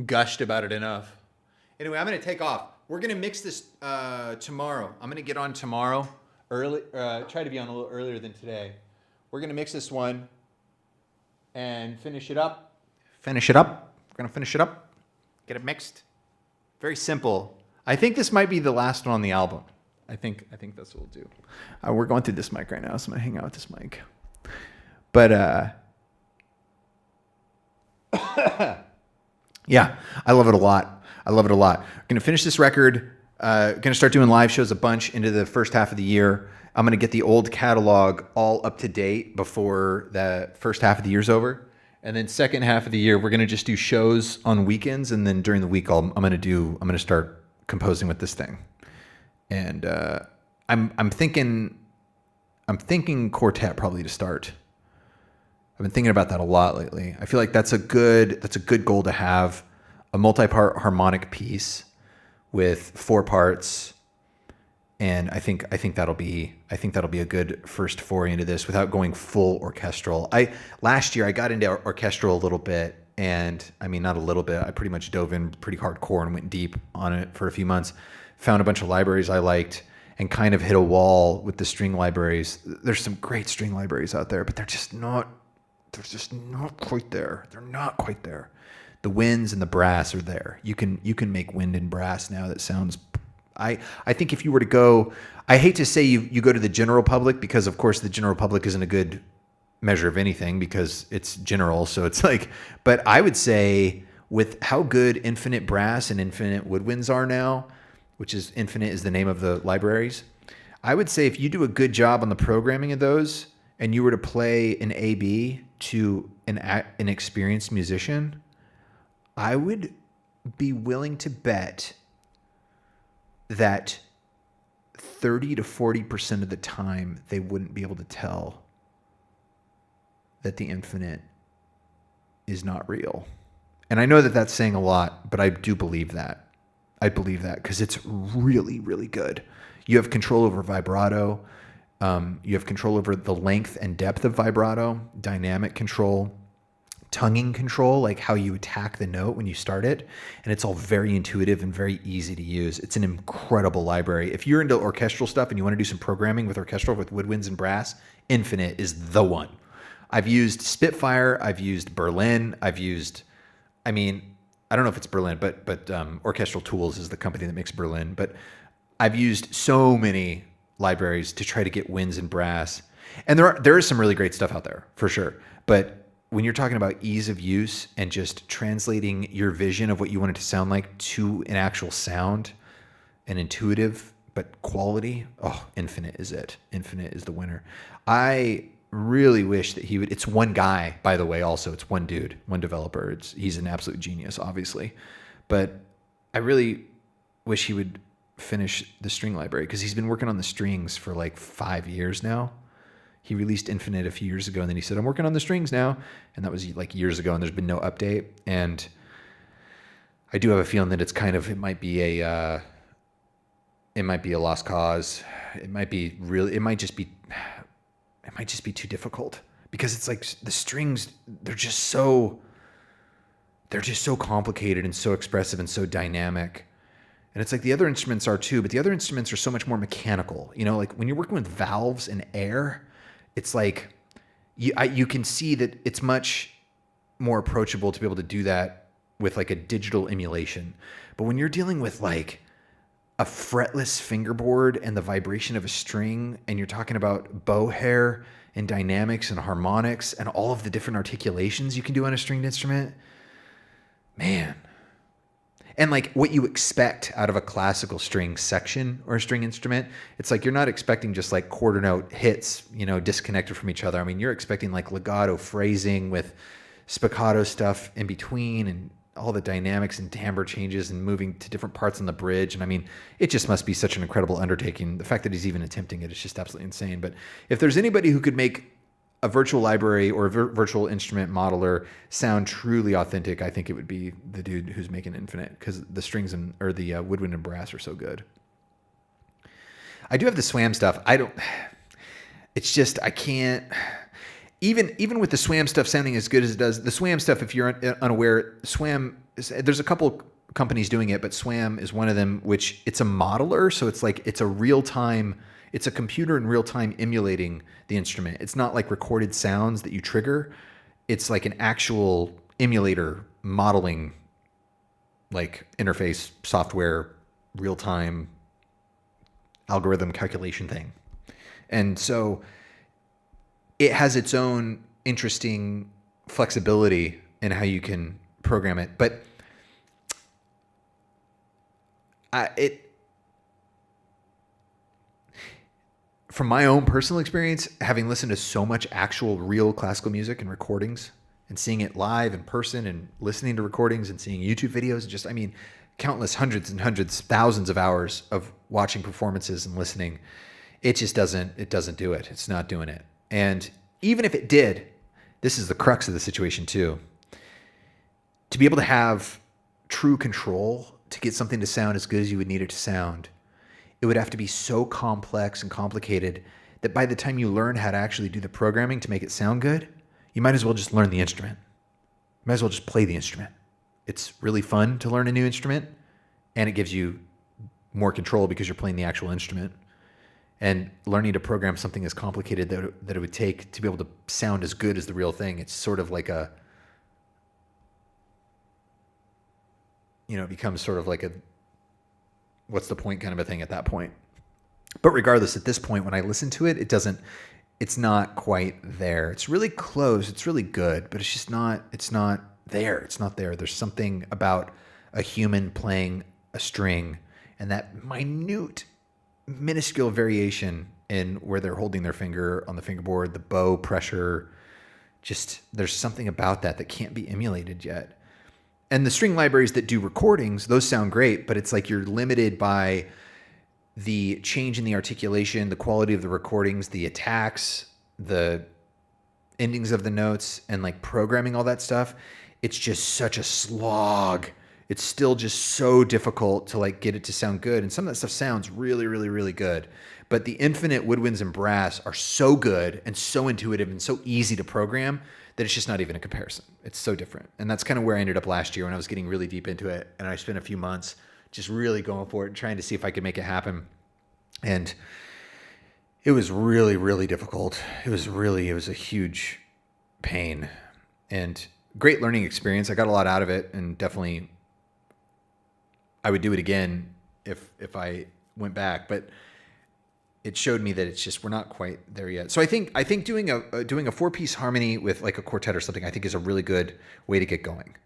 gushed about it enough. Anyway, I'm going to take off. We're going to mix this tomorrow. I'm going to get on tomorrow early. Try to be on a little earlier than today. We're going to mix this one and finish it up. We're going to finish it up. Get it mixed. Very simple. I think this might be the last one on the album. I think that's what we'll do. We're going through this mic right now, so I'm going to hang out with this mic. But yeah, I love it a lot. I'm going to finish this record. Going to start doing live shows a bunch into the first half of the year. I'm going to get the old catalog all up to date before the first half of the year's over. And then second half of the year, we're going to just do shows on weekends. And then during the week, I'm going to start composing with this thing. And I'm thinking quartet probably to start. I've been thinking about that a lot lately. I feel like that's a good goal to have, a multi-part harmonic piece with 4 parts. And I think that'll be a good first foray into this without going full orchestral. Last year I got into orchestral a little bit, and I mean not a little bit. I pretty much dove in pretty hardcore and went deep on it for a few months. Found a bunch of libraries I liked, and kind of hit a wall with the string libraries. There's some great string libraries out there, but they're just not quite there. They're not quite there. The winds and the brass are there. You can make wind and brass now that sounds. I think if you were to go, I hate to say you go to the general public, because of course the general public isn't a good measure of anything because it's general. So it's like, but I would say with how good Infinite Brass and Infinite Woodwinds are now, which is Infinite is the name of the libraries, I would say if you do a good job on the programming of those and you were to play an AB to an experienced musician, I would be willing to bet that 30 to 40% of the time they wouldn't be able to tell that the Infinite is not real. And I know that that's saying a lot, but I do believe that. I believe that because it's really, really good. You have control over vibrato. You have control over the length and depth of vibrato, dynamic control, tonguing control, like how you attack the note when you start it. And it's all very intuitive and very easy to use. It's an incredible library. If you're into orchestral stuff and you want to do some programming with orchestral, with woodwinds and brass, Infinite is the one. I've used Spitfire. I've used Berlin. I don't know if it's Berlin, but Orchestral Tools is the company that makes Berlin. But I've used so many libraries to try to get winds and brass. And there is some really great stuff out there, for sure. But when you're talking about ease of use and just translating your vision of what you want it to sound like to an actual sound, and intuitive but quality, Infinite is it. Infinite is the winner. I really wish that he would. It's one guy, by the way. Also, it's one dude, one developer. He's an absolute genius, obviously, but I really wish he would finish the string library, because he's been working on the strings for like 5 years now. He released Infinite a few years ago, and then he said, I'm working on the strings now. And that was like years ago, and there's been no update. And I do have a feeling that it might be a lost cause. It might just be too difficult because it's like the strings, they're just so complicated and so expressive and so dynamic. And it's like the other instruments are too, but the other instruments are so much more mechanical. You know, like when you're working with valves and air, it's like you can see that it's much more approachable to be able to do that with like a digital emulation. But when you're dealing with like a fretless fingerboard and the vibration of a string, and you're talking about bow hair and dynamics and harmonics and all of the different articulations you can do on a stringed instrument, man. And like what you expect out of a classical string section or a string instrument, it's like you're not expecting just like quarter note hits, you know, disconnected from each other. I mean, you're expecting like legato phrasing with spiccato stuff in between and all the dynamics and timbre changes and moving to different parts on the bridge. And I mean, it just must be such an incredible undertaking. The fact that he's even attempting it is just absolutely insane. But if there's anybody who could make a virtual library or a virtual instrument modeler sound truly authentic, I think it would be the dude who's making Infinite, because the strings or the woodwind and brass are so good. I do have the SWAM stuff. It's just, I can't, even with the SWAM stuff sounding as good as it does, the SWAM stuff, if you're unaware, there's a couple companies doing it, but SWAM is one of them, which it's a modeler. So it's like, it's a computer in real time emulating the instrument. It's not like recorded sounds that you trigger. It's like an actual emulator modeling, like interface software, real time algorithm calculation thing. And so it has its own interesting flexibility in how you can program it. But from my own personal experience, having listened to so much actual real classical music and recordings and seeing it live in person and listening to recordings and seeing YouTube videos, countless hundreds and hundreds, thousands of hours of watching performances and listening, it doesn't do it. It's not doing it. And even if it did, this is the crux of the situation too. To be able to have true control to get something to sound as good as you would need it to sound, it would have to be so complex and complicated that by the time you learn how to actually do the programming to make it sound good, you might as well just learn the instrument. You might as well just play the instrument. It's really fun to learn a new instrument, and it gives you more control because you're playing the actual instrument. And learning to program something as complicated that it would take to be able to sound as good as the real thing, it's sort of like it becomes sort of like a what's the point kind of a thing at that point. But regardless, at this point, when I listen to it, it's not quite there. It's really close. It's really good, but it's not there. It's not there. There's something about a human playing a string and that minuscule variation in where they're holding their finger on the fingerboard, the bow pressure, just there's something about that can't be emulated yet. And the string libraries that do recordings, those sound great, but it's like you're limited by the change in the articulation, the quality of the recordings, the attacks, the endings of the notes, and like programming all that stuff. It's just such a slog. It's still just so difficult to like get it to sound good. And some of that stuff sounds really, really, really good. But the Infinite woodwinds and brass are so good and so intuitive and so easy to program that it's just not even a comparison. It's so different. And that's kind of where I ended up last year when I was getting really deep into it. And I spent a few months just really going for it and trying to see if I could make it happen. And it was really, really difficult. It was a huge pain and great learning experience. I got a lot out of it, and definitely I would do it again if I went back, but it showed me that it's just, we're not quite there yet. So I think doing a 4-piece harmony with like a quartet or something, I think is a really good way to get going,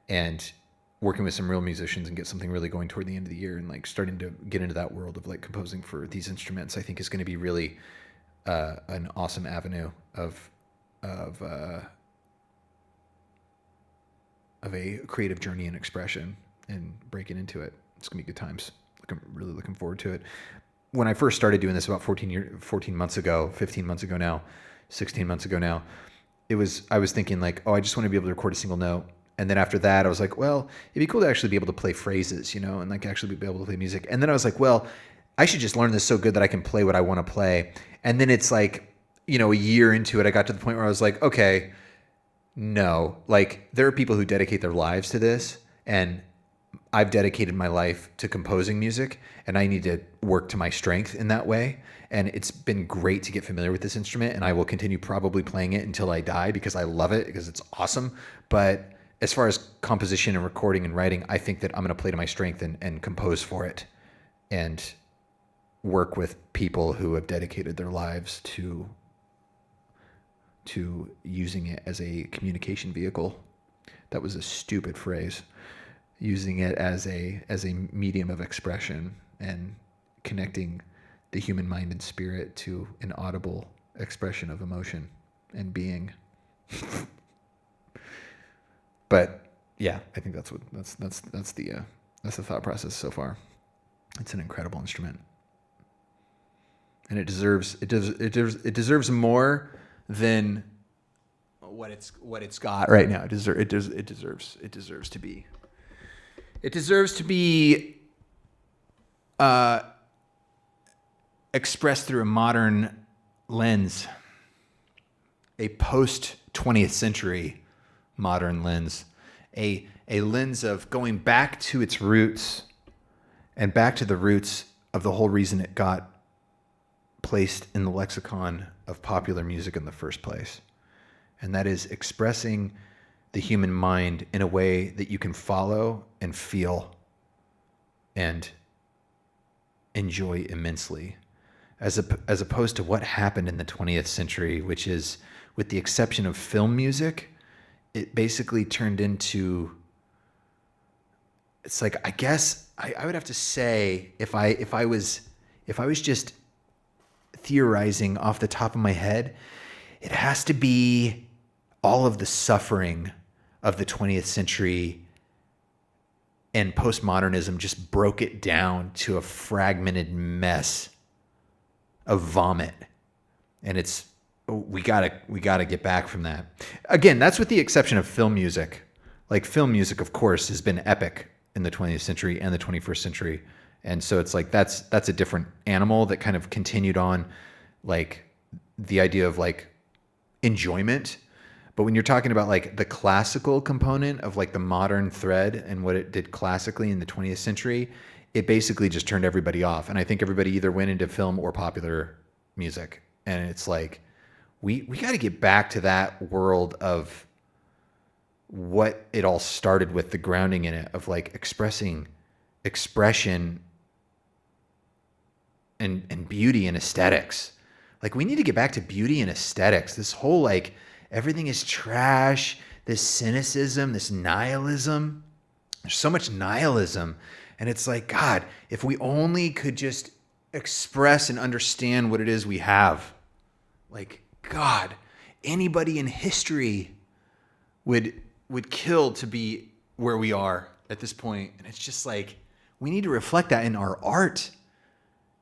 and working with some real musicians and get something really going toward the end of the year, and like starting to get into that world of like composing for these instruments, I think is going to be really an awesome avenue of a creative journey and expression, and breaking into it. It's gonna be good times. I'm really looking forward to it. When I first started doing this about 15 months ago now, 16 months ago now, I was thinking like, oh, I just want to be able to record a single note And then after that, I was like, well, it'd be cool to actually be able to play phrases, you know, and like actually be able to play music. And then I was like, well, I should just learn this so good that I can play what I want to play. And then it's like, you know, a year into it, I got to the point where I was like, okay, no, like there are people who dedicate their lives to this, and I've dedicated my life to composing music, and I need to work to my strength in that way. And it's been great to get familiar with this instrument, and I will continue probably playing it until I die because I love it, because it's awesome. But as far as composition and recording and writing, I think that I'm going to play to my strength and compose for it and work with people who have dedicated their lives to using it as a communication vehicle. That was a stupid phrase. Using it as a medium of expression and connecting the human mind and spirit to an audible expression of emotion and being. But yeah, I think that's the thought process so far. It's an incredible instrument, and it deserves more than what it's got right now. It deserves to be. It deserves to be expressed through a modern lens, a post-20th century modern lens, a lens of going back to its roots and back to the roots of the whole reason it got placed in the lexicon of popular music in the first place. And that is expressing the human mind in a way that you can follow and feel and enjoy immensely, as opposed to what happened in the 20th century, which is, with the exception of film music, it basically turned into, it's like, I guess I would have to say, if I was just theorizing off the top of my head, it has to be all of the suffering of the 20th century, and postmodernism just broke it down to a fragmented mess of vomit. And we gotta get back from that. Again, that's with the exception of film music. Like, film music, of course, has been epic in the 20th century and the 21st century. And so it's like, that's a different animal that kind of continued on, like, the idea of like enjoyment. But when you're talking about like the classical component of like the modern thread and what it did classically in the 20th century, it basically just turned everybody off. And I think everybody either went into film or popular music. And it's like, we got to get back to that world of what it all started with, the grounding in it of like expression and beauty and aesthetics. Like, we need to get back to beauty and aesthetics. This whole like, everything is trash, this cynicism, this nihilism. There's so much nihilism. And it's like, God, if we only could just express and understand what it is we have. Like, God, anybody in history would kill to be where we are at this point. And it's just like, we need to reflect that in our art.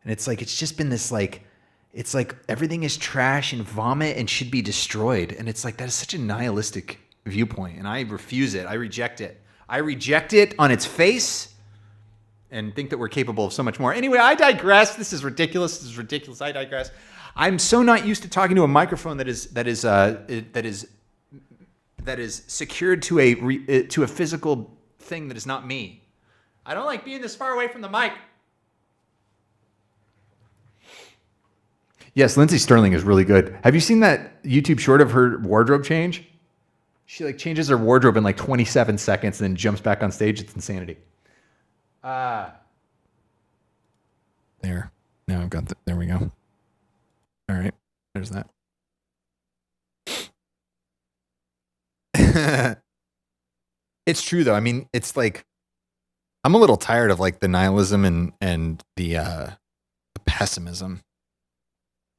And it's like, it's just been this like, it's like everything is trash and vomit and should be destroyed. And it's like, that is such a nihilistic viewpoint. And I refuse it. I reject it. I reject it on its face and think that we're capable of so much more. Anyway, I digress. This is ridiculous. I digress. I'm so not used to talking to a microphone that is secured to a physical thing that is not me. I don't like being this far away from the mic. Yes, Lindsey Sterling is really good. Have you seen that YouTube short of her wardrobe change? She like changes her wardrobe in like 27 seconds and then jumps back on stage. It's insanity. There. Now I've got there we go. All right. There's that. It's true though. I mean, it's like, I'm a little tired of like the nihilism and the pessimism.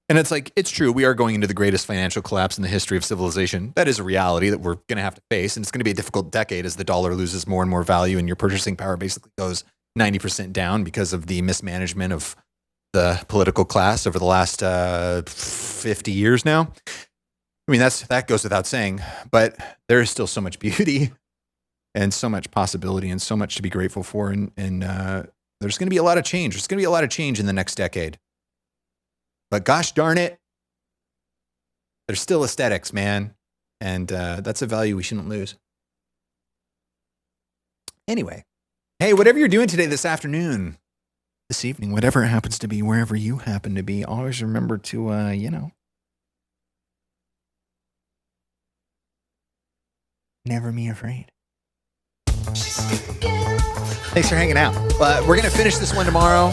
And it's like, it's true. We are going into the greatest financial collapse in the history of civilization. That is a reality that we're going to have to face. And it's going to be a difficult decade as the dollar loses more and more value and your purchasing power basically goes 90% down because of the mismanagement of the political class over the last 50 years now. I mean, that goes without saying, but there is still so much beauty and so much possibility and so much to be grateful for. And there's going to be a lot of change. There's going to be a lot of change in the next decade. But gosh darn it, there's still aesthetics, man. And that's a value we shouldn't lose. Anyway, hey, whatever you're doing today, this afternoon, this evening, whatever it happens to be, wherever you happen to be, always remember to, never be afraid. Thanks for hanging out. We're going to finish this one tomorrow.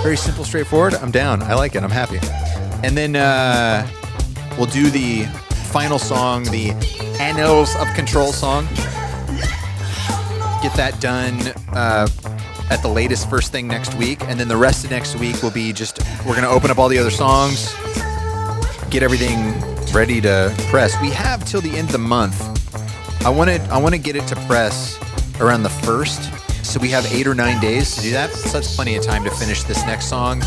Very simple, straightforward. I'm down. I like it. I'm happy. And then we'll do the final song, the Annals of Control song. Get that done at the latest first thing next week. And then the rest of next week will be we're going to open up all the other songs, get everything ready to press. We have till the end of the month. I want to get it to press around the 1st. So we have 8 or 9 days to do that. So that's plenty of time to finish this next song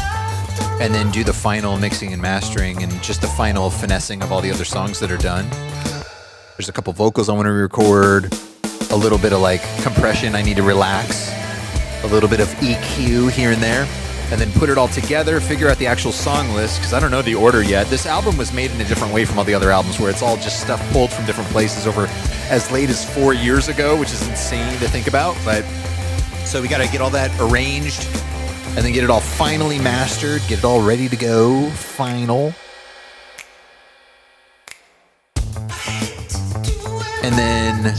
and then do the final mixing and mastering and just the final finessing of all the other songs that are done. There's a couple vocals I want to record, a little bit of like compression I need to relax, a little bit of EQ here and there, and then put it all together, figure out the actual song list, because I don't know the order yet. This album was made in a different way from all the other albums, where it's all just stuff pulled from different places over as late as 4 years ago, which is insane to think about. But so we got to get all that arranged and then get it all finally mastered, get it all ready to go, final. And then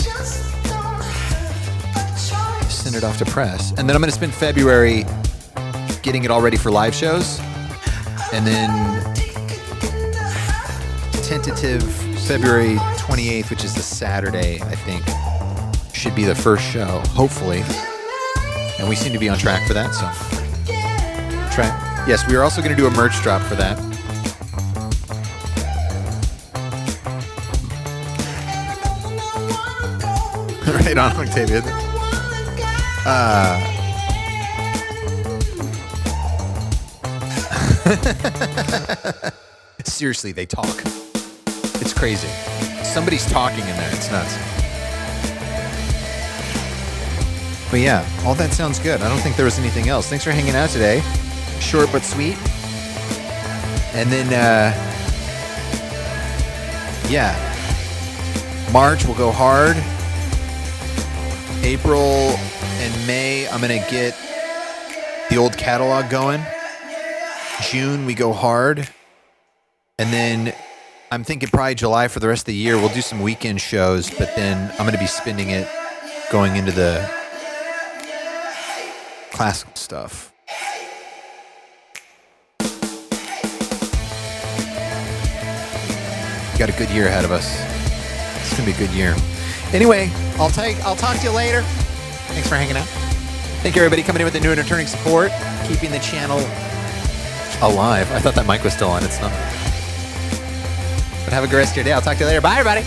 send it off to press. And then I'm going to spend February getting it all ready for live shows. And then tentative February 28th, which is the Saturday, I think, should be the first show, hopefully. And we seem to be on track for that, so. Yes, we are also going to do a merch drop for that. Right on, Octavia. Seriously, they talk. It's crazy. Somebody's talking in there. It's nuts. But yeah, all that sounds good. I don't think there was anything else. Thanks for hanging out today. Short but sweet. And then, yeah. March will go hard. April and May, I'm going to get the old catalog going. June, we go hard. And then I'm thinking probably July for the rest of the year. We'll do some weekend shows, but then I'm going to be spending it going into the classical stuff. We got a good year ahead of us. It's going to be a good year. Anyway, I'll talk to you later. Thanks for hanging out. Thank you, everybody, coming in with the new and returning support, keeping the channel alive. I thought that mic was still on. It's not. But have a good rest of your day. I'll talk to you later. Bye, everybody.